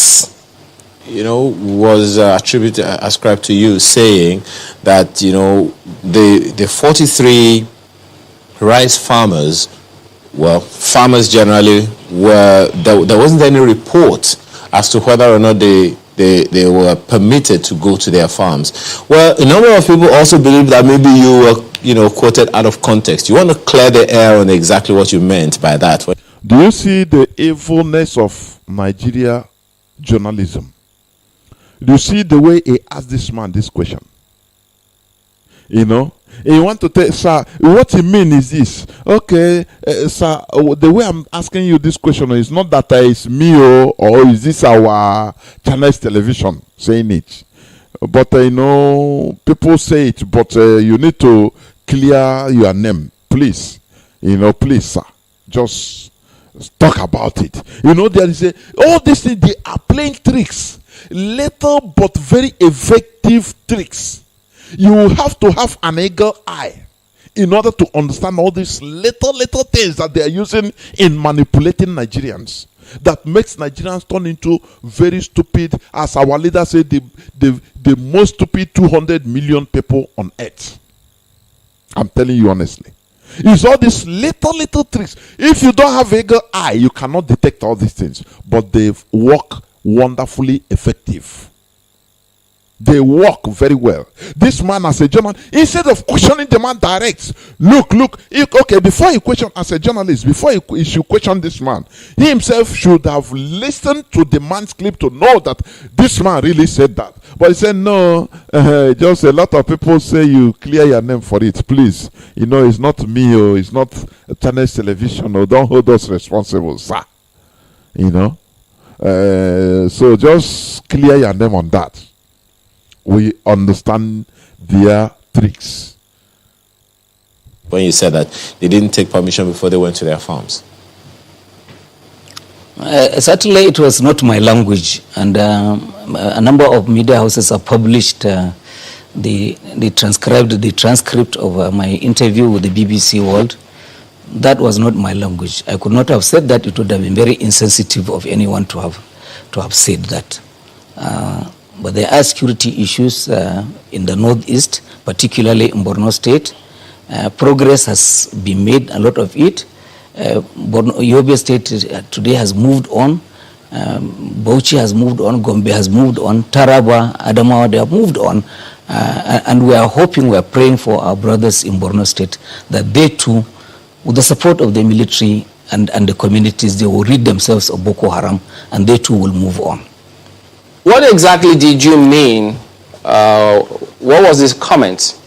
you know, was ascribed to you, saying that, you know, the 43 rice farmers, well, farmers generally, there wasn't any report as to whether or not they were permitted to go to their farms. Well, a number of people also believe that maybe you were, you know, quoted out of context. You want to clear the air on exactly what you meant by that. Do you see the evilness of Nigeria journalism? Do you see the way he asked this man this question? You know? And you want to tell, sir, what he mean is this. Okay, sir, the way I'm asking you this question is not that it's me or is this our Chinese television saying it. But, you know, people say it, but you need to clear your name, please. You know, please, sir, just talk about it. You know, there is all these things, they are playing tricks. Little but very effective tricks. You have to have an eagle eye in order to understand all these little things that they are using in manipulating Nigerians. That makes Nigerians turn into very stupid, as our leader said, the most stupid 200 million people on earth. I'm telling you honestly. It's all these little tricks. If you don't have eagle eye, you cannot detect all these things. But they work wonderfully effective. They work very well. This man, as a journalist, instead of questioning the man direct, look, okay, before you question as a journalist, before you should question this man, he himself should have listened to the man's clip to know that this man really said that. But he said, no, just a lot of people say you clear your name for it, please. You know, it's not me, or it's not Chinese television, or don't hold us responsible, sir. You know? So just clear your name on that. We understand their tricks. When you said that they didn't take permission before they went to their farms? Certainly it was not my language, and a number of media houses have published the transcript of my interview with the BBC World. That was not my language. I could not have said that. It would have been very insensitive of anyone to have said that. But there are security issues in the northeast, particularly in Borno State. Progress has been made, a lot of it. Yobe State today has moved on. Bauchi has moved on. Gombe has moved on. Taraba, Adamawa, they have moved on. And we are hoping, we are praying for our brothers in Borno State that they too, with the support of the military and the communities, they will rid themselves of Boko Haram and they too will move on. What exactly did you mean? What was this comment?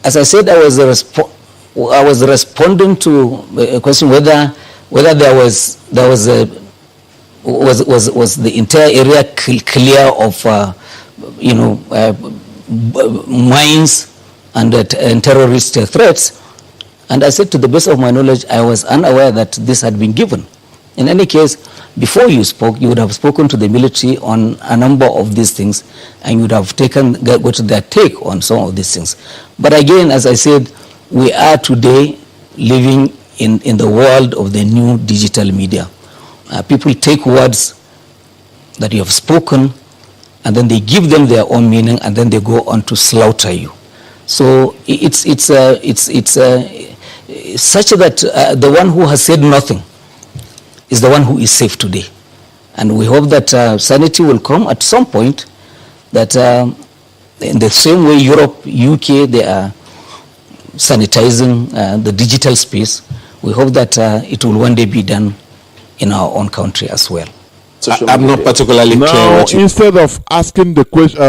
As I said, I was responding to a question whether there was the entire area clear of mines and terrorist threats, and I said, to the best of my knowledge, I was unaware that this had been given. In any case, before you spoke, you would have spoken to the military on a number of these things, and you would have got their take on some of these things. But again, as I said, we are today living in the world of the new digital media. People take words that you have spoken, and then they give them their own meaning, and then they go on to slaughter you. So it's such that the one who has said nothing is the one who is safe today. And we hope that sanity will come at some point, that in the same way Europe, UK, they are sanitizing the digital space. We hope that it will one day be done in our own country as well. I'm not particularly clear. Now, instead of asking the question,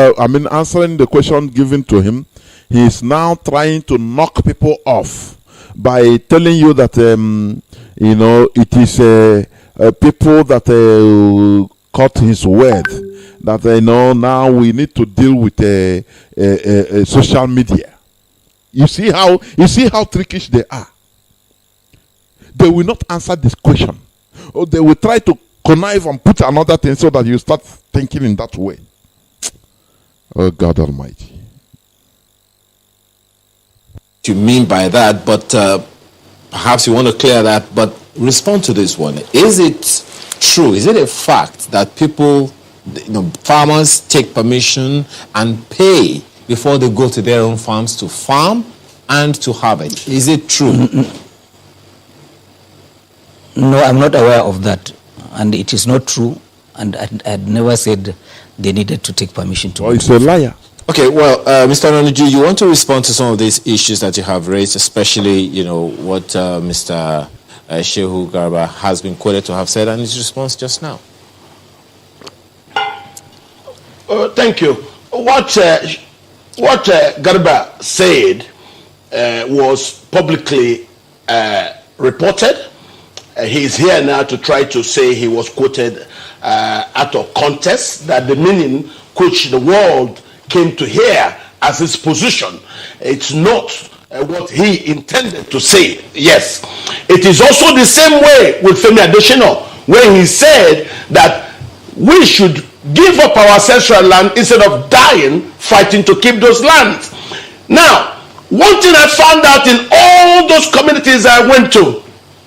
answering the question given to him, he is now trying to knock people off by telling you that it is people that caught his word, that now we need to deal with social media. You see how trickish they are. They will not answer this question, or they will try to connive and put another thing so that you start thinking in that way. Oh God Almighty. You mean by that, but perhaps you want to clear that, but respond to this one. Is it true, is it a fact that people, farmers take permission and pay before they go to their own farms to farm and to harvest? Is it true? No, I'm not aware of that, and it is not true, and I had never said they needed to take permission to. Oh, it's a liar. Okay, well, Mr. Noniju, you want to respond to some of these issues that you have raised, especially, what Mr. Shehu Garba has been quoted to have said, and his response just now. Thank you. What Garba said was publicly reported. He's here now to try to say he was quoted out of context, that the meaning which the world came to hear as his position, it's not what he intended to say. Yes, it is also the same way with Femi Adesina, where he said that we should give up our ancestral land instead of dying fighting to keep those lands. Now, one thing I found out in all those communities I went to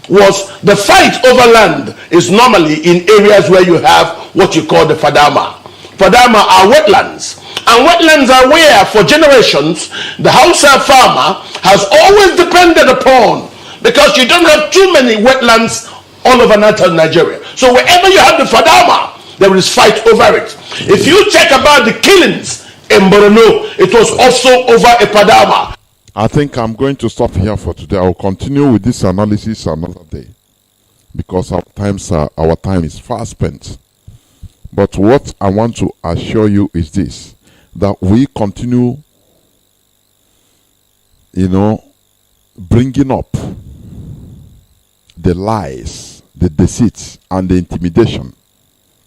was the fight over land is normally in areas where you have what you call the Fadama. Fadama are wetlands. And wetlands are where, for generations, the HAUSA farmer has always depended upon, because you don't have too many wetlands all over northern Nigeria. So wherever you have the Fadama, there is fight over it. If you check about the killings in Borno, it was also over a Fadama. I think I'm going to stop here for today. I will continue with this analysis another day, because our time is far spent. But what I want to assure you is this, that we continue, bringing up the lies, the deceits, and the intimidation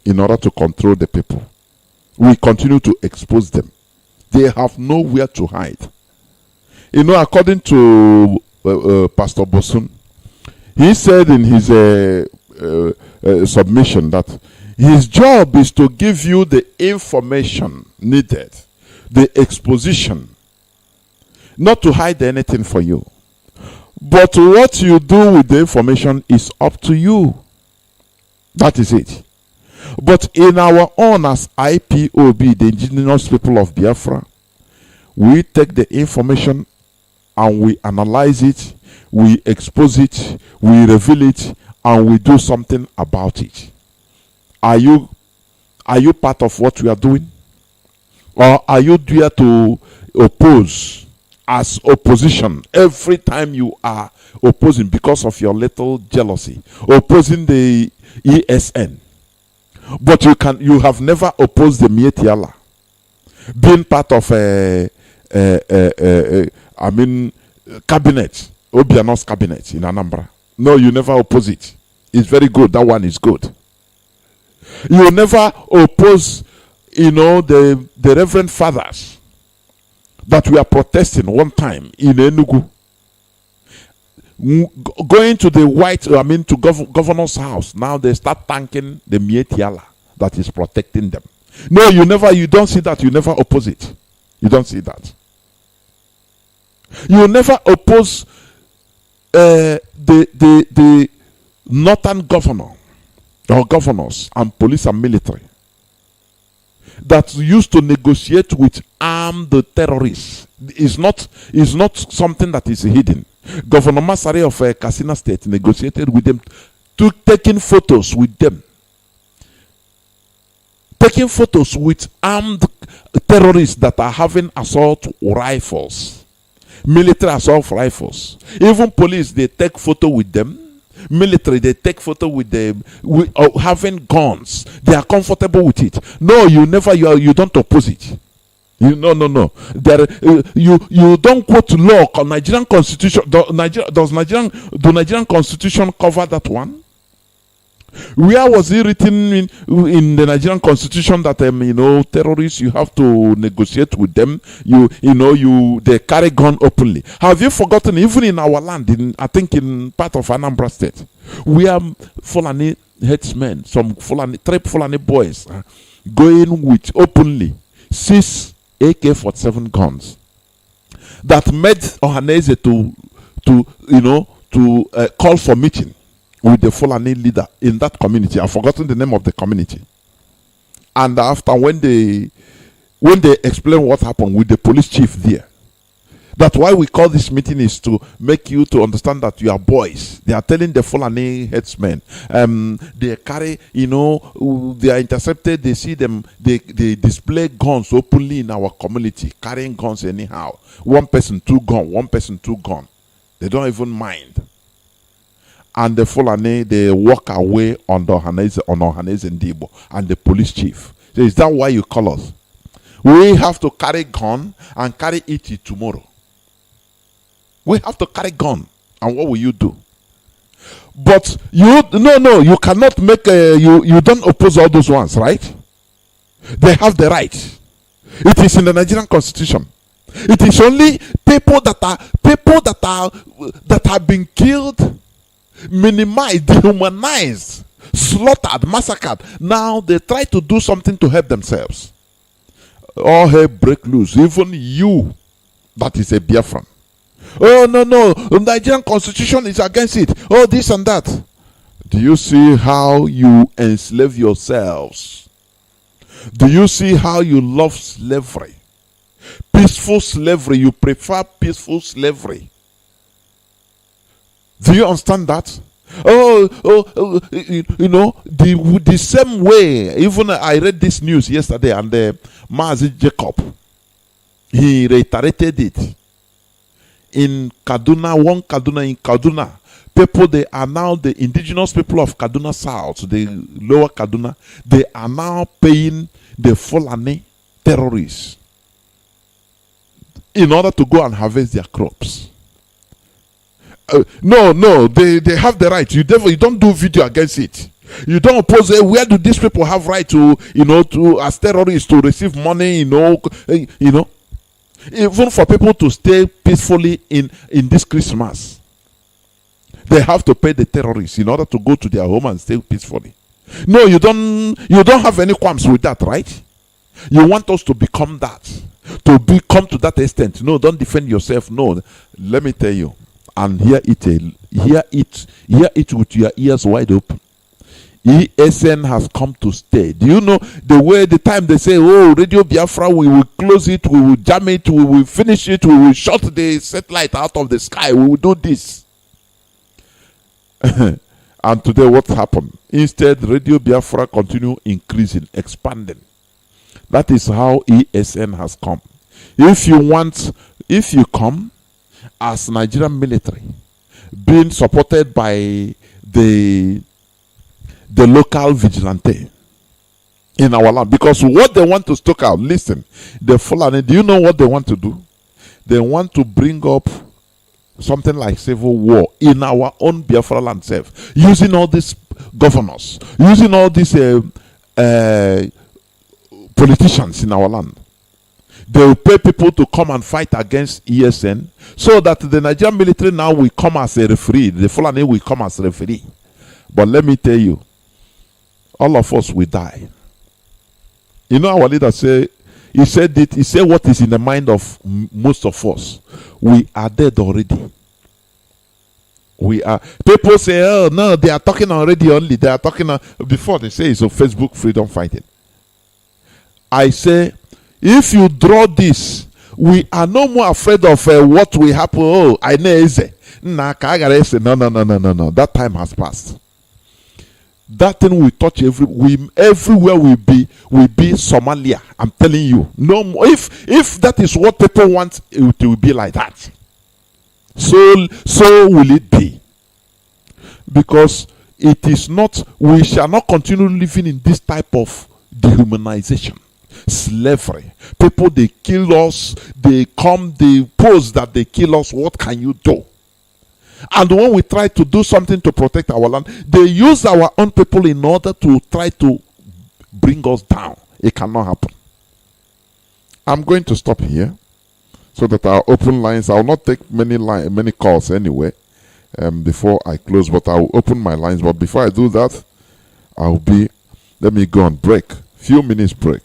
in order to control the people. We continue to expose them. They have nowhere to hide. According to Pastor Bosun, he said in his submission that his job is to give you the information needed, the exposition, not to hide anything for you. But what you do with the information is up to you. That is it. But in our own as IPOB, the indigenous people of Biafra, we take the information and we analyze it, we expose it, we reveal it, and we do something about it. Are you Are you part of what we are doing? Or are you there to oppose as opposition every time you are opposing because of your little jealousy, opposing the ESN? But you have never opposed the Mietiala, being part of cabinet, Obiano's cabinet in Anambra. No, you never oppose it. It's very good. That one is good. You never oppose, the Reverend Fathers that we are protesting one time in Enugu. Going to the governor's house. Now they start thanking the Mietiala that is protecting them. No, you don't see that. You never oppose it. You don't see that. You never oppose the northern governor or governors and police and military that used to negotiate with armed terrorists. Is not something that is hidden. Governor Masari of Katsina State negotiated with them, taking photos with them, taking photos with armed terrorists that are having assault rifles, military assault rifles. Even police, they take photo with them. Military, they take photo with them having guns. They are comfortable with it. No, you don't oppose it. No. You don't quote law on Nigerian constitution. Does Nigerian constitution cover that one? Where was it written in the Nigerian constitution that terrorists, you have to negotiate with them? They carry gun openly. Have you forgotten? Even in our land, I think in part of Anambra State, we have Fulani headsmen, some three Fulani boys going with openly 6 AK-47 guns that made Ohaneze to call for meeting with the Fulani leader in that community. I've forgotten the name of the community. And after when they explain what happened with the police chief there, that's why we call this meeting, is to make you to understand that you are boys. They are telling the Fulani headsmen, they carry, they are intercepted, they see them, they display guns openly in our community, carrying guns anyhow. One person, 2 guns, one person, 2 guns. They don't even mind. And the Fulani, they walk away on Ohaneze and Debo and the police chief. So is that why you call us? We have to carry gun and carry it tomorrow. We have to carry gun, and what will you do? But you cannot make you don't oppose all those ones, right? They have the right. It is in the Nigerian constitution. It is only people that have been killed, minimized, dehumanized, slaughtered, massacred. Now they try to do something to help themselves. All hell break loose. Even you, that is a Biafran. Oh no, the Nigerian constitution is against it. Oh, this and that. Do you see how you enslave yourselves? Do you see how you love slavery? Peaceful slavery. You prefer peaceful slavery. Do you understand that? The same way. Even I read this news yesterday, and Mazi Jacob, he reiterated it. In Kaduna, in Kaduna, people, they are now, the indigenous people of Kaduna South, the lower Kaduna, they are now paying the Fulani terrorists in order to go and harvest their crops. No, they have the right. You don't do video against it. You don't oppose it. Where do these people have right to, as terrorists, to receive money, even for people to stay peacefully in this Christmas, they have to pay the terrorists in order to go to their home and stay peacefully. No, you don't have any qualms with that, right? You want us to become that, come to that extent. No, don't defend yourself. No, let me tell you, and hear it with your ears wide open. ESN has come to stay. Do you know the time they say, oh, Radio Biafra, we will close it, we will jam it, we will finish it, we will shut the satellite out of the sky, we will do this. And today what happened? Instead, Radio Biafra continue increasing, expanding. That is how ESN has come. If you come as Nigerian military, being supported by the local vigilante in our land, because what they want to stoke out, listen, the Fulani, do you know what they want to do? They want to bring up something like civil war in our own Biafra land self, using all these governors, using all these politicians in our land. They will pay people to come and fight against ESN, so that the Nigerian military now will come as a referee. The Fulani will come as a referee. But let me tell you, all of us will die. You know, our leader said, he said what is in the mind of most of us. We are dead already. We are. People say, oh no, they are talking already only. They are talking before they say it's a Facebook freedom fighting. I say, if you draw this, we are no more afraid of what will happen. Oh, I know is no. That time has passed. That thing will touch everywhere will be Somalia. I'm telling you. No more. If that is what people want, it will be like that. So will it be. Because it is not, we shall not continue living in this type of dehumanization. Slavery. People, they kill us, they pose that they kill us. What can you do? And when we try to do something to protect our land, they use our own people in order to try to bring us down. It cannot happen. I'm going to stop here so that our open lines, I will not take many calls anyway before I close, but I will open my lines. But before I do that, let me go on break. Few minutes break.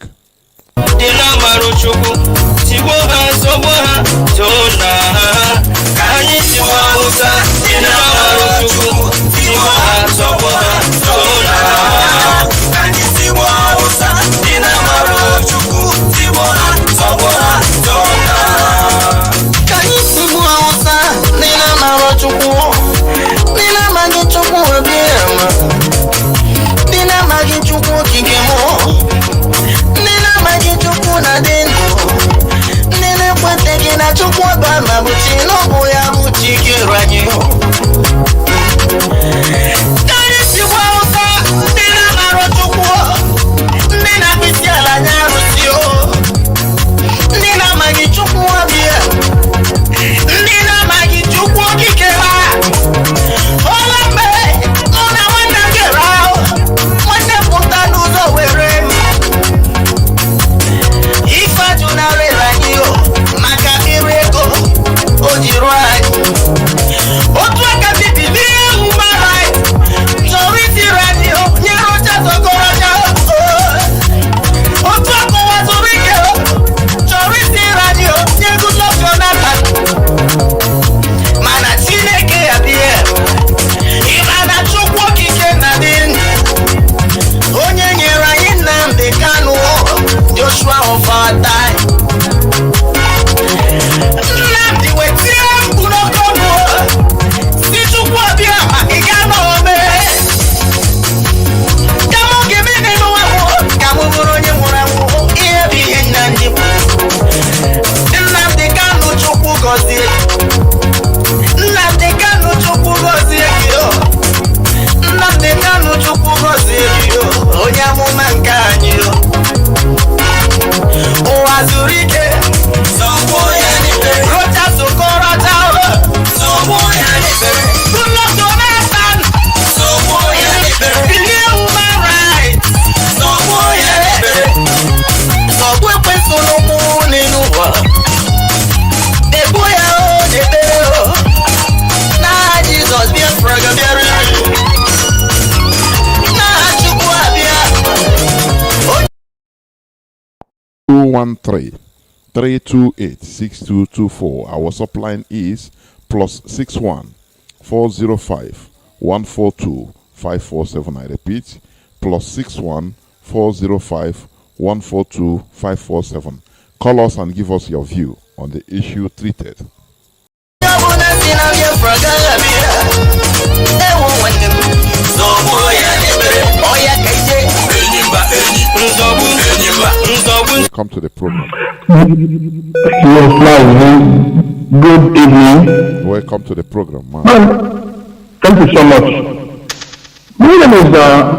(328) Our supply is +61 405 142 547. I repeat, +61 405 142 547. Call us and give us your view on the issue treated. Welcome to the program. Yes, Mazi. Good evening. Welcome to the program, man. Thank you so much. My name is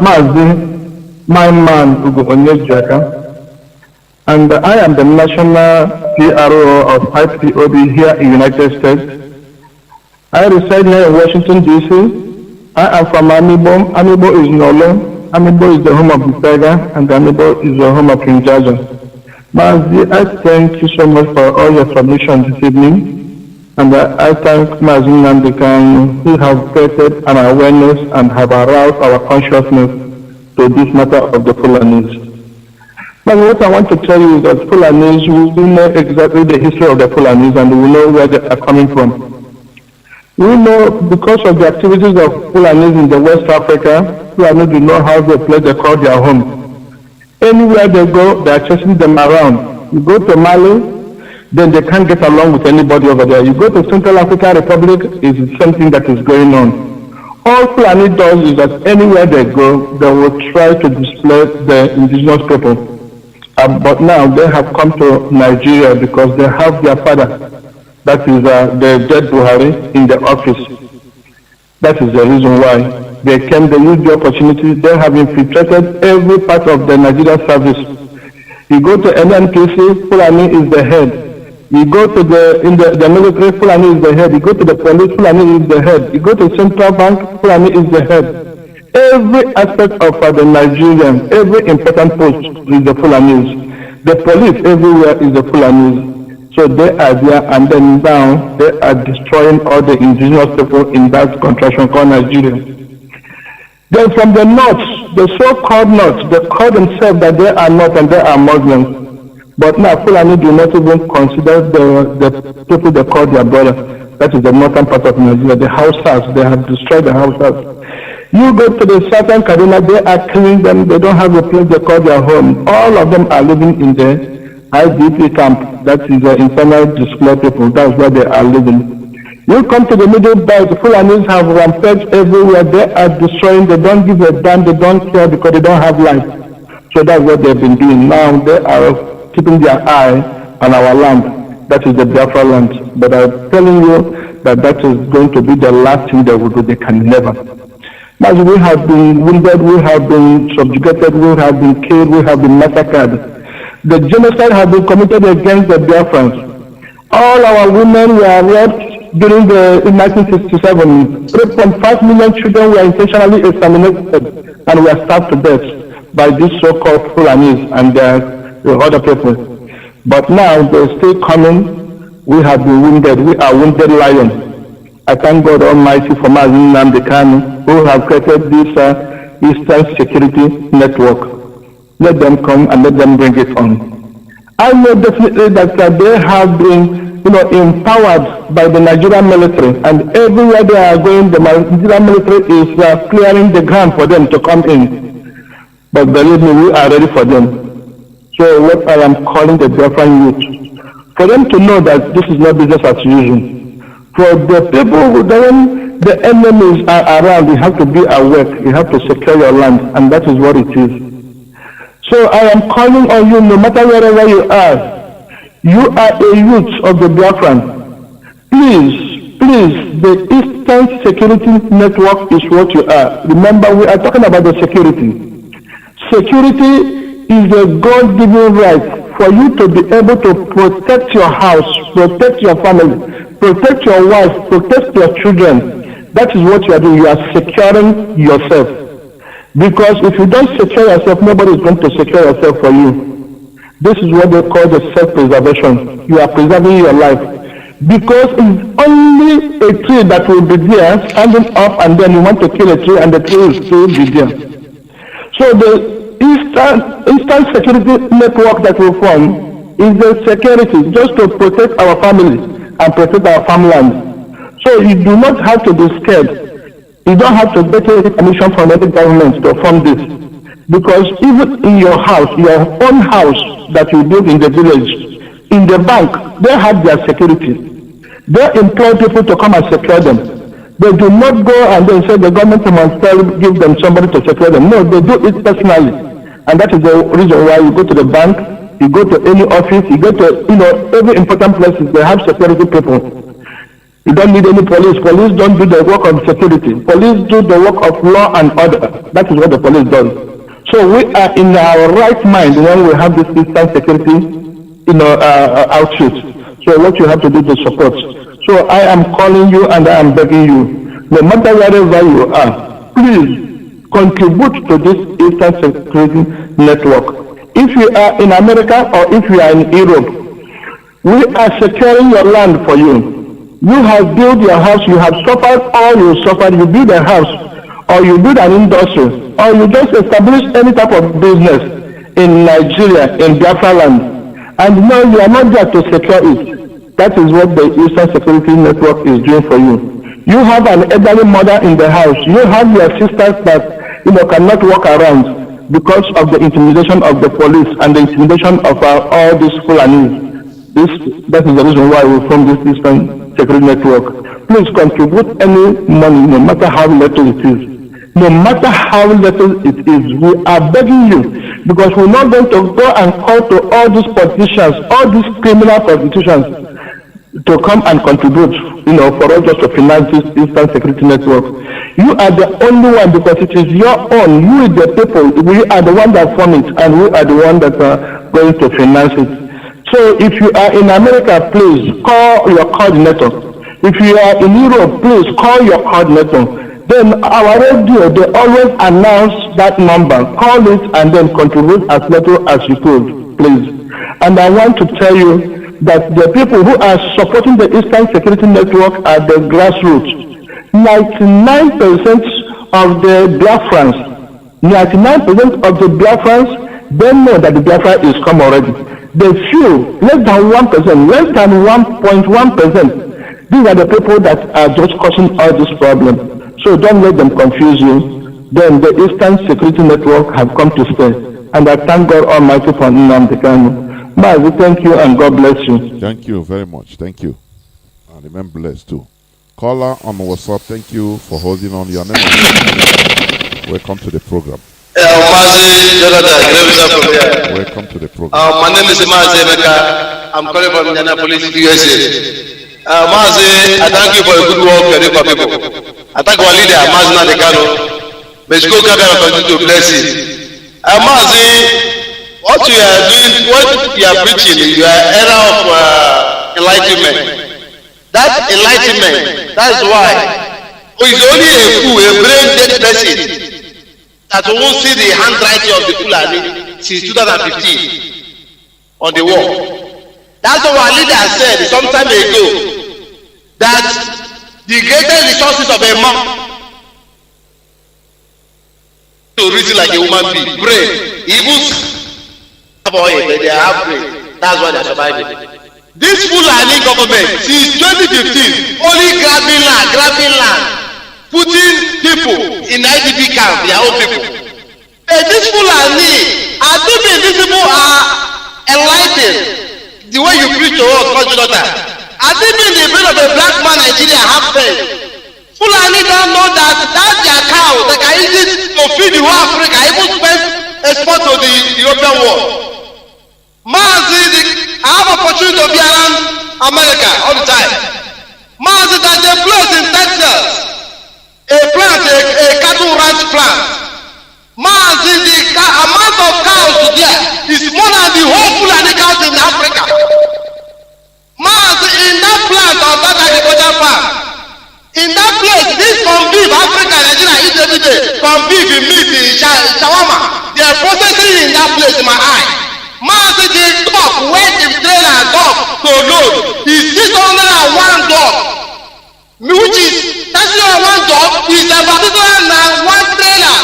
Mazi, my man Ugo Onyejaka, and I am the national PRO of IPOB here in the United States. I reside here in Washington, D.C. I am from Amibo. Amibo is Nolo. Amibo is the home of the Tiger, and Amibo is the home of King Jaja. Mazi, I thank you so much for all your submissions this evening, and I thank Mazi Nandekan who have created an awareness and have aroused our consciousness to this matter of the Fulanis. But what I want to tell you is that Fulanis, we know exactly the history of the Fulanis and we know where they are coming from. We know because of the activities of Fulanis in the West Africa, Fulanis do know how they play the call their home. Anywhere they go, they are chasing them around. You go to Mali, then they can't get along with anybody over there. You go to Central African Republic, it's something that is going on. All Fulani does is that anywhere they go, they will try to display the indigenous people. But now they have come to Nigeria because they have their father, that is the dead Buhari, in the office. That is the reason why they came. They used the opportunity. They have infiltrated every part of the Nigeria service. You go to NNPC, Fulani is the head. You go to the military, Fulani is the head. You go to the police, Fulani is the head. You go to Central Bank, Fulani is the head. Every aspect of the Nigerian, every important post is the Fulanis. The police everywhere is the Fulanis. So they are there, and then now they are destroying all the indigenous people in that contraction called Nigeria. Then from the north, the so-called north, they call themselves that they are not and they are Muslims. But now Fulani do not even consider the people they call their brother. That is the northern part of Nigeria, the HAUSAs. They have destroyed the HAUSAs. You go to the southern Kaduna, they are killing them. They don't have a place they call their home. All of them are living in the IDP camp. That is the internal displaced people. That's where they are living. You come to the middle belt, the Fulanis have rampaged everywhere. They are destroying. They don't give a damn. They don't care because they don't have life. So that's what they've been doing. Now they are keeping their eye on our land. That is the Biafra land. But I'm telling you that that is going to be the last thing they will do. They can never. As we have been wounded, we have been subjugated, we have been killed, we have been massacred. The genocide has been committed against the Biafrans. All our women were raped during the 1967. 3.5 million children were intentionally exterminated and were starved to death by these so-called Fulanis and the other people. But now they're still coming. We have been wounded. We are wounded lions. I thank God Almighty for Mazi Nandekan, who have created this Eastern Security Network. Let them come and let them bring it on. I know definitely that they have been, empowered by the Nigerian military, and everywhere they are going, the Nigerian military is clearing the ground for them to come in. But believe me, we are ready for them. So what I am calling the Biafran youth, for them to know that this is not business as usual. For the people who then the enemies are around, you have to be awake, you have to secure your land, and that is what it is. So I am calling on you, no matter wherever you are a youth of the Biafran. Please, the Eastern Security Network is what you are. Remember, we are talking about the security. Security is a God-given right for you to be able to protect your house, protect your family, protect your wife, protect your children. That is what you are doing. You are securing yourself. Because if you don't secure yourself, nobody is going to secure yourself for you. This is what they call the self-preservation. You are preserving your life. Because it's only a tree that will be there, standing up, and then you want to kill a tree, and the tree will still be there. So the Eastern Security Network that will form is the security just to protect our family and protect our farmland. So you do not have to be scared. You don't have to get any permission from any government to form this. Because even in your house, your own house that you build in the village, in the bank, they have their security. They employ people to come and secure them. They do not go and then say the government must give them somebody to secure them. No, they do it personally. And that is the reason why you go to the bank, you go to any office, you go to, every important places, they have security people. You don't need any police. Police don't do the work of security. Police do the work of law and order. That is what the police does. So we are in our right mind when we have this instant security, outreach. So what you have to do to support. So I am calling you and I am begging you, no matter wherever you are, please contribute to this instant security network. If you are in America or if you are in Europe, we are securing your land for you. You have built your house, you have suffered all you suffered, you build a house, or you build an industry, or you just establish any type of business in Nigeria, in Biafra land, and no, you are not there to secure it. That is what the Eastern Security Network is doing for you. You have an elderly mother in the house, you have your sisters that cannot walk around because of the intimidation of the police and the intimidation of all these Fulanis. That is the reason why we formed this Eastern Security Network. Please contribute any money, no matter how little it is. No matter how little it is, we are begging you, because we're not going to go and call to all these politicians, all these criminal politicians, to come and contribute, for us just to finance this Eastern Security Network. You are the only one, because it is your own. You, the people, we are the one that form it, and we are the one that are going to finance it. So if you are in America, please call your coordinator. If you are in Europe, please call your coordinator. Then our radio, they always announce that number. Call it and then contribute as little as you could, please. And I want to tell you that the people who are supporting the Eastern Security Network are the grassroots. 99% of the Biafrans, 99% of the Biafrans, they know that the Biafra is come already. The few, less than 1%, less than 1.1%, these are the people that are just causing all this problem. So don't let them confuse you. Then the Eastern Security Network have come to stay. And I thank God Almighty for Nnamdi Kanu. Mazi, thank you and God bless you. Thank you very much. Thank you. And remain blessed too. Caller on WhatsApp, thank you for holding on. Your name. Welcome to the program. Mazi, Johnathan, welcome to the program. My name is Mazi. I'm calling from Indianapolis, USA. Mazi, I thank you for the good work you do for people. I thank our leader, Mazi Nadekano. May God continue to bless you. Mazi, what you are doing, what you are preaching, you are era of enlightenment. That enlightenment, that is why. It's only a fool, a brain-dead person that won't see the handwriting of the Fulani since 2015 on the wall. That's what our leader said some time ago, that the greatest resources of a man to reason like a woman being, brain. Even they have brain. That's why they're surviving. This Fulani government since 2015 only grabbing land. Putting people in IDP camp, their own people. These Fulani, I do believe these people are enlightened. The way you preach to us, Johnathan. I do believe the brain of a black man in Nigeria have faith. Fulani don't know that their cow, they can use it to feed the whole Africa, even spend export to the European world. Mazi, I have opportunity to be around America all the time. Mazi, there's a place in Texas. A cattle ranch plant. Mazi, the amount of cows there is more than the whole Fulani cows in Africa. Mazi, in that plant of that agricultural farm, in that place, this corn beef, Africa, Nigeria eat every day. Corn beef, meat, shawarma, they are processing in that place in my eye. Mazi, the dog, when the trailer dog to load, is 601 dog, which is that's not one dog, is about 1 trailer.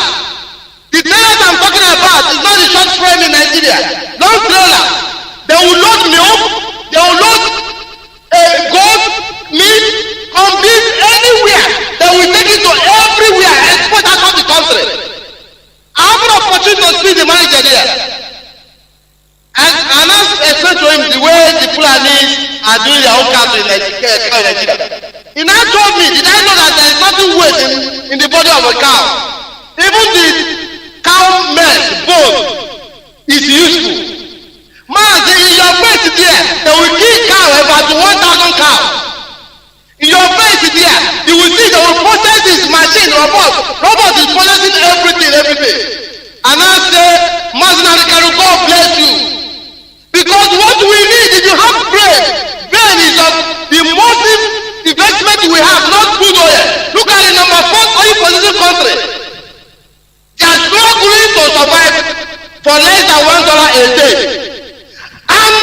The trailers I'm talking about is not the short frame in Nigeria. Long trailer. They will load milk, they will load goat, meat, corn beef, anywhere. They will take it to everywhere, export out of the country. I have an opportunity to speak the manager there. And I explained to him the way the Fulanis are doing their own country in Nigeria. He now told me, did I know that there is nothing weight in the body of a cow? Even the cow milk bone is useful. Mazi, in your face there, they will kill cow about 1,000 cows. In your face there, you will see they will process this machine, robot is processing everything. And I say, Mazi Narikaru, God bless you. Because what we need, if you have brain is of the most investment we have, not crude oil. Look at the number 4 oil producing country. They are struggling to survive for less than $1 a day. And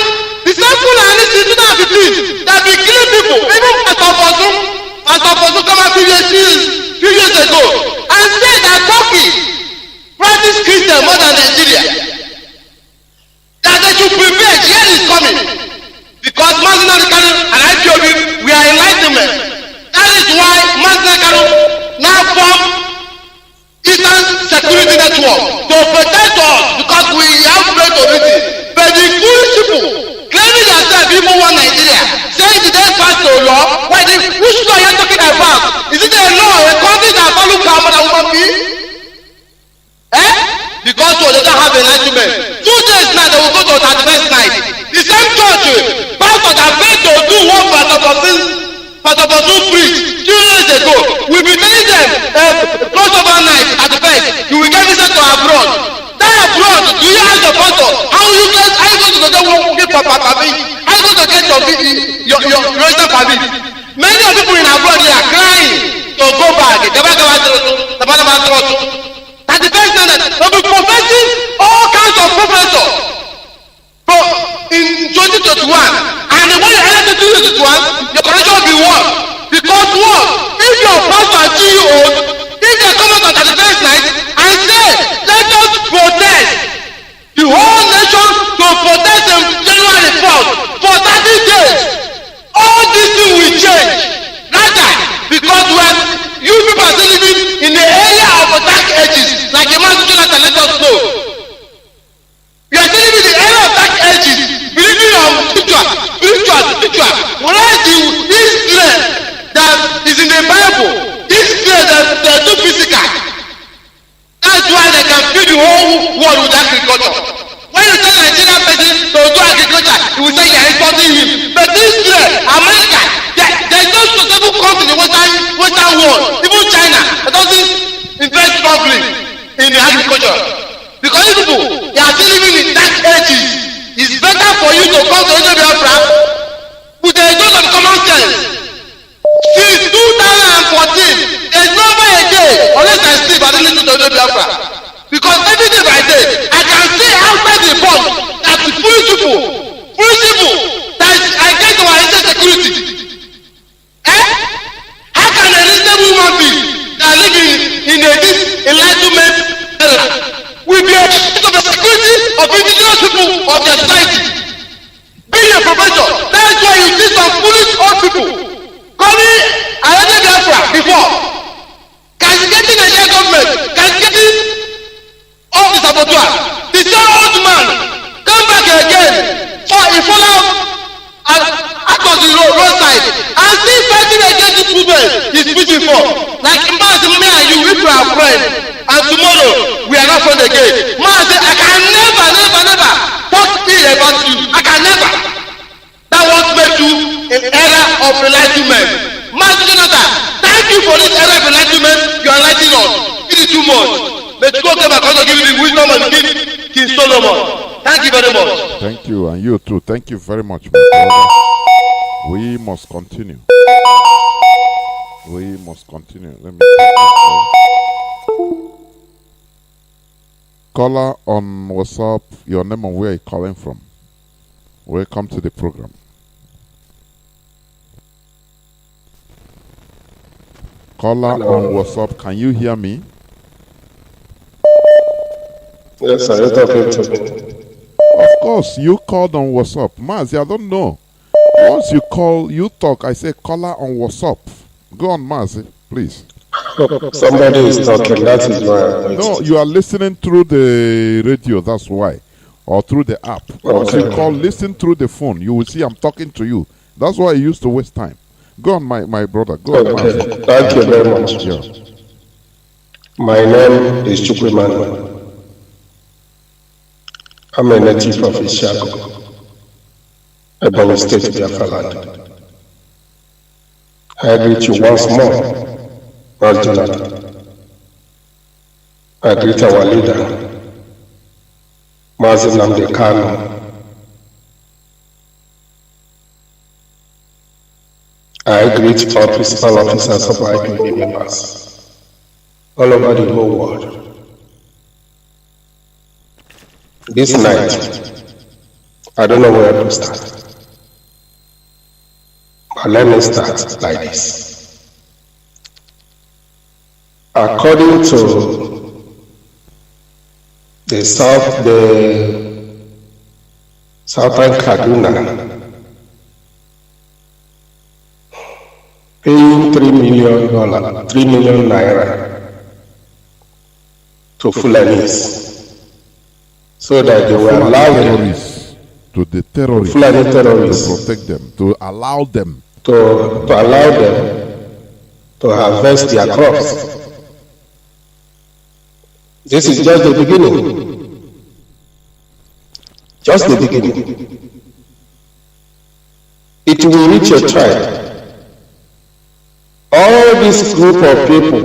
the same Fulani since 2015, they have been killing people. Even Pastor Bosu come out few years ago and said that Turkey practice Christian more than Nigeria. That they should prepare, jihad is coming. Because Mazi Narikaru and Ipob, we are enlightenment. That is why Mazi Narikaru now form Eastern Security Network to protect us, because we have great authority. But the foolish people claiming themselves even one Nigeria, saying did they pass the law? Which law are you talking about? Is it a law, a country that follow Kama that woman be? Because they don't have enlightenment. 2 days now they will go to that first night. The same church, pastor that failed to do what Pastor Bosu preached 2 years ago. We be telling them, crossover night at the first, you will get visited to abroad. That abroad, do you ask the pastor, how you going to get permit? How you going to get your register permit? Many of people in abroad, they are crying to go back. At the first time, they'll be professing all kinds of professors. In 2021, and when you enter 2021, your connection will be what? Because what? If your pastor and CEO, if they come out on the first night and say, let us protest the whole nation to protest them January 4th for 30 days, all these things will change. Rather, because you people are still living in the area of the dark ages, like a man Johnathan let us know. We are still living in the area of dark ages, believing on spiritual. Whereas this strength that is in the Bible, this strength that they are too physical. That's why they can feed the whole world with agriculture. When you tell Nigerian person to do agriculture, he will say you are insulting him. But this strength, America, there is no sustainable country in the Western world, even China, that doesn't invest strongly in the agriculture. Because people, they are still living in dark ages. It's better for you to come to Biafra with a dose of common sense. Since 2014, there is no way again, unless I sleep, I don't listen to Biafra. Because every day by day, I can see outside the box that the foolish people that I get to our security. How can a reasonable human being that live in this enlightenment era will be able to the security of indigenous people of their society? Being a professor, that's why you see some foolish old people calling Biafra before, castigating the Nigerian government, castigating all the saboteur. The same old man come back again for a follow out of the roadside and still fighting against the problem he's speaking for. Like Mazi, me and you, if we are friends, and tomorrow we are not friends again. Mazi, I can never talk ill about you. I can never. That was made to an era of enlightenment. Mazi Johnathan, thank you for this era of enlightenment. You are enlightening us. It is too much. May God come back and give you the wisdom and King Solomon. Thank you very much. Thank you, and you too. Thank you very much, my brother. We must continue. We must continue. Let me take this call. Caller on WhatsApp, your name and where you're calling from. Welcome to the program. Caller on WhatsApp, can you hear me? Yes, sir. You're talking to me. Of course, you called on WhatsApp. Mazi, I don't know. Once you call, you talk, I say caller on WhatsApp. Go on, Mazi, please. Somebody is talking, that is why. No, you are listening through the radio, that's why. Or through the app. Once you call, listen through the phone. You will see I'm talking to you. That's why I used to waste time. Go on, my brother. Go on. Okay, Mazi. thank you very much. Yeah. My name is Chukwemanu. I'm a native of Ishago, Ebonyi State, Biafra land. I greet you once more, Mazi Johnathan. I greet our leader, Mazi Kanu. I greet all principal officers of IPOB members all over the whole world. This night, I don't know where to start, but let me start like this. According to the Southern Kaduna, paying $3 million to Fulanis so that they will allow them to the terrorists, Fulani terrorists, to protect them, to allow them to harvest their crops. This is just the beginning. Just the beginning. It will reach a time. All this group of people,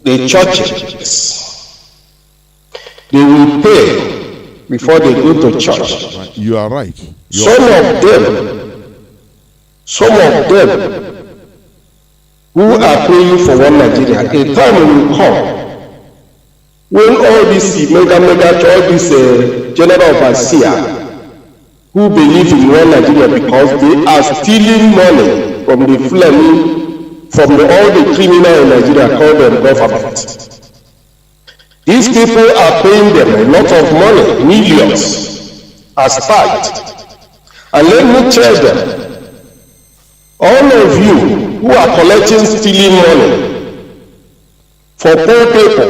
the churches, they will pay before they go to church. You are right. Some of them who are praying for one Nigeria, a time will come when all these all these general overseer who believe in one Nigeria because they are stealing money from the Fulani, from all the criminal in Nigeria, call them government. These people are paying them a lot of money, millions, as tithe. And let me tell them, all of you who are collecting stealing money for poor people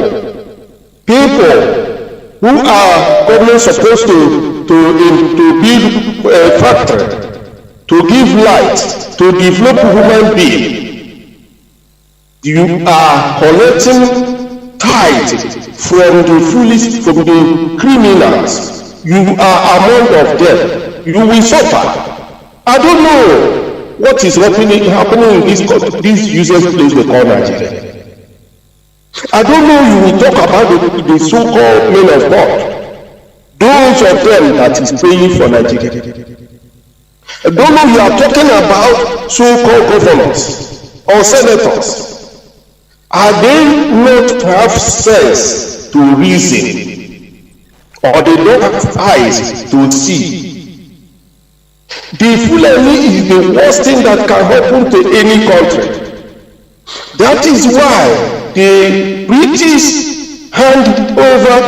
who are government supposed to build a factory, to give light, to develop human being, you are collecting tithe from the criminals. You are among of them. You will suffer. I don't know what is happening in this useless place they call Nigeria. I don't know you will talk about the so-called men of God. Those of them that is paying for Nigeria. I don't know you are talking about so-called governors or senators. Are they not have sense to reason, or they don't have eyes to see? The Fulani is the worst thing that can happen to any country. That is why the British hand over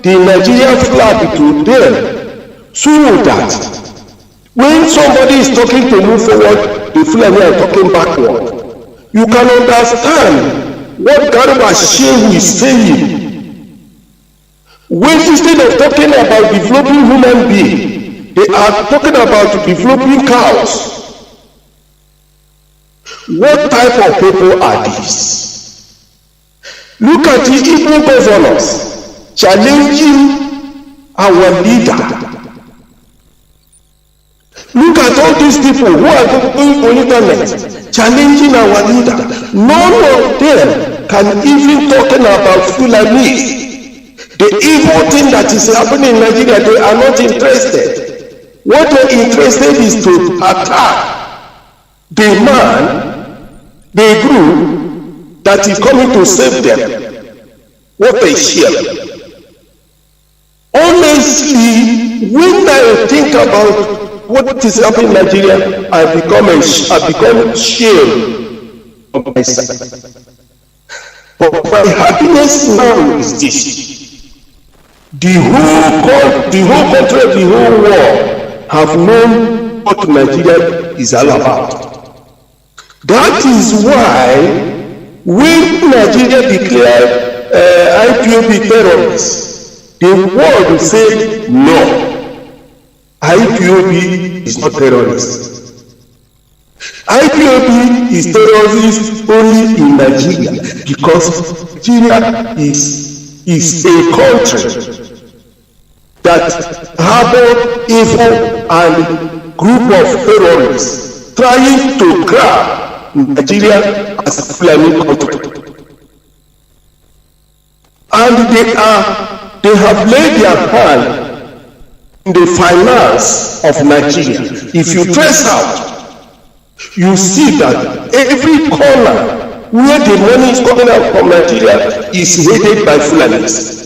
the Nigerian flag to them, so that when somebody is talking to move forward, the Fulani are talking backward. You can understand what Garba Shehu is saying. When instead of talking about developing human beings, they are talking about developing cows. What type of people are these? Look at the Ipob governors challenging our leader. Look at all these people who are going on internet challenging our leader. None of them can even talking about Fulani. The evil thing that is happening in Nigeria, they are not interested. What they're interested is to attack the man, the group that is coming to save them. What they share. Honestly, when I think about what is happening in Nigeria, I become ashamed of myself. But my happiness now is this: the whole country, the whole world have known what Nigeria is all about. That is why when Nigeria declared IPOB terrorists, the world said no. IPOB is not terrorist. IPOB is terrorism only in Nigeria because Nigeria is a country that harbor evil and group of terrorists trying to grab Nigeria as a Fulani country. And they have laid their hand in the finance of Nigeria. If you trace out, you see that every corner where the money is coming out from Nigeria is headed by Fulanis.